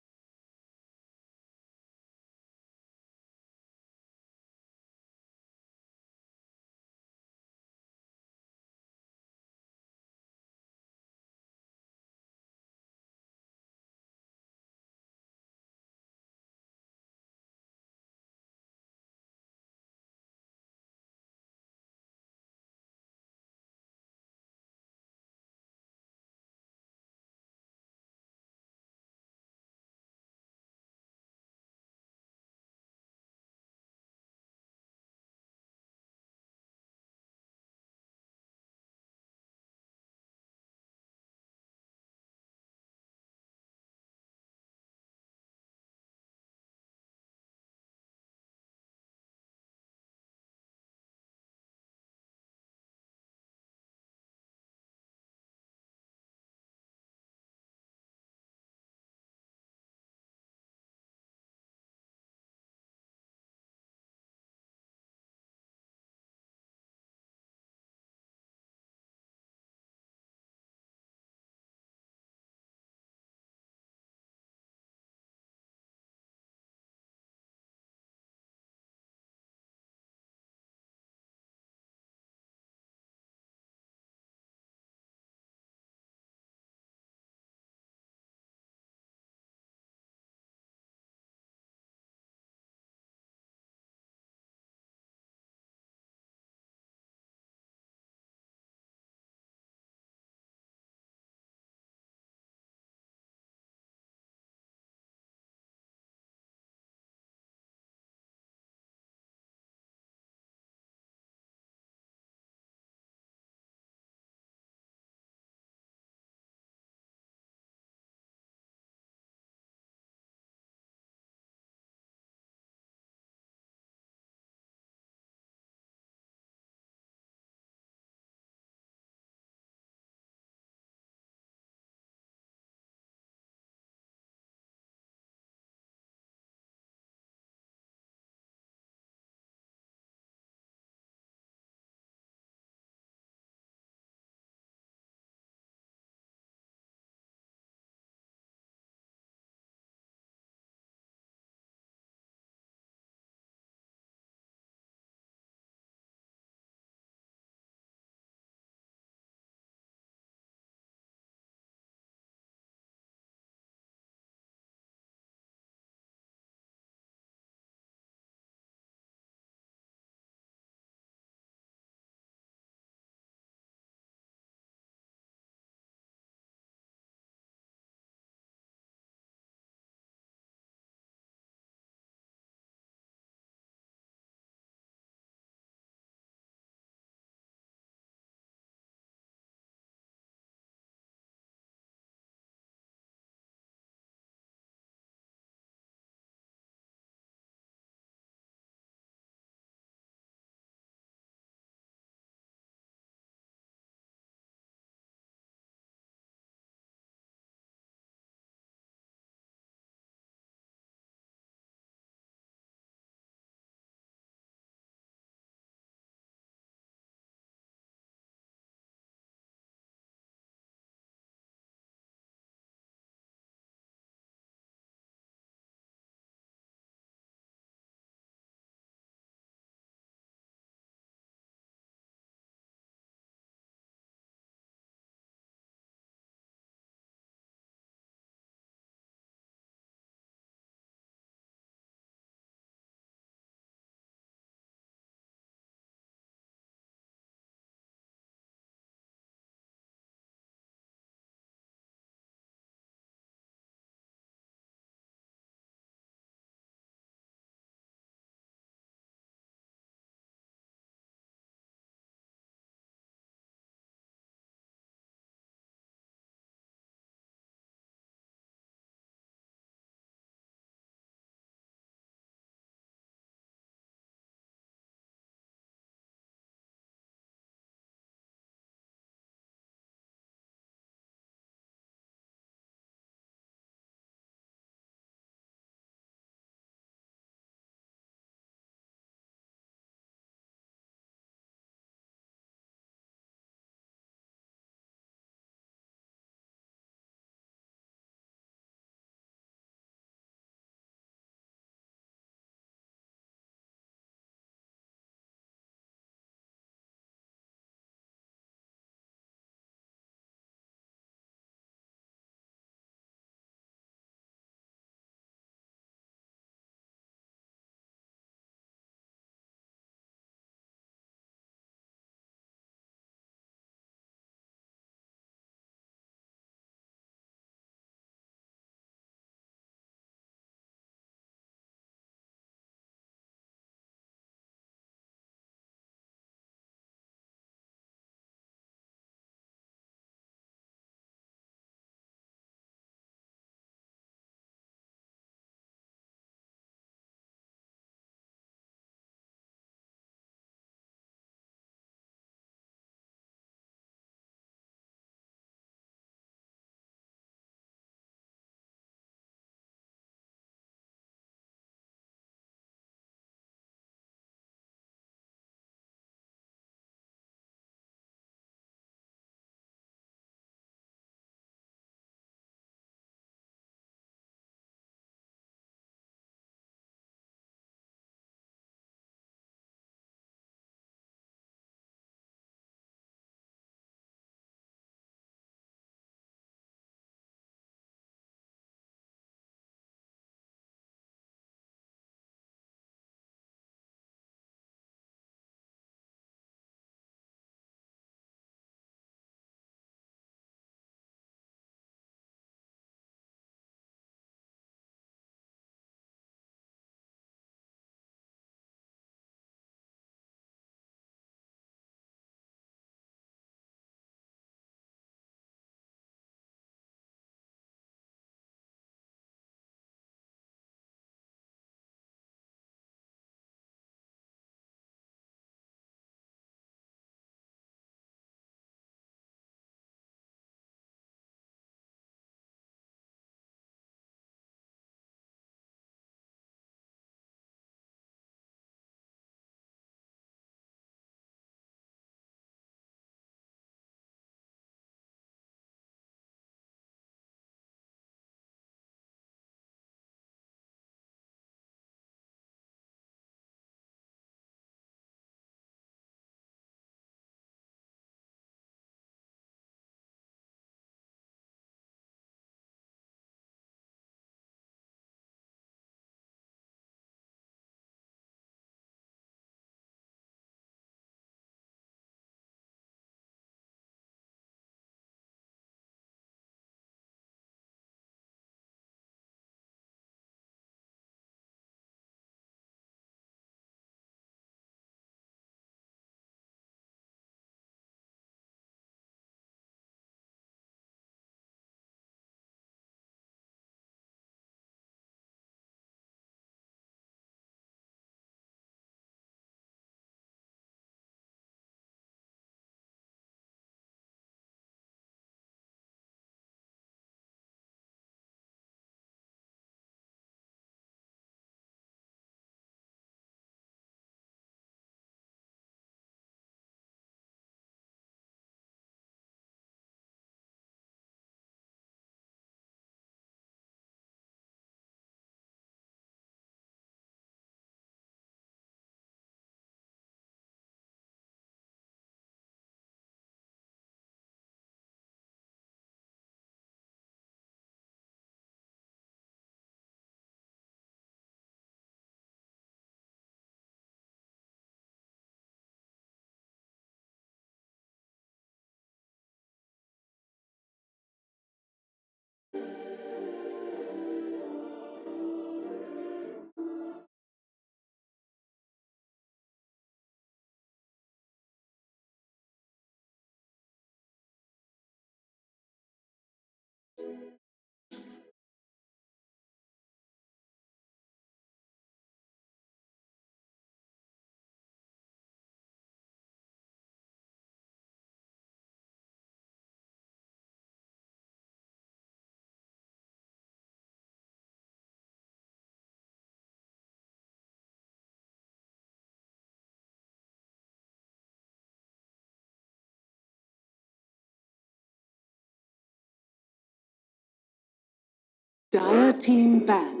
D: Dire team ban.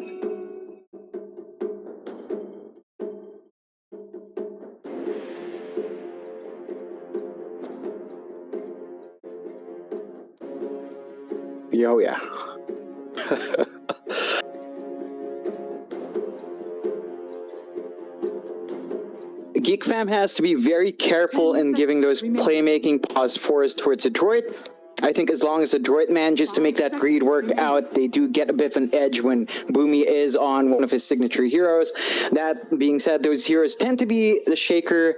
B: Oh yeah. Geek Fam has to be very careful in giving those playmaking pause fours towards Adroit. I think as long as Adroit manages to make that greed work out, they do get a bit of an edge when Boomy is on one of his signature heroes. That being said, those heroes tend to be the Shaker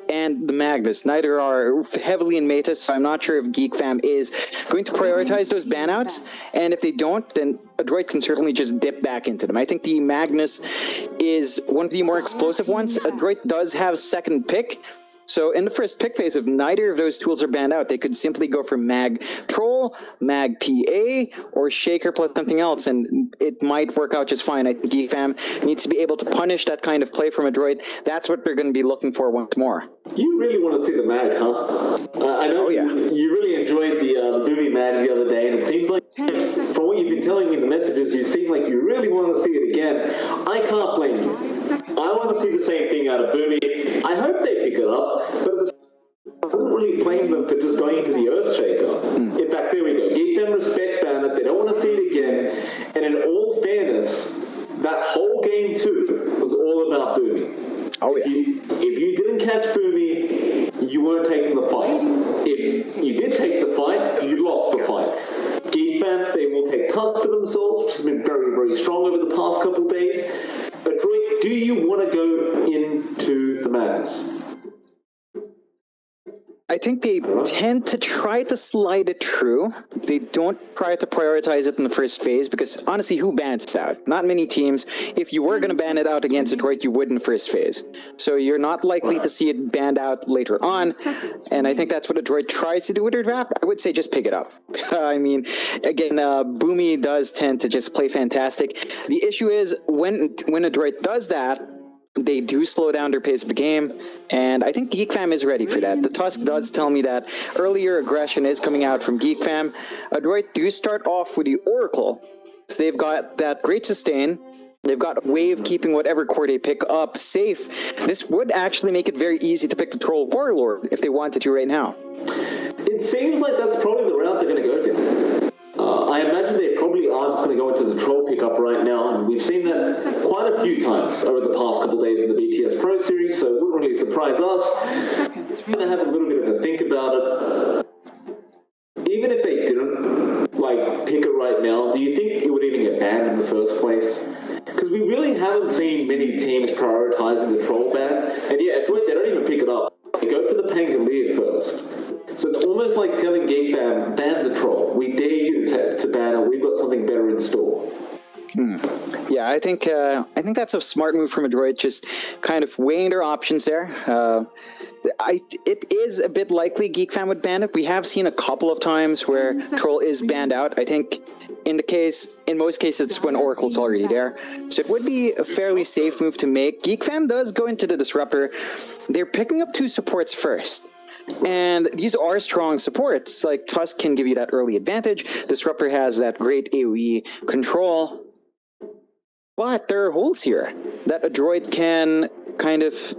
B: and the Magnus. Neither are heavily in meta, so I'm not sure if Geek Fam is going to prioritize those banouts. And if they don't, then Adroit can certainly just dip back into them. I think the Magnus is one of the more explosive ones. Adroit does have second pick. So in the first pick phase, if neither of those tools are banned out, they could simply go for Mag Troll, Mag PA, or Shaker plus something else, and it might work out just fine. I think Geek Fam needs to be able to punish that kind of play from Adroit. That's what they're going to be looking for once more.
A: You really want to see the Mag, huh? I know you really enjoyed the Boomy Mag the other day, and it seems like, from what you've been telling me in the messages, you seem like you really want to see it again. I can't blame you. I want to see the same thing out of Boomy. I hope they pick it up. But I wouldn't really blame them for just going into the Earthshaker. In fact, there we go. Give them respect, ban it. They don't want to see it again. And in all fairness, that whole game 2 was all about Boomy.
B: Oh, yeah.
A: If you didn't catch Boomy, you weren't taking the fight. If you did take the fight, you lost the fight. Geek Fam, they will take Tusk for themselves, which has been very, very strong over the past couple of days. Adroit, do you want to go into the Madness?
B: I think they tend to try to slide it through. They don't try to prioritize it in the first phase because, honestly, who bans it out? Not many teams. If you were going to ban it out against Adroit, you would in the first phase. So you're not likely to see it banned out later on, and I think that's what Adroit tries to do with their draft. I would say just pick it up. I mean, again, Boomy does tend to just play fantastic. The issue is, when Adroit does that, they do slow down their pace of the game, and I think Geek Fam is ready for that. The Tusk does tell me that earlier aggression is coming out from Geek Fam. Adroit do start off with the Oracle, so they've got that great sustain. They've got Wave keeping whatever core they pick up safe. This would actually make it very easy to pick the Troll Warlord if they wanted to right now.
A: It seems like that's probably the route they're going to go down. I imagine they probably are just going to go into the Troll pickup right now, and we've seen that quite a few times over the past couple of days in the BTS Pro Series, so it wouldn't really surprise us. We're going to have a little bit of a think about it. Even if they didn't pick it right now, do you think it would even get banned in the first place? Because we really haven't seen many teams prioritizing the Troll ban, and yeah, they don't even pick it up. They go for the Pangolier first. So it's almost like telling Geek Fam, ban the Troll. We dare you to ban it. We've got something better in store.
B: Yeah, I think that's a smart move from Adroit, just kind of weighing their options there. It is a bit likely Geek Fam would ban it. We have seen a couple of times where Troll is banned out. I think in most cases, it's when Oracle's already there. So it would be a fairly safe move to make. Geek Fam does go into the Disruptor. They're picking up 2 supports first. And these are strong supports. Like, Tusk can give you that early advantage. Disruptor has that great AoE control. But there are holes here that Adroit can kind of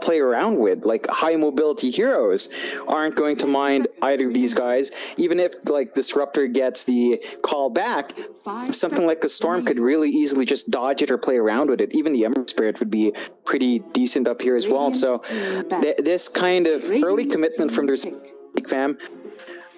B: play around with. Like, high mobility heroes aren't going to mind either of these guys. Even if, Disruptor gets the call back, something like the Storm could really easily just dodge it or play around with it. Even the Emerald Spirit would be pretty decent up here as well. So this kind of early commitment from their Geek Fam,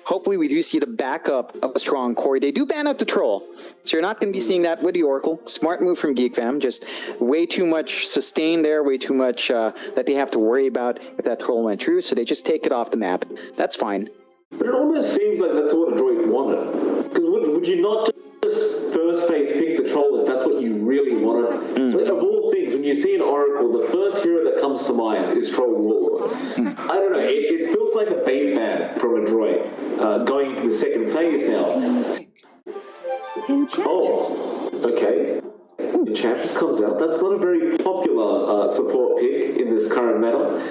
B: hopefully we do see the backup of a strong core. They do ban out the Troll, so you're not going to be seeing that with the Oracle. Smart move from Geek Fam, just way too much sustain there, way too much that they have to worry about if that Troll went through, so they just take it off the map. That's fine.
A: But it almost seems like that's what Adroit wanted. Because would you not just first phase pick the Troll if that's what you really wanted? So of all things, when you see an Oracle, the first hero that comes to mind is Troll Warlord. I don't know, it feels like a bait ban from Adroit going into the second phase now. Oh, okay. Enchantress comes out. That's not a very popular support pick in this current meta.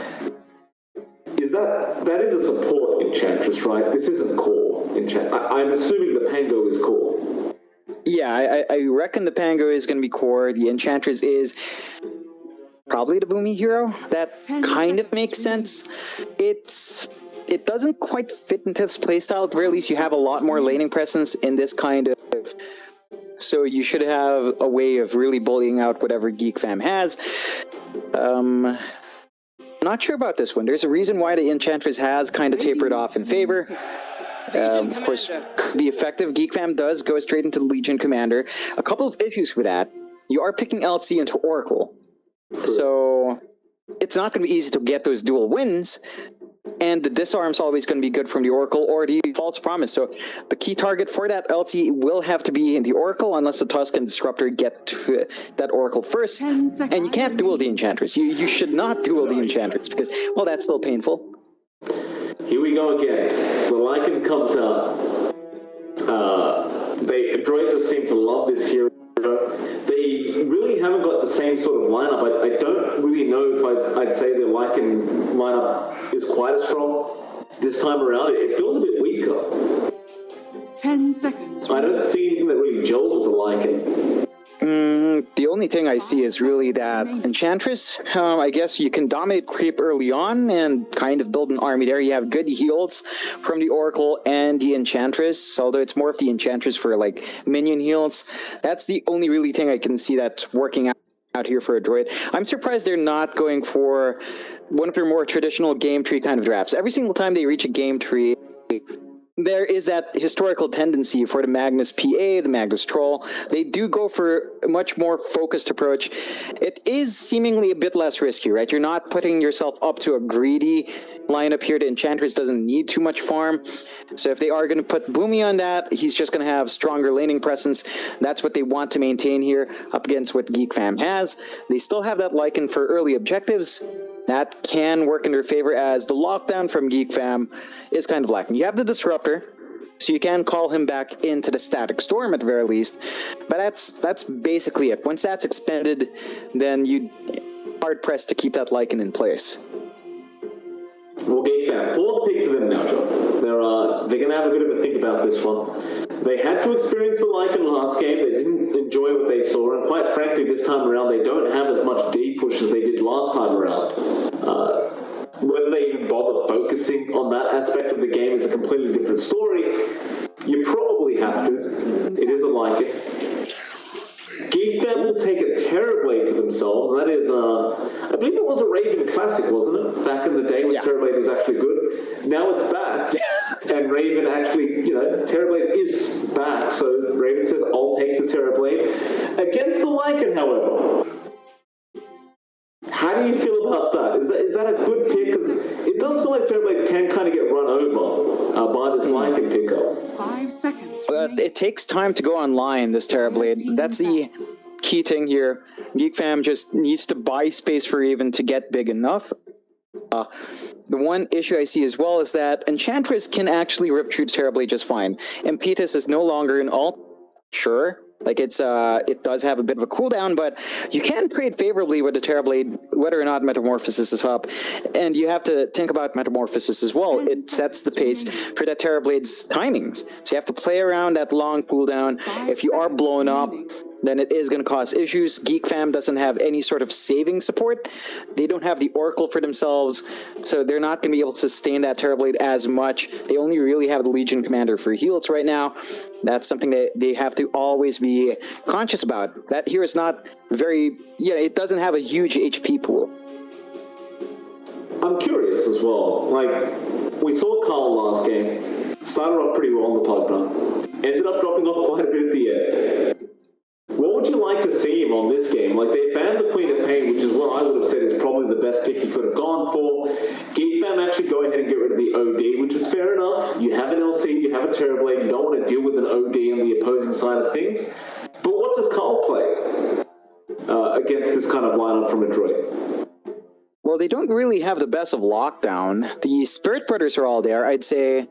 A: That is a support Enchantress, right? This isn't core Enchantress. I'm assuming the Pango is core.
B: Yeah, I reckon the Pango is going to be core. The Enchantress is probably the Boomy hero. That
D: 10
B: kind of
D: seconds
B: makes
D: remaining.
B: sense. It doesn't quite fit into this playstyle. At the very least, you have a lot more laning presence in this kind of. So you should have a way of really bullying out whatever Geek Fam has. Not sure about this one. There's a reason why the Enchantress has kind of tapered off in favor. Of course, could be effective. Geek Fam does go straight into the Legion Commander. A couple of issues with that. You are picking LC into Oracle. So it's not going to be easy to get those dual wins. And the disarm's always going to be good from the Oracle or the False Promise. So the key target for that LT will have to be in the Oracle unless the Tusk and Disruptor get to that Oracle first.
D: 10 seconds.
B: And you can't duel the Enchantress. You should not duel the Enchantress because, well, that's still painful.
A: Here we go again. The Lycan comes out. Adroit just seem to love this hero. They really haven't got the same sort of lineup. I don't really know if I'd say the Lycan lineup is quite as strong this time around. It feels a bit weaker.
D: 10 seconds.
A: I don't see anything that really gels with the Lycan.
B: The only thing I see is really that Enchantress. I guess you can dominate creep early on and kind of build an army there. You have good heals from the Oracle and the Enchantress, although it's more of the Enchantress for like minion heals. That's the only really thing I can see that's working out here for Adroit. I'm surprised they're not going for one of their more traditional game tree kind of drafts. Every single time they reach a game tree, there is that historical tendency for the Magnus PA, the Magnus Troll. They do go for a much more focused approach. It is seemingly a bit less risky, right? You're not putting yourself up to a greedy lineup here. The Enchantress doesn't need too much farm. So if they are going to put Boomy on that, he's just going to have stronger laning presence. That's what they want to maintain here up against what Geek Fam has. They still have that Lycan for early objectives. That can work in their favor as the lockdown from Geek Fam is kind of lacking. You have the Disruptor, so you can call him back into the Static Storm at the very least, but that's basically it. Once that's expended, then you hard-pressed to keep that Lycan in place.
A: We'll get that. Fourth pick for them now, John. They're going to have a bit of a think about this one. They had to experience the Lycan last game. They didn't enjoy what they saw, and quite frankly, this time around, they don't have as much D push as they did last time around. Whether they even bother focusing on that aspect of the game is a completely different story. You probably have to. It is a Lycan. Geek Fam will take a Terrorblade for themselves, and that is, I believe it was a Raven Classic, wasn't it? Back in the day when Terrorblade was actually good. Now it's back, and Raven actually, Terrorblade is back, so Raven says, I'll take the Terrorblade. Against the Lycan, however, how do you feel about that? Is that a good pick? Because it does feel like Terrorblade can kind of get run over by this Lycan pickup.
D: 5 seconds.
B: It takes time to go online, this Terrorblade. That's the key thing here. Geek Fam just needs to buy space for Raven to get big enough. The one issue I see as well is that Enchantress can actually rip through Terrorblade just fine. Impetus is no longer an alt. Sure. Like it does have a bit of a cooldown, but you can trade favorably with the Terrorblade, whether or not Metamorphosis is up. And you have to think about Metamorphosis as well. It sets the pace for that Terrorblade's timings. So you have to play around that long cooldown. If you are blown up, then it is going to cause issues. Geek Fam doesn't have any sort of saving support. They don't have the Oracle for themselves, so they're not going to be able to sustain that Terrorblade as much. They only really have the Legion Commander for heals right now. That's something that they have to always be conscious about. That here is not very, it doesn't have a huge HP pool.
A: I'm curious as well. Like, we saw Carl last game. Started off pretty well on the pod run. Ended up dropping off quite a bit at the end. What would you like to see him on this game? Like, they banned the Queen of Pain, which is what I would have said is probably the best pick he could have gone for. Geek Fam actually go ahead and get rid of the OD, which is fair enough. You have an LC, you have a Terrorblade, you don't want to deal with an OD on the opposing side of things. But what does Carl play against this kind of lineup from Adroit?
B: Well, they don't really have the best of lockdown. The Spirit Brothers are all there. I'd say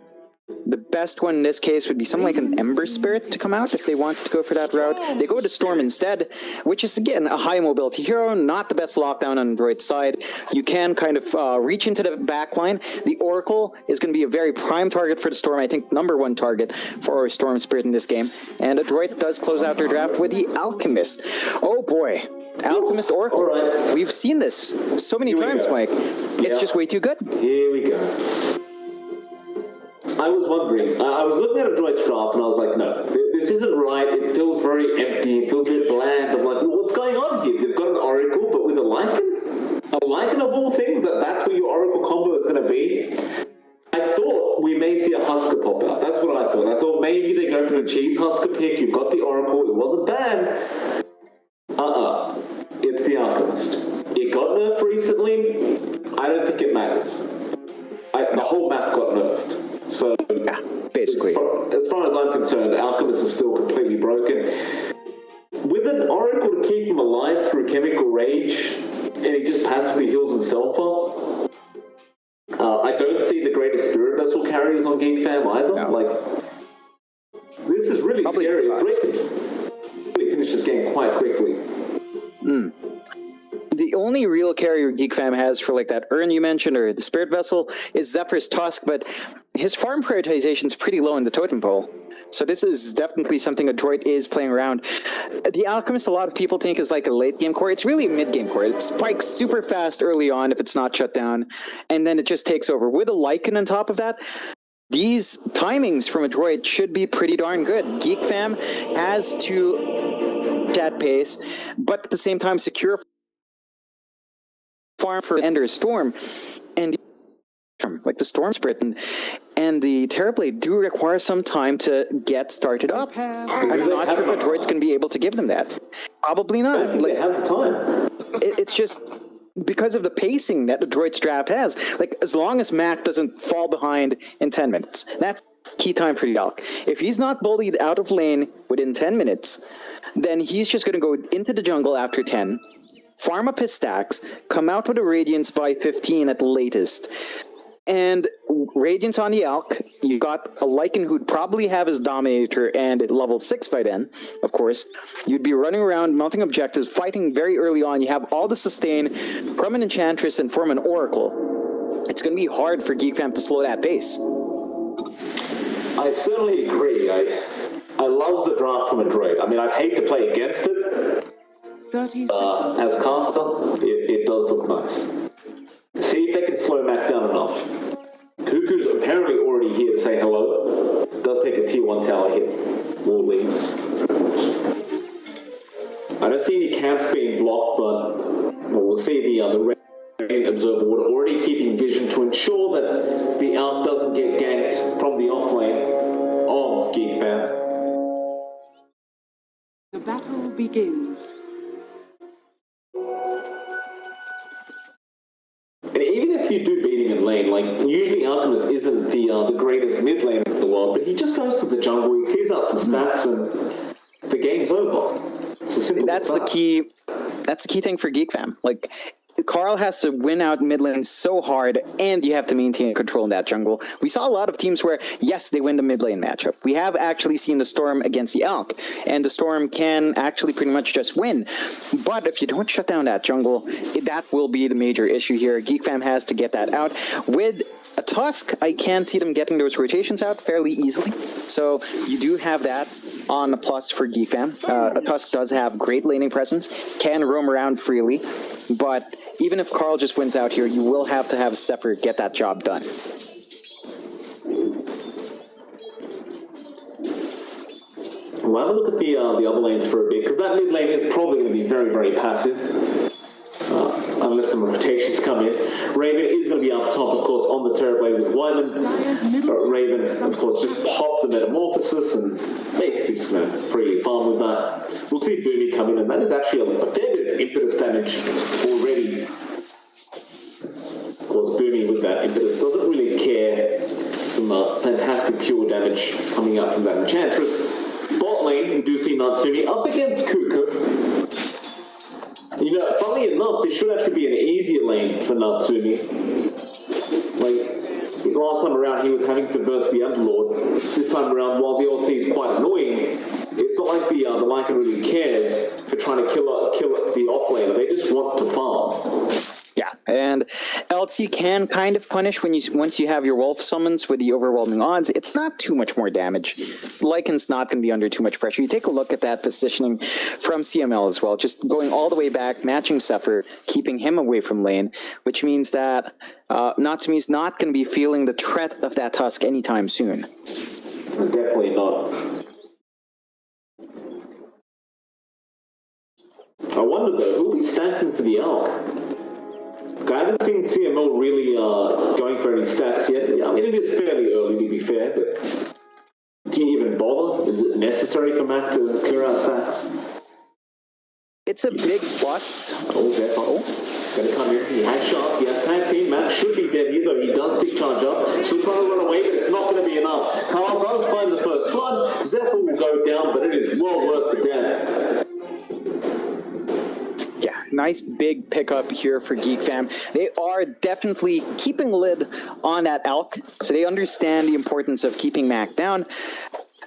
B: The best one in this case would be something like an Ember Spirit to come out if they wanted to go for that route. They go to Storm instead, which is, again, a high mobility hero, not the best lockdown on Adroit's side. You can kind of reach into the back line. The Oracle is going to be a very prime target for the Storm, I think #1 target for Storm Spirit in this game. And Adroit does close out their draft with the Alchemist. Oh boy. Alchemist Oracle.
A: Right.
B: We've seen this so many times, Mike. It's just way too good.
A: Here we go. I was wondering, I was looking at Adroit's draft and I was like, no, this isn't right. It feels very empty. It feels a bit bland. I'm like, well, what's going on here? They've got an Oracle, but with a Lycan? A Lycan of all things, that's what your Oracle combo is going to be? I thought we may see a Husker pop out. That's what I thought. I thought maybe they go for the cheese Husker pick. You've got the Oracle. It wasn't bad. It's the Alchemist. It got nerfed recently. I don't think it matters. The whole map got nerfed. So,
B: yeah, basically.
A: As far as I'm concerned, the Alchemist is still completely broken. With an Oracle to keep him alive through Chemical Rage, and he just passively heals himself up, I don't see the greatest Spirit Vessel carriers on Geek Fam either.
B: No.
A: Like, this is really
B: Probably
A: scary.
B: us.
A: Really finish this game quite quickly.
B: The only real carrier Geek Fam has for like that urn you mentioned or the Spirit Vessel is Zephyr's Tusk, but his farm prioritization is pretty low in the totem pole. So this is definitely something Adroit is playing around. The Alchemist, a lot of people think is like a late game core. It's really a mid game core. It spikes super fast early on if it's not shut down, and then it just takes over. With a Lycan on top of that, these timings from Adroit should be pretty darn good. Geek Fam has to that pace, but at the same time secure farm for Ender Storm, and like the Storm Spirit and the Terrorblade do require some time to get started up. I'm not sure if Adroit's going to be able to give them that. Probably not.
A: Like, they have the time.
B: It's just because of the pacing that Adroit's draft has. Like, as long as Mac doesn't fall behind in 10 minutes, that's key time for the Alk. If he's not bullied out of lane within 10 minutes, then he's just going to go into the jungle after 10, farm up his stacks, come out with a Radiance by 15 at the latest. And Radiance on the Alk, you got a Lycan who'd probably have his Dominator and level 6 by then, of course. You'd be running around, mounting objectives, fighting very early on. You have all the sustain from an Enchantress and from an Oracle. It's going to be hard for Geek Fam to slow that pace.
A: I certainly agree. I love the draft from Adroit. I mean, I'd hate to play against it.
D: 30 seconds.
A: As caster, it does look nice. See if they can slow Mac down enough. Cuckoo's apparently already here to say hello. Does take a tier 1 tower hit. Will leave. I don't see any camps being blocked, but we'll see the Rain Observer Ward already keeping vision to ensure that the Alk doesn't get ganked from the offlane of Geek Fam.
D: The battle begins.
A: And even if you do beat him in lane, like, usually Alchemist isn't the greatest mid lane in the world, but he just goes to the jungle, he clears out some stats, and the game's over. It's as simple
B: That's
A: as that.
B: That's the key thing for Geek Fam. Like, Carl has to win out mid lane so hard, and you have to maintain control in that jungle. We saw a lot of teams where, yes, they win the mid lane matchup. We have actually seen the Storm against the Alk, and the Storm can actually pretty much just win. But if you don't shut down that jungle, that will be the major issue here. Geek Fam has to get that out. With a Tusk, I can see them getting those rotations out fairly easily. So you do have that on a plus for Geek Fam. A Tusk does have great laning presence, can roam around freely, but even if Carl just wins out here, you will have to have a Zephyr get that job done.
A: We'll have a look at the other lanes for a bit, because that mid lane is probably going to be very, very passive. Unless some rotations come in. Raven is going to be up top, of course, on the Terrorblade with Wyman. Raven, of course, just pop the Metamorphosis and basically just going to freely farm with that. We'll see Boomy come in, and that is actually a fair bit of impetus damage already. Of course, Boomy with that impetus doesn't really care. Some fantastic pure damage coming up from that Enchantress. Bot lane, we do see Natsumi up against Cuckoo. You know, funnily enough, this should actually be an easier lane for Natsumi. Like, last time around he was having to burst the Underlord. This time around, while the LC is quite annoying, it's not like the Lycan really cares for trying to kill the offlaner. They just want to farm.
B: Yeah, and LT can kind of punish once you have your wolf summons with the overwhelming odds. It's not too much more damage. Lycan's not going to be under too much pressure. You take a look at that positioning from CML as well, just going all the way back, matching Zephyr, keeping him away from lane, which means that Natsumi's not going to be feeling the threat of that Tusk anytime soon.
A: Definitely not. I wonder though, who'll be stacking for the Elk? I haven't seen CML really going for any stacks yet. I mean, it is fairly early to be fair, but do you even bother? Is it necessary for Mac to clear out stacks?
B: It's a big plus.
A: Oh, Zephyr. Gonna come in. He has shots. He has tag team. Mac should be dead here, though. He does stick charge up. Still trying to run away, but it's not going to be enough. Carl does find the first blood. Zephyr will go down, but it is well worth the death.
B: Yeah, nice big pickup here for Geek Fam. They are definitely keeping a lid on that Elk, so they understand the importance of keeping Mac down.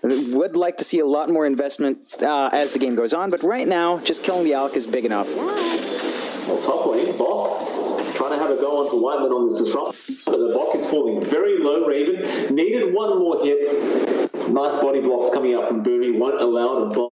B: They would like to see a lot more investment as the game goes on, but right now, just killing the Elk is big enough.
A: Well, top lane, Bok trying to have a go on for Whiteman on this disruption, but the Bok is falling very low. Raven needed one more hit. Nice body blocks coming up from Boomy, won't allow the Bok.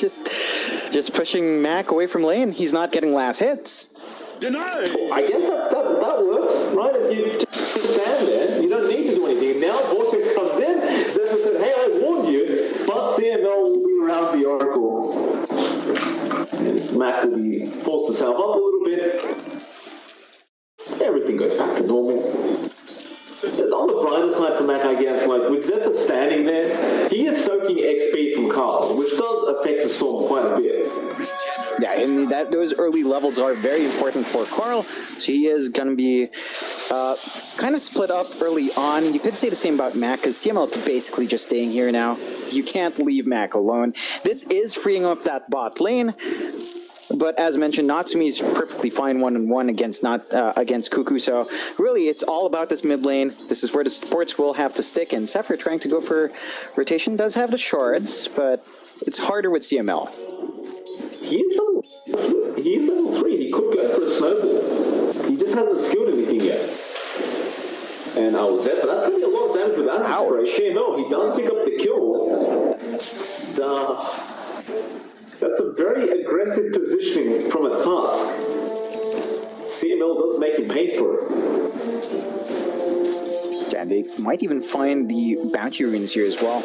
B: just pushing Mac away from lane. He's not getting last hits.
C: Denied!
A: I guess that works, right? If you just stand there, you don't need to do anything. Now Vortex comes in, Zephyr said, hey, I warned you, but CML will be around the Oracle. And Mac will be forced to self up a little bit. Everything goes back to normal. On the brighter side for Mac, I guess, like with Zephyr standing there, he is soaking XP from Carl, which does affect the Storm quite a bit.
B: Yeah, and those early levels are very important for Carl, so he is going to be kind of split up early on. You could say the same about Mac, because CML is basically just staying here now. You can't leave Mac alone. This is freeing up that bot lane, but as mentioned, Natsumi's perfectly fine one-on-one against Cuckoo, so really it's all about this mid lane. This is where the supports will have to stick, and Zephyr trying to go for rotation does have the shards, but it's harder with CML.
A: He's level 3. He could go for a snowball. He just hasn't skilled anything yet. And Zephyr, that's going to be a lot of damage with acid spray. CML, he does pick up the kill. That's a very aggressive positioning from a Tusk. CML does make him pay for it.
B: And they might even find the bounty runes here as well.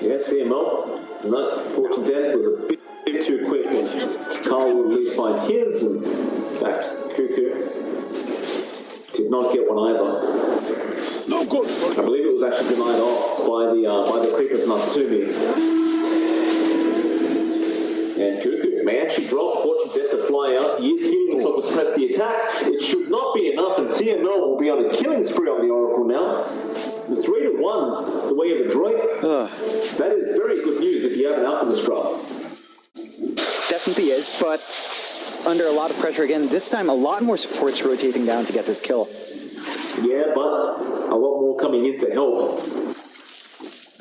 A: Yeah, CML. Not Fortune's End was a bit too quick, and Carl will at least find his, and back to Cuckoo. Did not get one either.
C: No good.
A: I believe it was actually denied off by the creep of Natsumi. And Cuckoo may actually drop Fortune's End to fly out. He is healing himself to press the attack. It should not be enough, and CML will be on a killing spree on the Oracle now. The 3-1, the way of Adroit. That is very good news if you have an Alchemist drop.
B: Definitely is, but under a lot of pressure again. This time, a lot more supports rotating down to get this kill.
A: Yeah, but a lot more coming in to help.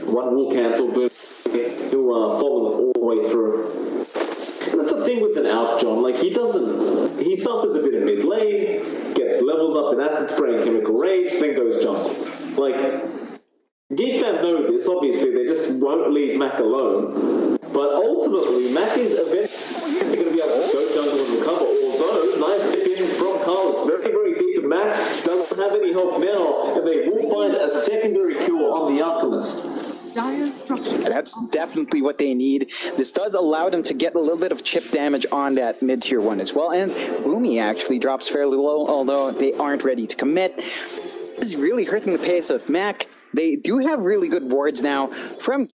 A: One will cancel, but he'll follow it all the way through. And that's the thing with an Alp, John. Like, he suffers a bit in mid lane, gets levels up in Acid Spray and Chemical Rage, then goes jungle. Like, Geek Fam know this, obviously, they just won't leave Mac alone. But ultimately, Mac is eventually going to be able to go jungle and recover. Although, nice tip in from Carl, it's very, very deep, and Mac doesn't have any help now, and they will find a secondary kill on the Alchemist.
D: Dire structures.
B: That's definitely what they need. This does allow them to get a little bit of chip damage on that mid-tier one as well, and Boomy actually drops fairly low, although they aren't ready to commit. This is really hurting the pace of Mac. They do have really good wards now from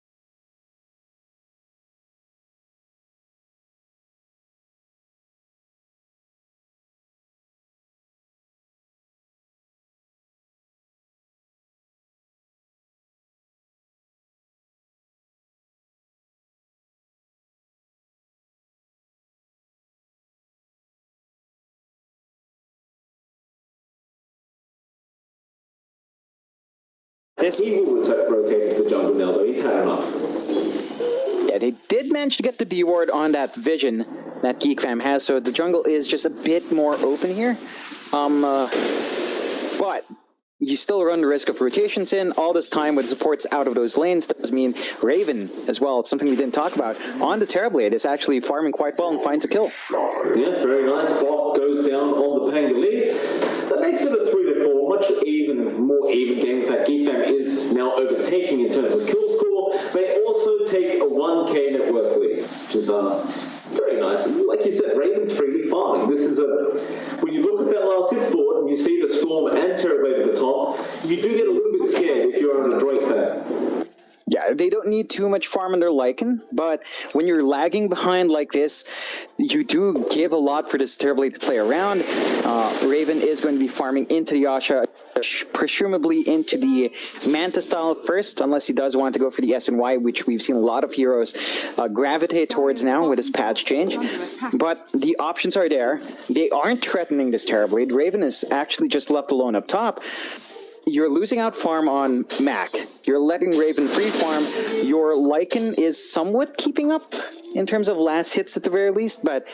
A: He will rotate into the jungle now, though. He's had enough.
B: Yeah, they did manage to get the D ward on that vision that Geek Fam has, so the jungle is just a bit more open here. But you still run the risk of rotations in. All this time with supports out of those lanes does mean Raven as well. It's something we didn't talk about. On the Terrorblade is actually farming quite well and finds a kill.
A: Yeah, very nice. Bot goes down on the Pangoli. That makes it a 3-4, much more even game. In fact, Geek Fam is now overtaking in terms of kill score. They also take a 1k net worth lead, which is very nice. And like you said, Raven's freely farming. This is when you look at that last hits board and you see the Storm and Terrorblade at the top, you do get a little bit scared if you're an Adroit fan.
B: Yeah, they don't need too much farm under Lycan, but when you're lagging behind like this, you do give a lot for this Terrorblade to play around. Raven is going to be farming into the Yasha, presumably into the Manta style first, unless he does want to go for the SNY, which we've seen a lot of heroes gravitate towards now with this patch change. But the options are there. They aren't threatening this Terrorblade. Raven is actually just left alone up top. You're losing out farm on Mac. You're letting Raven free farm. Your Lycan is somewhat keeping up in terms of last hits at the very least, but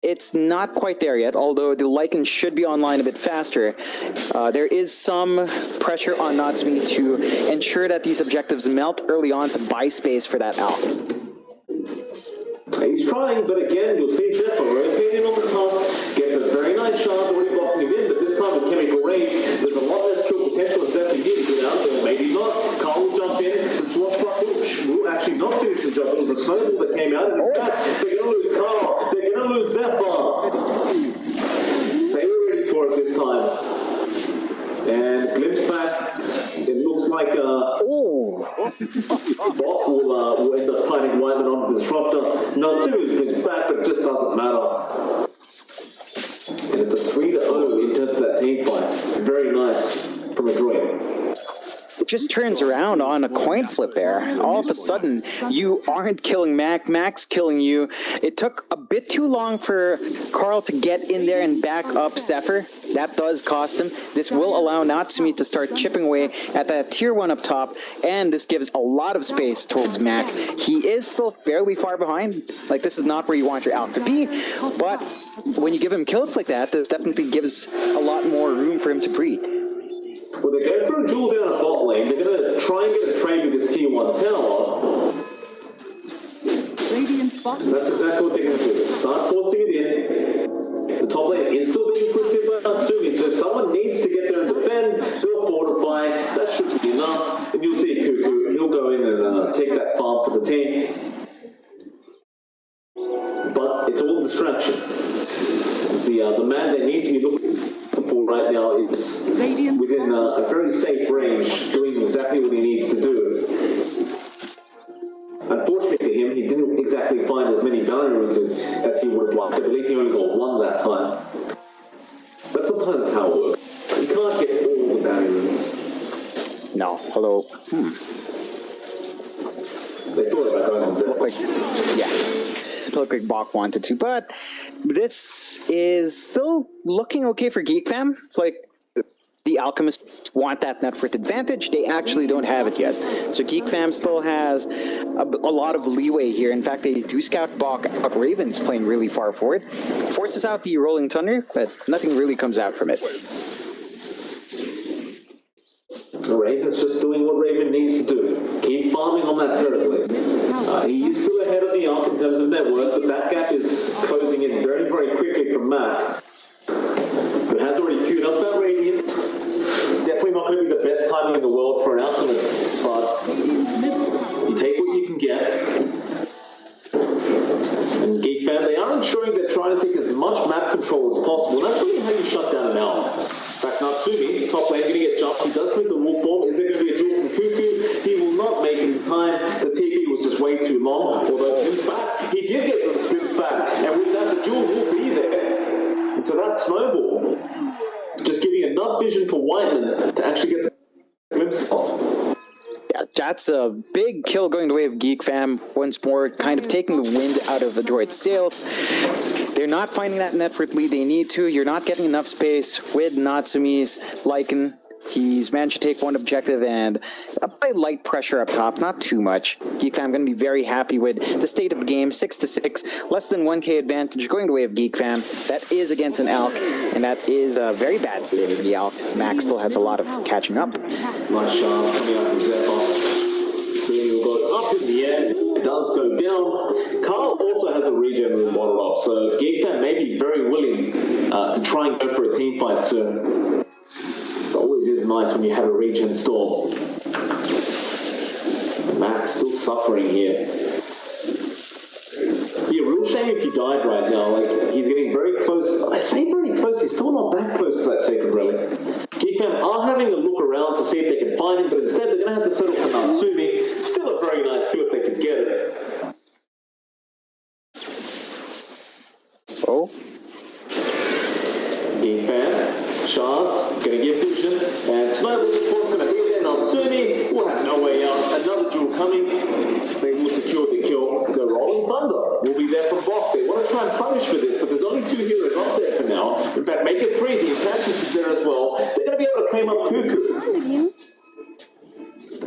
B: it's not quite there yet, although the Lycan should be online a bit faster. There is some pressure on Natsumi to ensure that these objectives melt early on to buy space for that Alpha.
A: He's trying, but again, you'll see Zephyr rotating on the toss, gets a very nice shot, already blocking him in, but this time with chemical range, there's a lot less kill potential of Zephyr here to get out there. Maybe not. Carl will jump in, the swap will actually not finish the job. It was a snowball that came out, and in fact, they're going to lose Carl, they're going to lose Zephyr. They were ready for it this time. And glimpse back, it looks like Bot will end up fighting Whiteman on the disruptor. Natsumi's glimpse back, but it just doesn't matter. And it's a 3-0 in terms of that team fight. Very nice from Adroit.
B: It just turns around on a coin flip there. All of a sudden, you aren't killing Mac, Mac's killing you. It took a bit too long for Carl to get in there and back up Zephyr. That does cost him. This will allow Natsumi to start chipping away at that tier 1 up top, and this gives a lot of space towards Mac. He is still fairly far behind. Like, this is not where you want your Alpha to be, but when you give him kills like that, this definitely gives a lot more room for him to breathe.
A: Well, they're going for a duel down a bot lane. They're going to try and get a trade with this tier 1 tower.
D: Radiant's bottom.
A: That's exactly what they're going to do. Start forcing it in. The top lane is still being pushed in by Natsumi, so someone needs to get there and defend. They'll fortify. That should be enough. And you'll see Cuckoo. He'll go in and take that farm for the team. But it's all distraction. It's the man they need to be looking for right now is within a very safe range, doing exactly what he needs to do. Unfortunately for him, he didn't exactly find as many bounty runes as he would have liked. I believe he only got 1 that time. But sometimes that's how it works. You can't get all the bounty runes.
B: No, although,
A: They thought about going on Zephyr.
B: yeah. It looked like Bach wanted to, but this is still looking okay for Geek Fam. Like, the Alchemists want that net worth advantage. They actually don't have it yet. So Geek Fam still has a lot of leeway here. In fact, they do scout Bach out. Raven's playing really far forward. Forces out the Rolling Thunder, but nothing really comes out from it.
A: Raven's just doing what Raven needs to do. Keep farming on that Terrorblade. He's still ahead of the Ark in terms of net worth, but that gap is closing in very, very quickly from Mac, who has already queued up that Radiant. Definitely not going to be the best timing in the world for an Alchemist, but you take what you can get. And Geek Fam, they are ensuring they're trying to take as much map control as possible. That's really how you shut down an Alpha. In fact, Natsumi, top lane, going to get jumped. He does make the wolf bomb. Is there going to be a duel from Cuckoo? He will not make it in time. The TP was just way too long. Although Pim's back, he did get the Pim's back. And with that, the duel will be there. And so that snowball, just giving enough vision for Whiteman to actually get the glimpse off.
B: Yeah, that's a big kill going the way of Geek Fam. Once more, kind of taking the wind out of Adroit's sails. They're not finding that net worth lead they need to. You're not getting enough space with Natsumi's Lycan. He's managed to take one objective and apply light pressure up top, not too much. Geek Fam going to be very happy with the state of the game, 6-6, less than 1k advantage going the way of Geek Fam. That is against an Alk, and that is a very bad state of the Alk. Max still has a lot of catching up.
A: Nice shot coming out from Zephyr. Green will go up in the air. It does go down. Carl also has a regen room bottled off, so Geek Fam may be very willing to try and go for a team fight soon. It always is nice when you have a regen storm. Max still suffering here. Be a real shame if he died right now. Like, he's getting very close. I say very close, he's still not that close to that sacred relic. Geek Fam are having a look around to see if they can find him, but instead they're going to have to settle for Natsumi. Still a very nice kill if they could get it.
B: Oh.
A: Geek Fam. Shards, gonna get vision, and Snowball's of course gonna be there. Natsumi will have no way out. Another duel coming. They will secure the kill. The Rolling Thunder will be there for Bok. They want to try and punish for this, but there's only 2 heroes up there for now. In fact, make it 3. The Enchantress is there as well. They're gonna be able to claim up Cuckoo.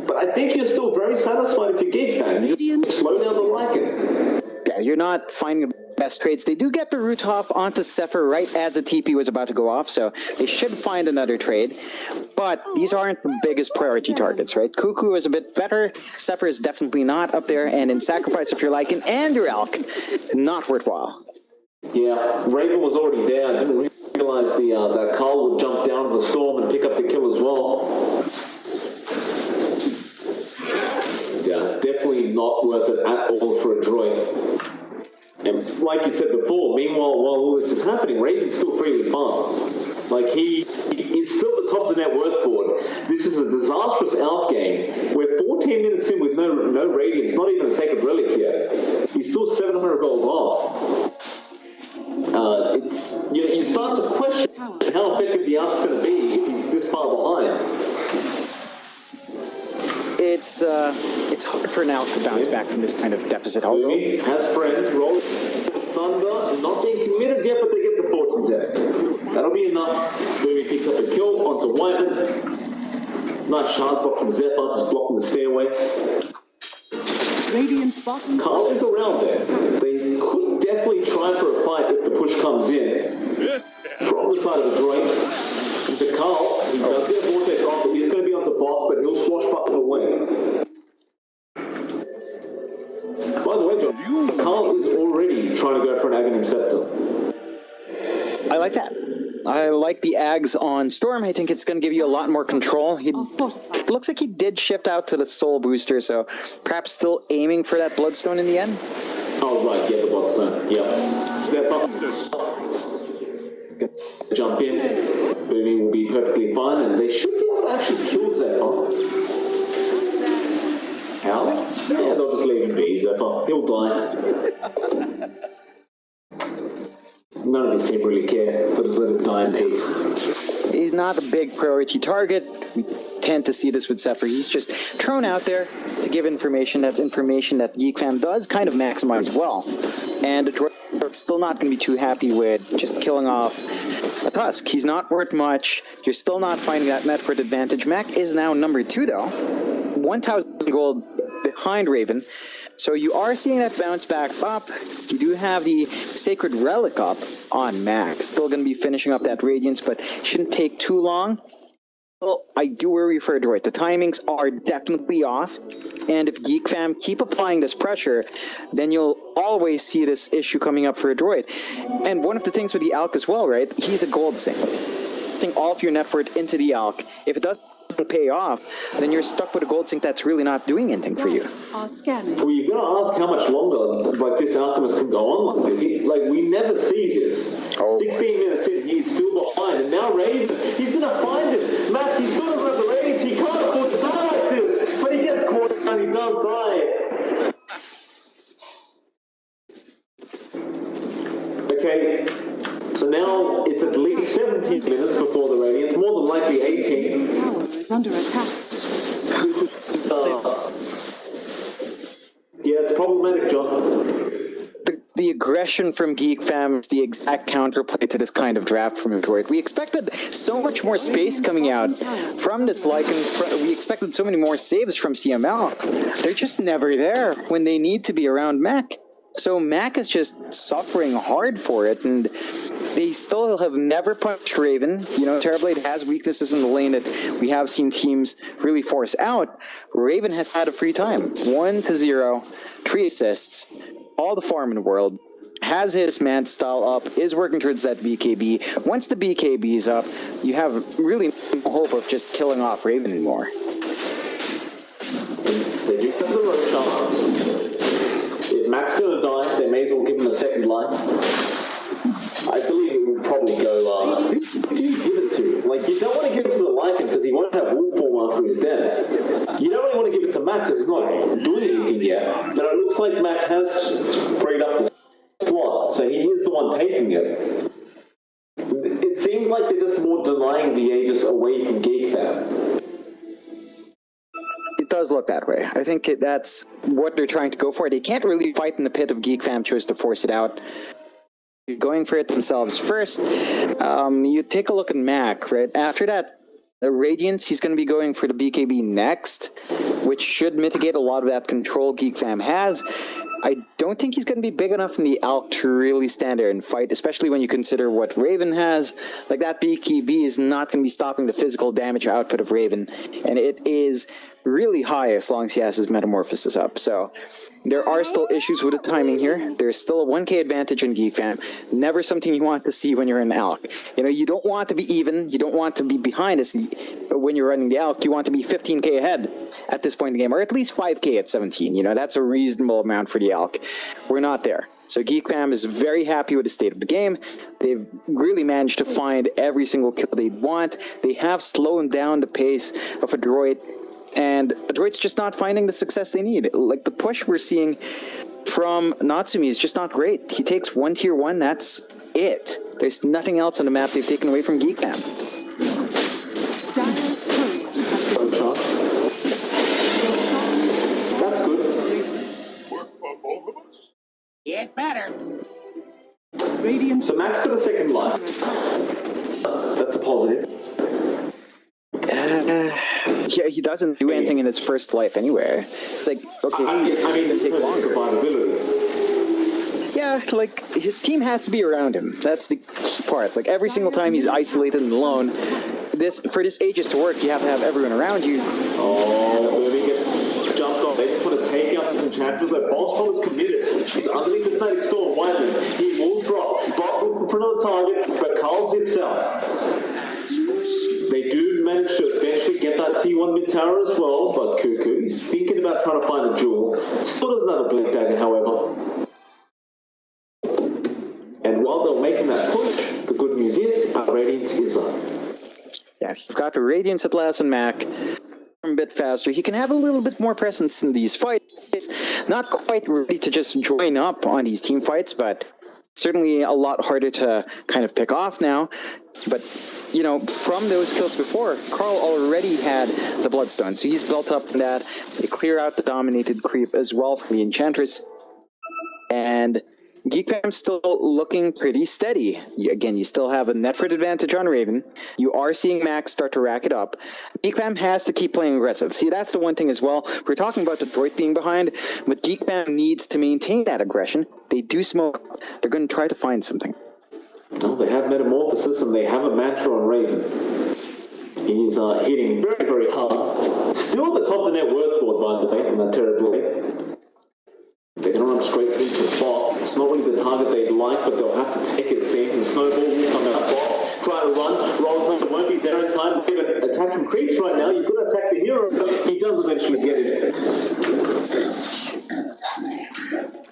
A: But I think you're still very satisfied if you're Geek Fam. You slow down the Lycan.
B: Yeah, you're not finding the best trades. They do get the Ruthoff onto Zephyr right as the TP was about to go off, so they should find another trade. But these aren't the biggest priority targets, right? Cuckoo is a bit better. Zephyr is definitely not up there, and in sacrifice of your Lycan and your Alk, not worthwhile.
A: Yeah, Raven was already there. I didn't realize that Carl would jump down to the storm and pick up the kill as well. Yeah, definitely not worth it at all for Adroit. And like you said before, meanwhile, while all this is happening, Raven's still freely farmed. Like, he's still at the top of the net worth board. This is a disastrous out game. We're 14 minutes in with no Radiance, not even a Sacred Relic yet. He's still 700 gold off. It's, you start to question how effective the out's going to be if he's this far behind.
B: It's hard for an Alk to bounce back from this kind of deficit.
A: Boomy has friends, Rolling Thunder, not being committed yet, but they get the fortunes out. That'll be enough. Boomy picks up a kill onto Whiteman. Nice shards block from Zephyr, just blocking the stairway.
D: Radiant's bottom.
A: Carl is around there. They could definitely try for a fight if the push comes in. From the side of the Adroit. Into Carl, he does get a vortex off, but he's going to be onto Bok, but he'll swashbuckle away. By the way, John, Carl is already trying to go for an Aghanim Scepter.
B: I like that. I like the Ags on Storm. I think it's going to give you a lot more control. It looks like he did shift out to the Soul Booster, so perhaps still aiming for that Bloodstone in the end.
A: Oh, right, yeah, the Bloodstone. Yeah. Step up. Jump in. Boomy will be perfectly fine, and they should be able to actually kill Zephyr. How? Yeah, they'll just leave him be, Zephyr. He'll die. None of his team really care. They'll just let him die in peace.
B: He's not a big priority target. We tend to see this with Zephyr. He's just thrown out there to give information. That's information that Geek Fam does kind of maximize well. And Adroit's still not going to be too happy with just killing off a Tusk. He's not worth much. You're still not finding that net worth advantage. Mac is now number 2, though. 1,000 gold behind Raven. So you are seeing that bounce back up. You do have the Sacred Relic up on Max. Still going to be finishing up that Radiance, but shouldn't take too long. Well, I do worry for Adroit. The timings are definitely off. And if Geek Fam keep applying this pressure, then you'll always see this issue coming up for Adroit. And one of the things with the Alk as well, right? He's a gold sink. Sink all of your net worth into the Alk. If it doesn't pay off, then you're stuck with a gold sink that's really not doing anything for you.
A: Well, you're gonna ask how much longer like this alchemist can go on like this. We never see this. 16 minutes in, he's still behind, and now Raven, he's gonna find it. Matt, he's still got the ratings. He can't afford to die like this, but he gets caught and he does die. Okay. So now it's at least 17 minutes before the Radiance, more than likely 18.
D: The tower is under attack.
A: This is, yeah, it's problematic, John.
B: The aggressive aggression from Geek Fam is the exact counterplay to this kind of draft from Adroit. We expected so much more space coming out from this Lycan. We expected so many more saves from CML. They're just never there when they need to be around Mac. So Mac is just suffering hard for it, and they still have never punched Raven. You know, Terrorblade has weaknesses in the lane that we have seen teams really force out. Raven has had a free time. 1-0, 3 assists, all the farm in the world. Has his man style up, is working towards that BKB. Once the BKB is up, you have really no hope of just killing off Raven anymore.
A: They do have the road shot. If Mac's gonna die, they may as well give him a second life. I believe it would probably go, who do you give it to? Like, you don't want to give it to the Lycan because he won't have wolf form after his death. You don't really want to give it to Mac because he's not doing anything yet. But it looks like Mac has freed up the slot, so he is the one taking it. It seems like they're just more denying the Aegis away from Geek Fam.
B: It does look that way. I think that's what they're trying to go for. They can't really fight in the pit if Geek Fam chose to force it out. Going for it themselves first. You take a look at Mac, right? After that, the Radiance, he's going to be going for the BKB next, which should mitigate a lot of that control Geek Fam has. I don't think he's going to be big enough in the Alk to really stand there and fight, especially when you consider what Raven has. Like, that BKB is not going to be stopping the physical damage output of Raven, and it is really high as long as he has his Metamorphosis up. So there are still issues with the timing here. There's still a 1k advantage in Geek Fam. Never something you want to see when you're in Alk. You know, you don't want to be even. You don't want to be behind us when you're running the Alk. You want to be 15k ahead at this point in the game, or at least 5k at 17. You know, that's a reasonable amount for the Alk. We're not there. So Geek Fam is very happy with the state of the game. They've really managed to find every single kill they want. They have slowed down the pace of Adroit, and Adroit's just not finding the success they need. Like, the push we're seeing from Natsumi is just not great. He takes 1 tier 1, that's it. There's nothing else on the map they've taken away from Geek Fam.
D: Dyer's courier has been
A: That's good.
C: Work for both of us?
E: Get better.
D: Radiant.
A: So Mac's got a second life. That's a positive.
B: Yeah, he doesn't do anything in his first life anywhere. It's like, okay, it's gonna take longer.
A: Survivability.
B: Yeah, like, his team has to be around him. That's the key part. Like, every single time he's isolated and alone, for this Aegis to work, you have to have everyone around you.
A: Oh, Irving gets jumped off. They just want to take out this Enchantress. Their Boss is committed. He's underneath the static storm. Whiteley, he will drop. Bot for another target, but Carl zips out. They do manage to eventually get that T1 mid tower as well, but Cuckoo, he's thinking about trying to find a jewel. Still doesn't have a blink dagger, however. And while they're making that push, the good news is our Radiance is up.
B: Yeah, you've got the Radiance at last and Mac. A bit faster. He can have a little bit more presence in these fights. Not quite ready to just join up on these team fights, but certainly a lot harder to kind of pick off now. But, you know, from those kills before, Carl already had the Bloodstone, so he's built up in that. They clear out the dominated creep as well from the Enchantress. And Geek Fam's still looking pretty steady. Again, you still have a net foot advantage on Raven. You are seeing Max start to rack it up. Geek Fam has to keep playing aggressive. See, that's the one thing as well. We're talking about Adroit being behind, but Geek Fam needs to maintain that aggression. They do smoke. They're going to try to find something.
A: Oh, they have Metamorphosis and they have a Mantra on Raven. He's hitting very, very hard. Still the top of the net worth board, by the way, on that Terrorblade. They're going to run straight into the bot. It's not really the target they'd like, but they'll have to take it, it seems. And Snowball will come out bot. Try to run. Roll won't be there in time. Give an attack from creeps right now. You've got to attack the hero. He does eventually get it.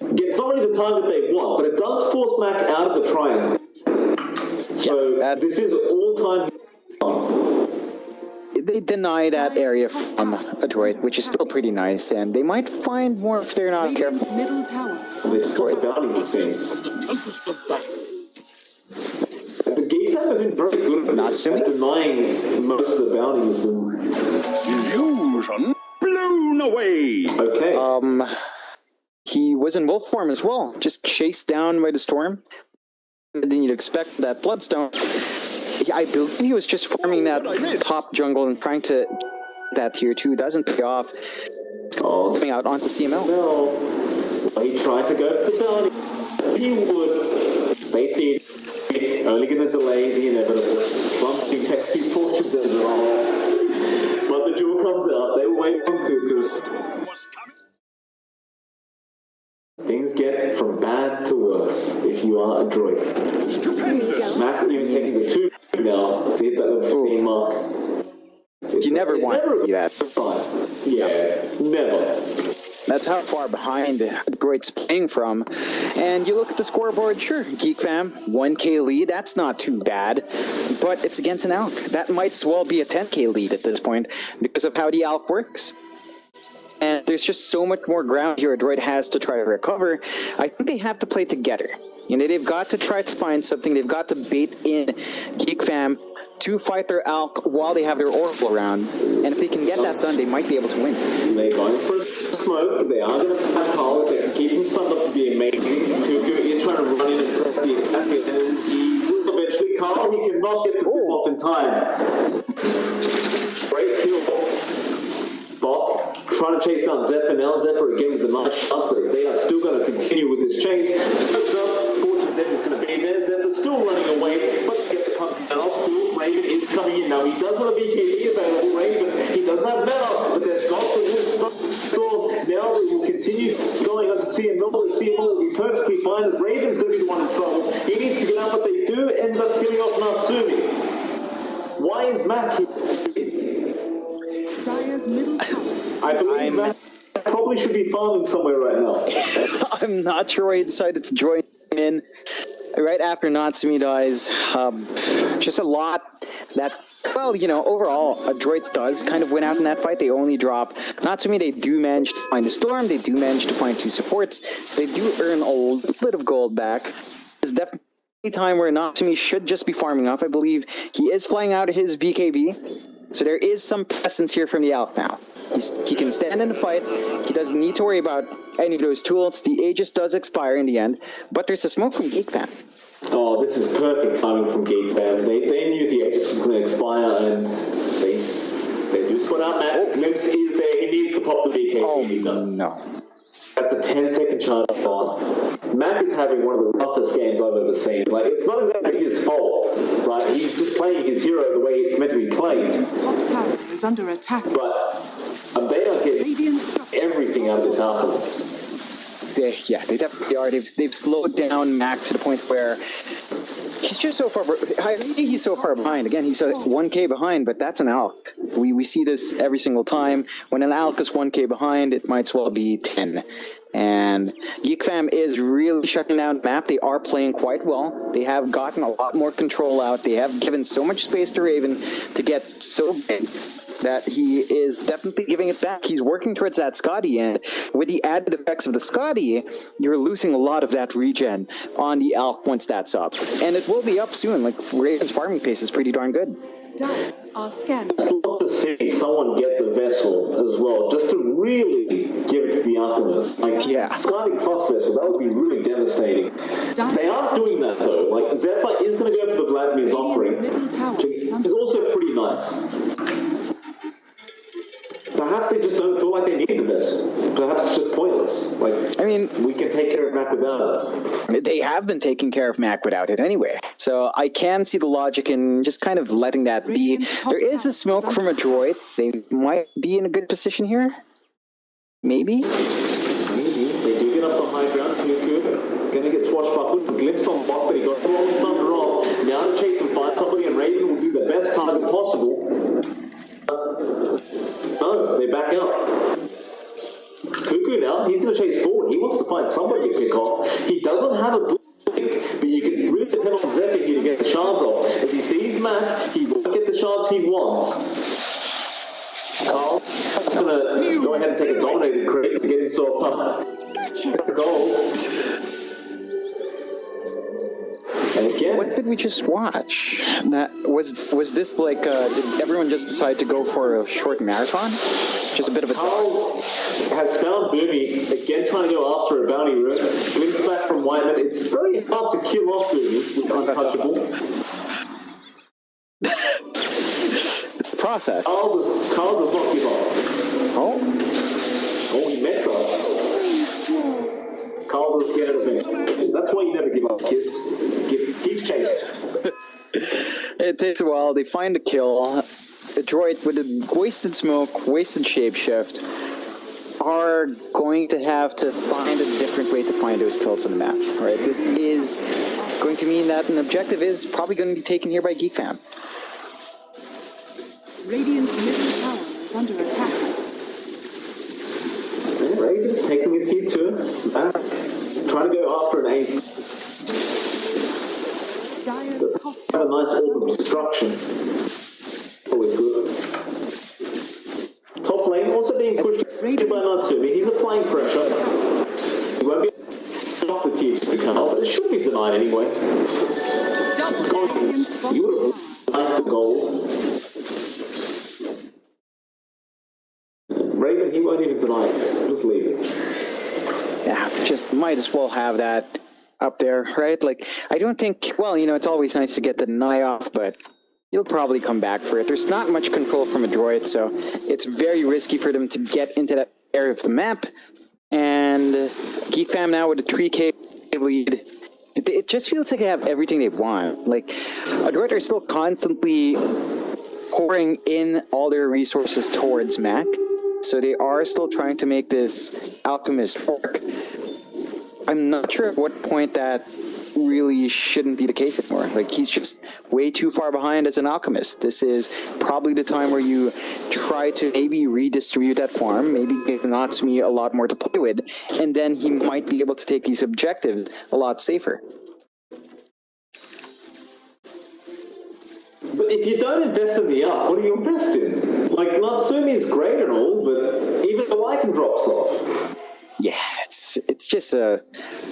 A: Again, it's not really the target they want, but it does force Mac out of the triangle. So this is all-time.
B: They deny that area from Adroit, which is still pretty nice, and they might find more if they're not
D: Radiant's
B: careful.
D: middle tower.
A: So they destroy bounties, it seems. The Geek have been very good at denying most of the bounties. And...
C: Illusion blown away.
A: Okay.
B: he was in wolf form as well, just chased down by the storm. And then you'd expect that Bloodstone. I believe he was just farming that top jungle and trying to that tier 2. Doesn't pay off. Coming out onto CML.
A: No. He tried to go for the bounty. He would. Basically, it's only going to delay the inevitable. Bumping pesky fortunes as well. But the jewel comes out. They were waiting on Cuckoo. Things get from bad to worse if you are Adroit. Mac even taking the 2 now to hit that level 15 mark.
B: You never want to see that.
A: Fun. Yeah, never.
B: That's how far behind Adroit's playing from. And you look at the scoreboard, sure, Geek Fam, 1k lead, that's not too bad. But it's against an Alk. That might as well be a 10k lead at this point because of how the Alk works. And there's just so much more ground here Adroit has to try to recover. I think they have to play together. You know, they've got to try to find something. They've got to bait in Geek Fam to fight their Alk while they have their Oracle around. And if they can get that done, they might be able to win.
A: They're going for a smoke. They are going to have Carl. They can keep him stunned up to be amazing. Cuckoo is trying to run in and press the attack. And he will eventually. Carl, he cannot get the zip off in time. Great kill. Bok trying to chase down Zephyr now. Zephyr again with a nice shot, but they are still going to continue with this chase. Fortune Zephyr is going to be there. Zephyr's still running away, but get the punch down. Still, Raven is coming in now. He does want to be KD available. Raven, he does have mana, but there's not the wolf. So now we will continue going on to CML. The CML will be perfectly fine. As Raven's going to be the one in trouble. He needs to get out, but they do end up killing off Natsumi. Why is Matt here?
D: Dire's middle tower.
A: I believe Matt probably should be farming somewhere right now.
B: I'm not sure why he decided to join in right after Natsumi dies. Just a lot that, well, you know, overall, Adroit does kind of win out in that fight. They only drop Natsumi. They do manage to find a storm. They do manage to find 2 supports. So they do earn a little bit of gold back. There's definitely a time where Natsumi should just be farming up. I believe he is flying out of his BKB. So there is some presence here from the Alk now. He can stand in the fight. He doesn't need to worry about any of those tools. The Aegis does expire in the end, but there's a smoke from Geek Fam.
A: Oh, this is perfect timing from Geek Fam. They knew the Aegis was going to expire, and they do spot out Matt. Glimpse is there. He needs to pop the BK.
B: Oh,
A: he does.
B: no.
A: That's a 10-second charge on. Mac is having one of the roughest games I've ever seen. Like, it's not exactly his fault, right? He's just playing his hero the way it's meant to be played.
D: Radiant's top tower is under attack.
A: But they are getting everything out of this Alchemist.
B: They definitely are. They've slowed down Mac to the point where he's just so far. I see he's so far behind. Again, he's 1k behind, but that's an Alk. We see this every single time. When an Alk is 1k behind, it might as well be 10. And Geek Fam is really shutting down map. They are playing quite well. They have gotten a lot more control out. They have given so much space to Raven to get so big that he is definitely giving it back. He's working towards that Scotty, and with the added effects of the Scotty, you're losing a lot of that regen on the Alk once that's up. And it will be up soon. Like, Raven's farming pace is pretty darn good.
D: Dire are scanning.
A: I'd love to see someone get the vessel as well, just to really give it to the Alchemist. Like,
B: Yeah.
A: Scotty plus vessel, that would be really devastating. They aren't doing that though. Like, Zephyr is going to go for the Vladimir's offering,
D: Middle tower
A: which is also pretty nice. Perhaps they just don't feel like they need the vessel. Perhaps it's just pointless. Like,
B: I mean,
A: we can take care of Mac without it.
B: they have been taking care of Mac without it anyway. So I can see the logic in just kind of letting that be. There is a smoke from Adroit. They might be in a good position here. Maybe.
A: They do get up the high ground. Cuckoo gonna get swashbuckled. Glimpse on Bok, but he got the wrong thunder off. Now to chase and find somebody, and Raven will do the best target possible. No, they back out. Cuckoo now, he's going to chase forward. He wants to find somebody to pick off. He doesn't have a blink, but you can really depend on Zephyr here to get the shards off. As he sees Mac, he won't get the shards he wants. Carl's going to go ahead and take a dominated crit to get himself the goal. And Again.
B: What did we just watch? That was this like? Did everyone just decide to go for a short marathon? Just a bit of a.
A: Carl has found Boomy, again trying to go after a bounty room. Glimpse back from Whiteman. It's very hard to kill off Boomy with Untouchable.
B: It's the process.
A: Carl does not give up. Oh, he met her. Carl does get it eventually. That's why you never give up, kids. Keep chasing.
B: It takes a while. They find a kill. Adroit with a wasted smoke, wasted shapeshift, are going to have to find a different way to find those kills on the map. Right? This is going to mean that an objective is probably going to be taken here by Geek Fam.
D: Radiant's middle tower is under attack.
A: Yeah, Raven taking a T2 back, trying to go after an ace.
D: Dire's top
A: Have a
D: tower
A: nice orb of destruction. Always good. Top lane also being pushed by Natsumi. He's applying pressure. He won't be off the T2 tunnel, but it should be denied anyway. You would have liked the goal. Raven, he won't even deny it. Just leave it.
B: Yeah, just might as well have that up there, right? Like, I don't think, well, it's always nice to get the deny off, but he'll probably come back for it. There's not much control from Adroit, so it's very risky for them to get into that area of the map. And Geek Fam now with a 3K lead. It just feels like they have everything they want. Like, Adroit are still constantly pouring in all their resources towards Mac. So they are still trying to make this Alchemist work. I'm not sure at what point that really shouldn't be the case anymore. Like, he's just way too far behind as an Alchemist. This is probably the time where you try to maybe redistribute that farm, maybe give Natsumi a lot more to play with, and then he might be able to take these objectives a lot safer.
A: But if you don't invest in the up, what do you invest in? Like, Natsumi is great and all, but even the Lycan drops off.
B: Yeah, it's just a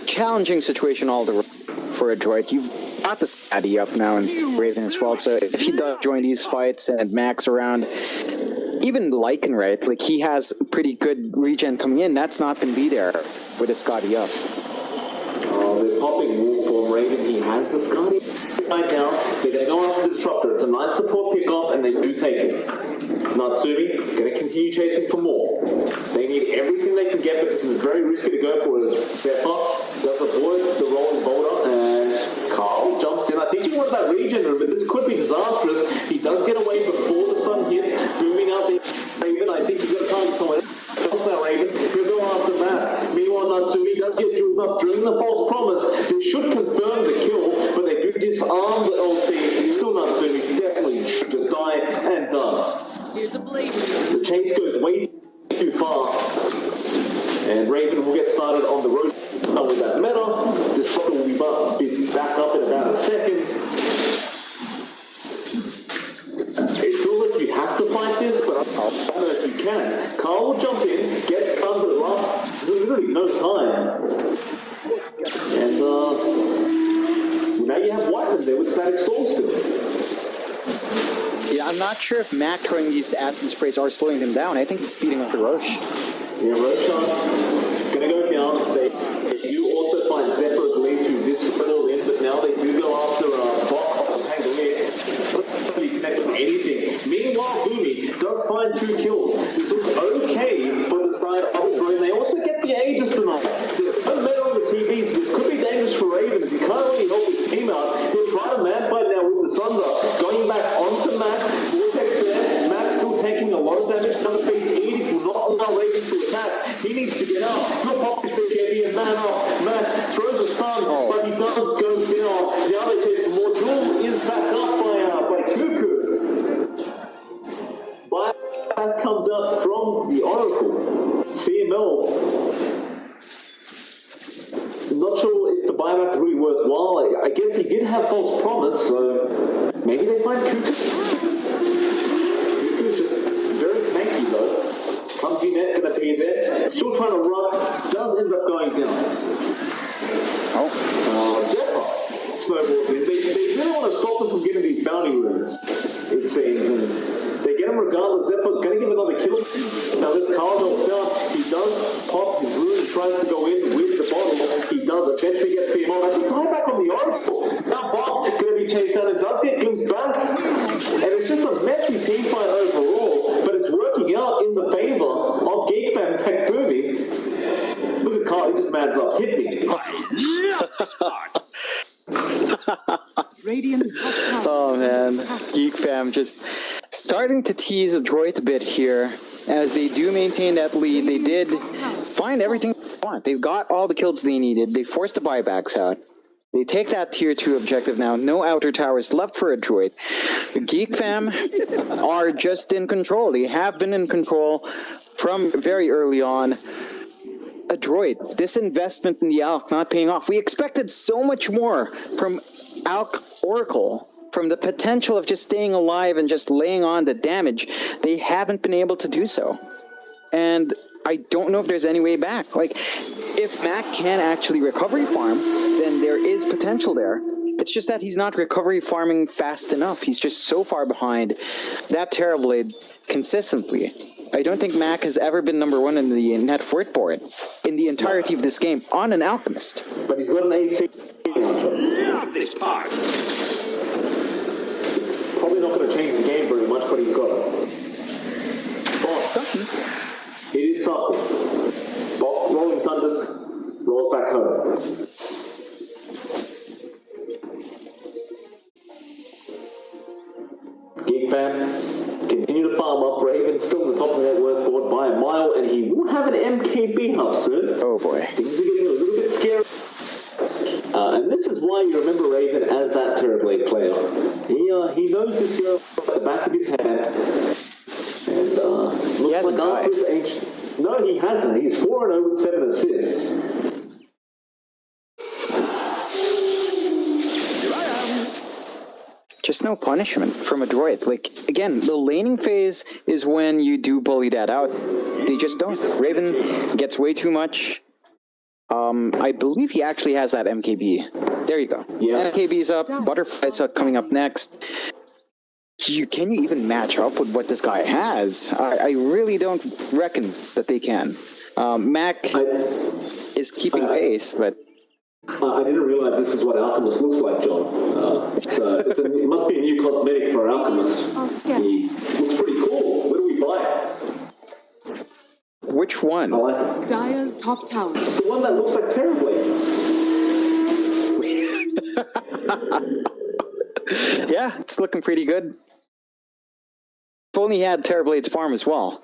B: challenging situation all the for Adroit. You've got the Scotty up now in Raven as well, so if he does join these fights and Max around, even Lycan, right? Like, he has pretty good regen coming in. That's not going to be there with a Scotty up.
A: Oh, they're popping Wolf on Raven. He has the Scotty right now. They're going to go after the Disruptor. It's a nice support pick-up, and they do take it. Natsumi going to continue chasing for more. They need everything they can get, but this is very risky to go for as Zephyr does avoid the rolling boulder, and Carl jumps in. I think he wants that regen room, but this could be disastrous. He does get away before the sun hits, booming out the Raven. I think he's got to target someone else now, Raven. He'll go after that. Meanwhile, Natsumi does get drilled up during the false promise. They should confirm the kill, but they do disarm the LC. Still Natsumi definitely should just die, and does.
D: Here's a blade.
A: The chase goes way too far, and Raven will get started on the road with that meta. Disruptor will be back up in about a second. It feels like you have to fight this, but I don't know if you can. Carl will jump in, get stunned, but it lasts literally no time. And now you have Whiteman there with Static Storm still.
B: Yeah, I'm not sure if Mac throwing these acid sprays are slowing them down. I think it's speeding up the Roche.
A: Yeah, Roshan gonna go down. They do also find Zephyr at least, who did sprinkle in, but now they do go after Bok off the Pangolier. Doesn't really connect with anything. Meanwhile, Boomy does find 2 kills. This looks okay for the side of Adroit. They also get the Aegis tonight. There's no meta on the TVs. This could be dangerous for Raven as he can't really help his team out. He'll try to man fight now with the Sunder. Going back onto Mac. Vortex there. Mac's still taking a lot of damage from the face. He will not allow Raven to attack. He needs to get out. He'll pop this big heavy and man up. Mac throws a stun, but he does go down. The other chase for more. Jewel is back up by Cuckoo. That comes out from the Oracle. CML. I'm not sure if the buyback is really worthwhile. I guess he did have false promise, so maybe they find Cuckoo. Cuckoo's just very tanky though. Clumsy net gonna be there. Still trying to run. Does end up going down. Zephyr snowballs in. They regardless. Zephyr gonna give another kill. Now this Carl helps out. He does pop his rune, tries to go in with the bottle. He does eventually get CMO. That's a tie back on the Oracle. Now Bob is gonna be chased down and does get glimpsed back. And it's just a messy team fight overall, but it's working out in the favor of Geek and Bo3. Look at Carl, he just mans up. Hit me.
D: Radiant's top tower.
B: Oh man, Geek fam just starting to tease Adroit a bit here. As they do maintain that lead, they did find everything they want. They've got all the kills they needed. They forced the buybacks out. They take that tier 2 objective now. No outer towers left for Adroit. The Geek fam are just in control. They have been in control from very early on. Adroit, this investment in the Alk not paying off. We expected so much more from Alk Oracle, from the potential of just staying alive and just laying on the damage. They haven't been able to do so. And I don't know if there's any way back. Like, if Mac can actually recovery farm, then there is potential there. It's just that he's not recovery farming fast enough. He's just so far behind that Terrorblade consistently. I don't think Mac has ever been number 1 in the net worth board in the entirety of this game on an Alchemist.
A: But he's got an AC.
C: Love this part.
A: It's probably not going to change the game very much, but he's got it. But
B: Something.
A: it is something. But Rolling Thunders rolls back home. Geek fan, continue to farm up. Raven still on the top of that worth board by a mile, and he will have an MKB hub soon.
B: Oh boy.
A: Things are getting a little bit scary. And this is why you remember Raven as that Terrorblade player. He knows this hero at the back of his hand. And looks like after his age. No, he hasn't. He's 4-0 with 7 assists.
B: Just no punishment from Adroit. Like, again, the laning phase is when you do bully that out. They just don't. Raven gets way too much. I believe he actually has that MKB. There you go.
A: Yeah.
B: MKB's up. Butterfly's up coming up next. Can you even match up with what this guy has? I really don't reckon that they can. Mac is keeping pace, but...
A: I didn't realize this is what Alchemist looks like, John. It must be a new cosmetic for Alchemist. He looks pretty cool. Where do we buy it?
B: Which one?
A: I like it.
D: Dire's top tower.
A: The one that looks like Terrorblade.
B: Yeah, it's looking pretty good. If only he had Terrorblade's farm as well.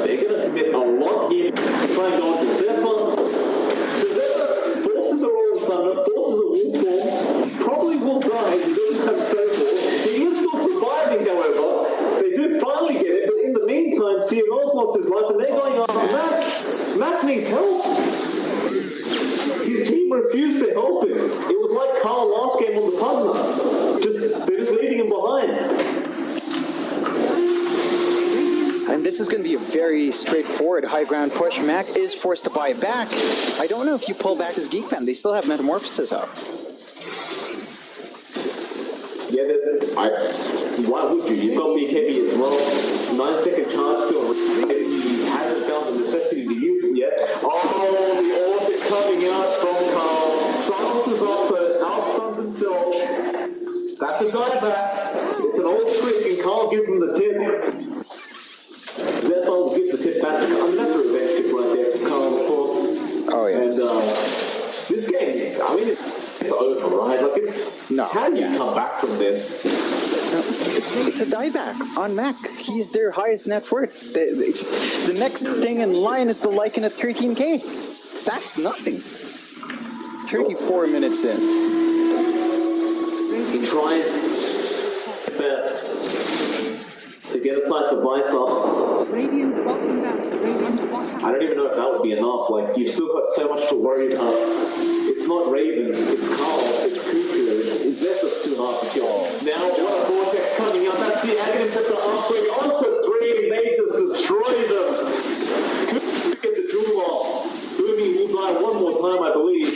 A: They're going to commit a lot here to try and go into Zephyr. So Zephyr forces a Rolling Thunder, forces a Wolf Form, probably will die, he doesn't have Snowball. He is still surviving, however. They do finally get it, but in the meantime, CMO's lost his life, and they're going after Mac. Mac needs help. His team refused to help him. It was like Carl last game on the Pugna. They're just leaving him behind.
B: And this is going to be a very straightforward high ground push. Mac is forced to buy back. I don't know if you pull back as Geek fan. They still have Metamorphosis up.
A: Yeah, why would you? You've got BKB as well. 9-second charge still. He hasn't found the necessity to use it yet. Oh, the orbit coming out from Carl. Silence is off, so outstuns himself. That's a dieback. It's an old trick, and Carl gives him the tip. Zephyr will give the tip back. I mean, that's a revenge tip right there for Carl, of course.
B: Oh, yeah.
A: And this game, I mean, it's over, right? Like, it's...
B: No.
A: How do you come back from this?
B: It's a dieback on Mac. He's their highest net worth. The next thing in line is the Lycan at 13k. That's nothing. 34 minutes in.
A: He tries his best to get a slice of Vice off.
D: Radiant's bottom barracks. Radiant's bottom.
A: I don't even know if that would be enough. Like, you've still got so much to worry about. It's not Raven, it's Carl, it's Cuckoo, it's Zephyr's too hard to kill. Now, what a Vortex coming up. That's the Aghanim at the upgrade onto 3. They just destroy them. Cuckoo get the jewel off. Boomy will die one more time, I believe.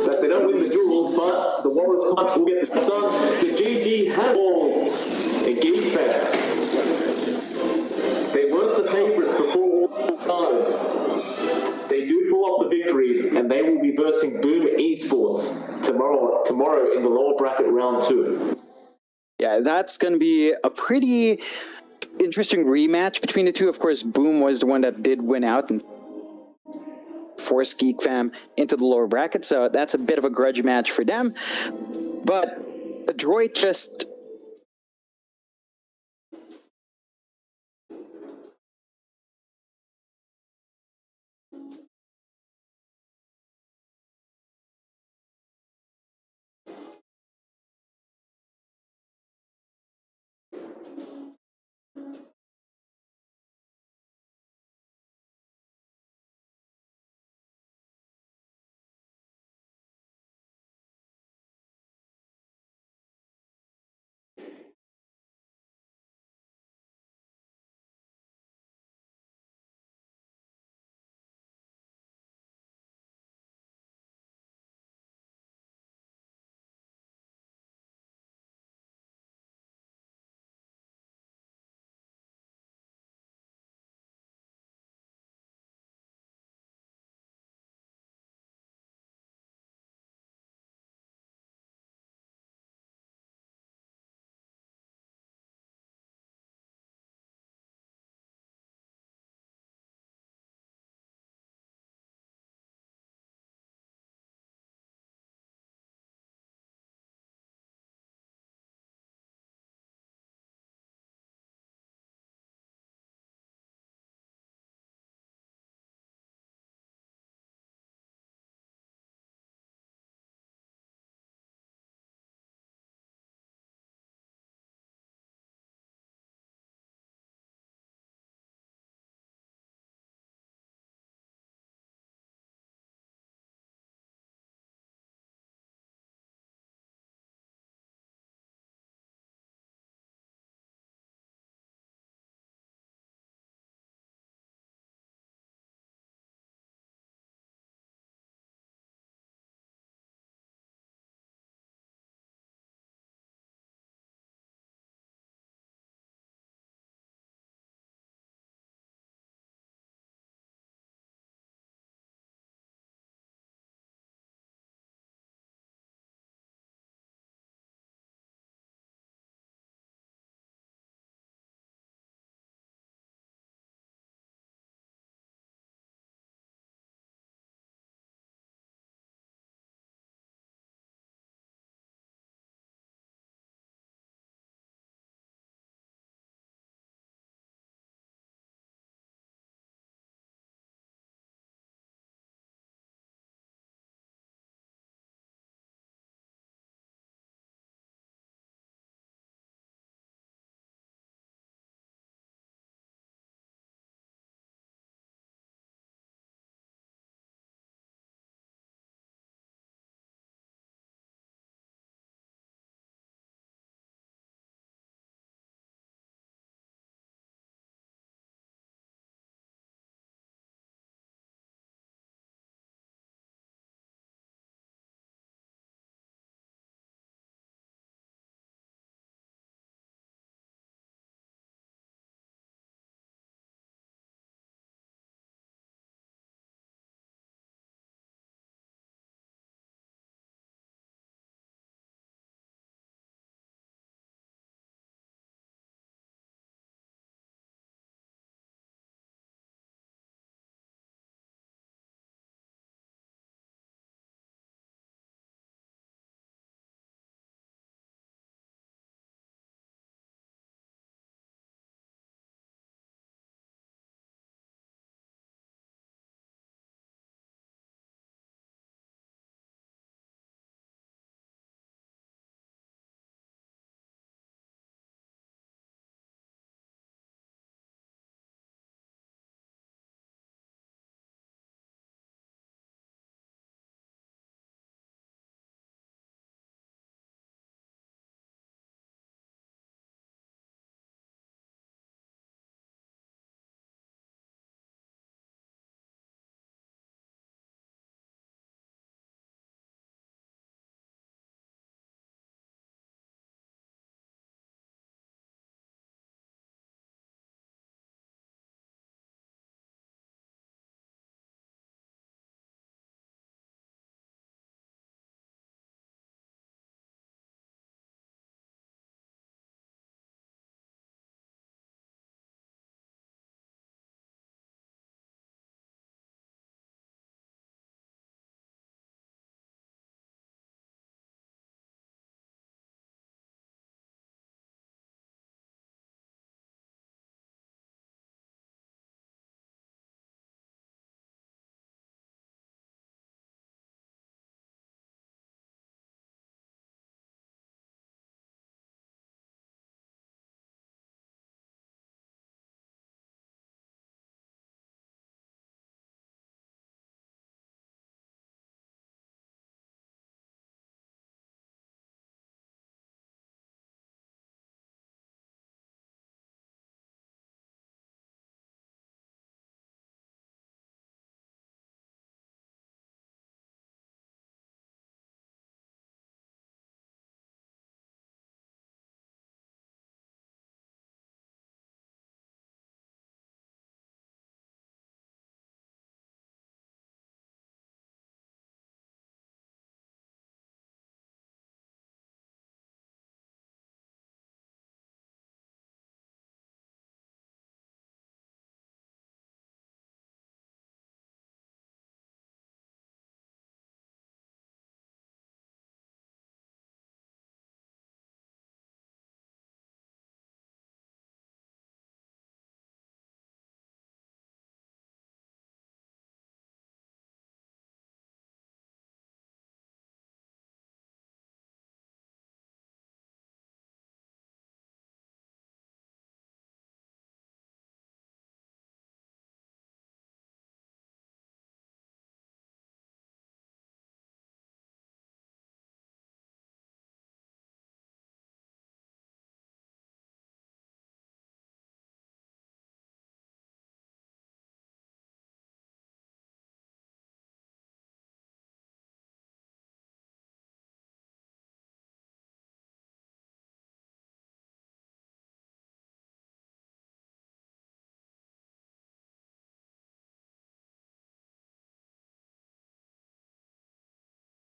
A: That they don't win the jewel, but the Walrus Punch will get this done. The GG has bracket round 2.
B: Yeah, that's going to be a pretty interesting rematch between the two. Of course, Boom was the one that did win out and forced Geek Fam into the lower bracket, so that's a bit of a grudge match for them. But Adroit just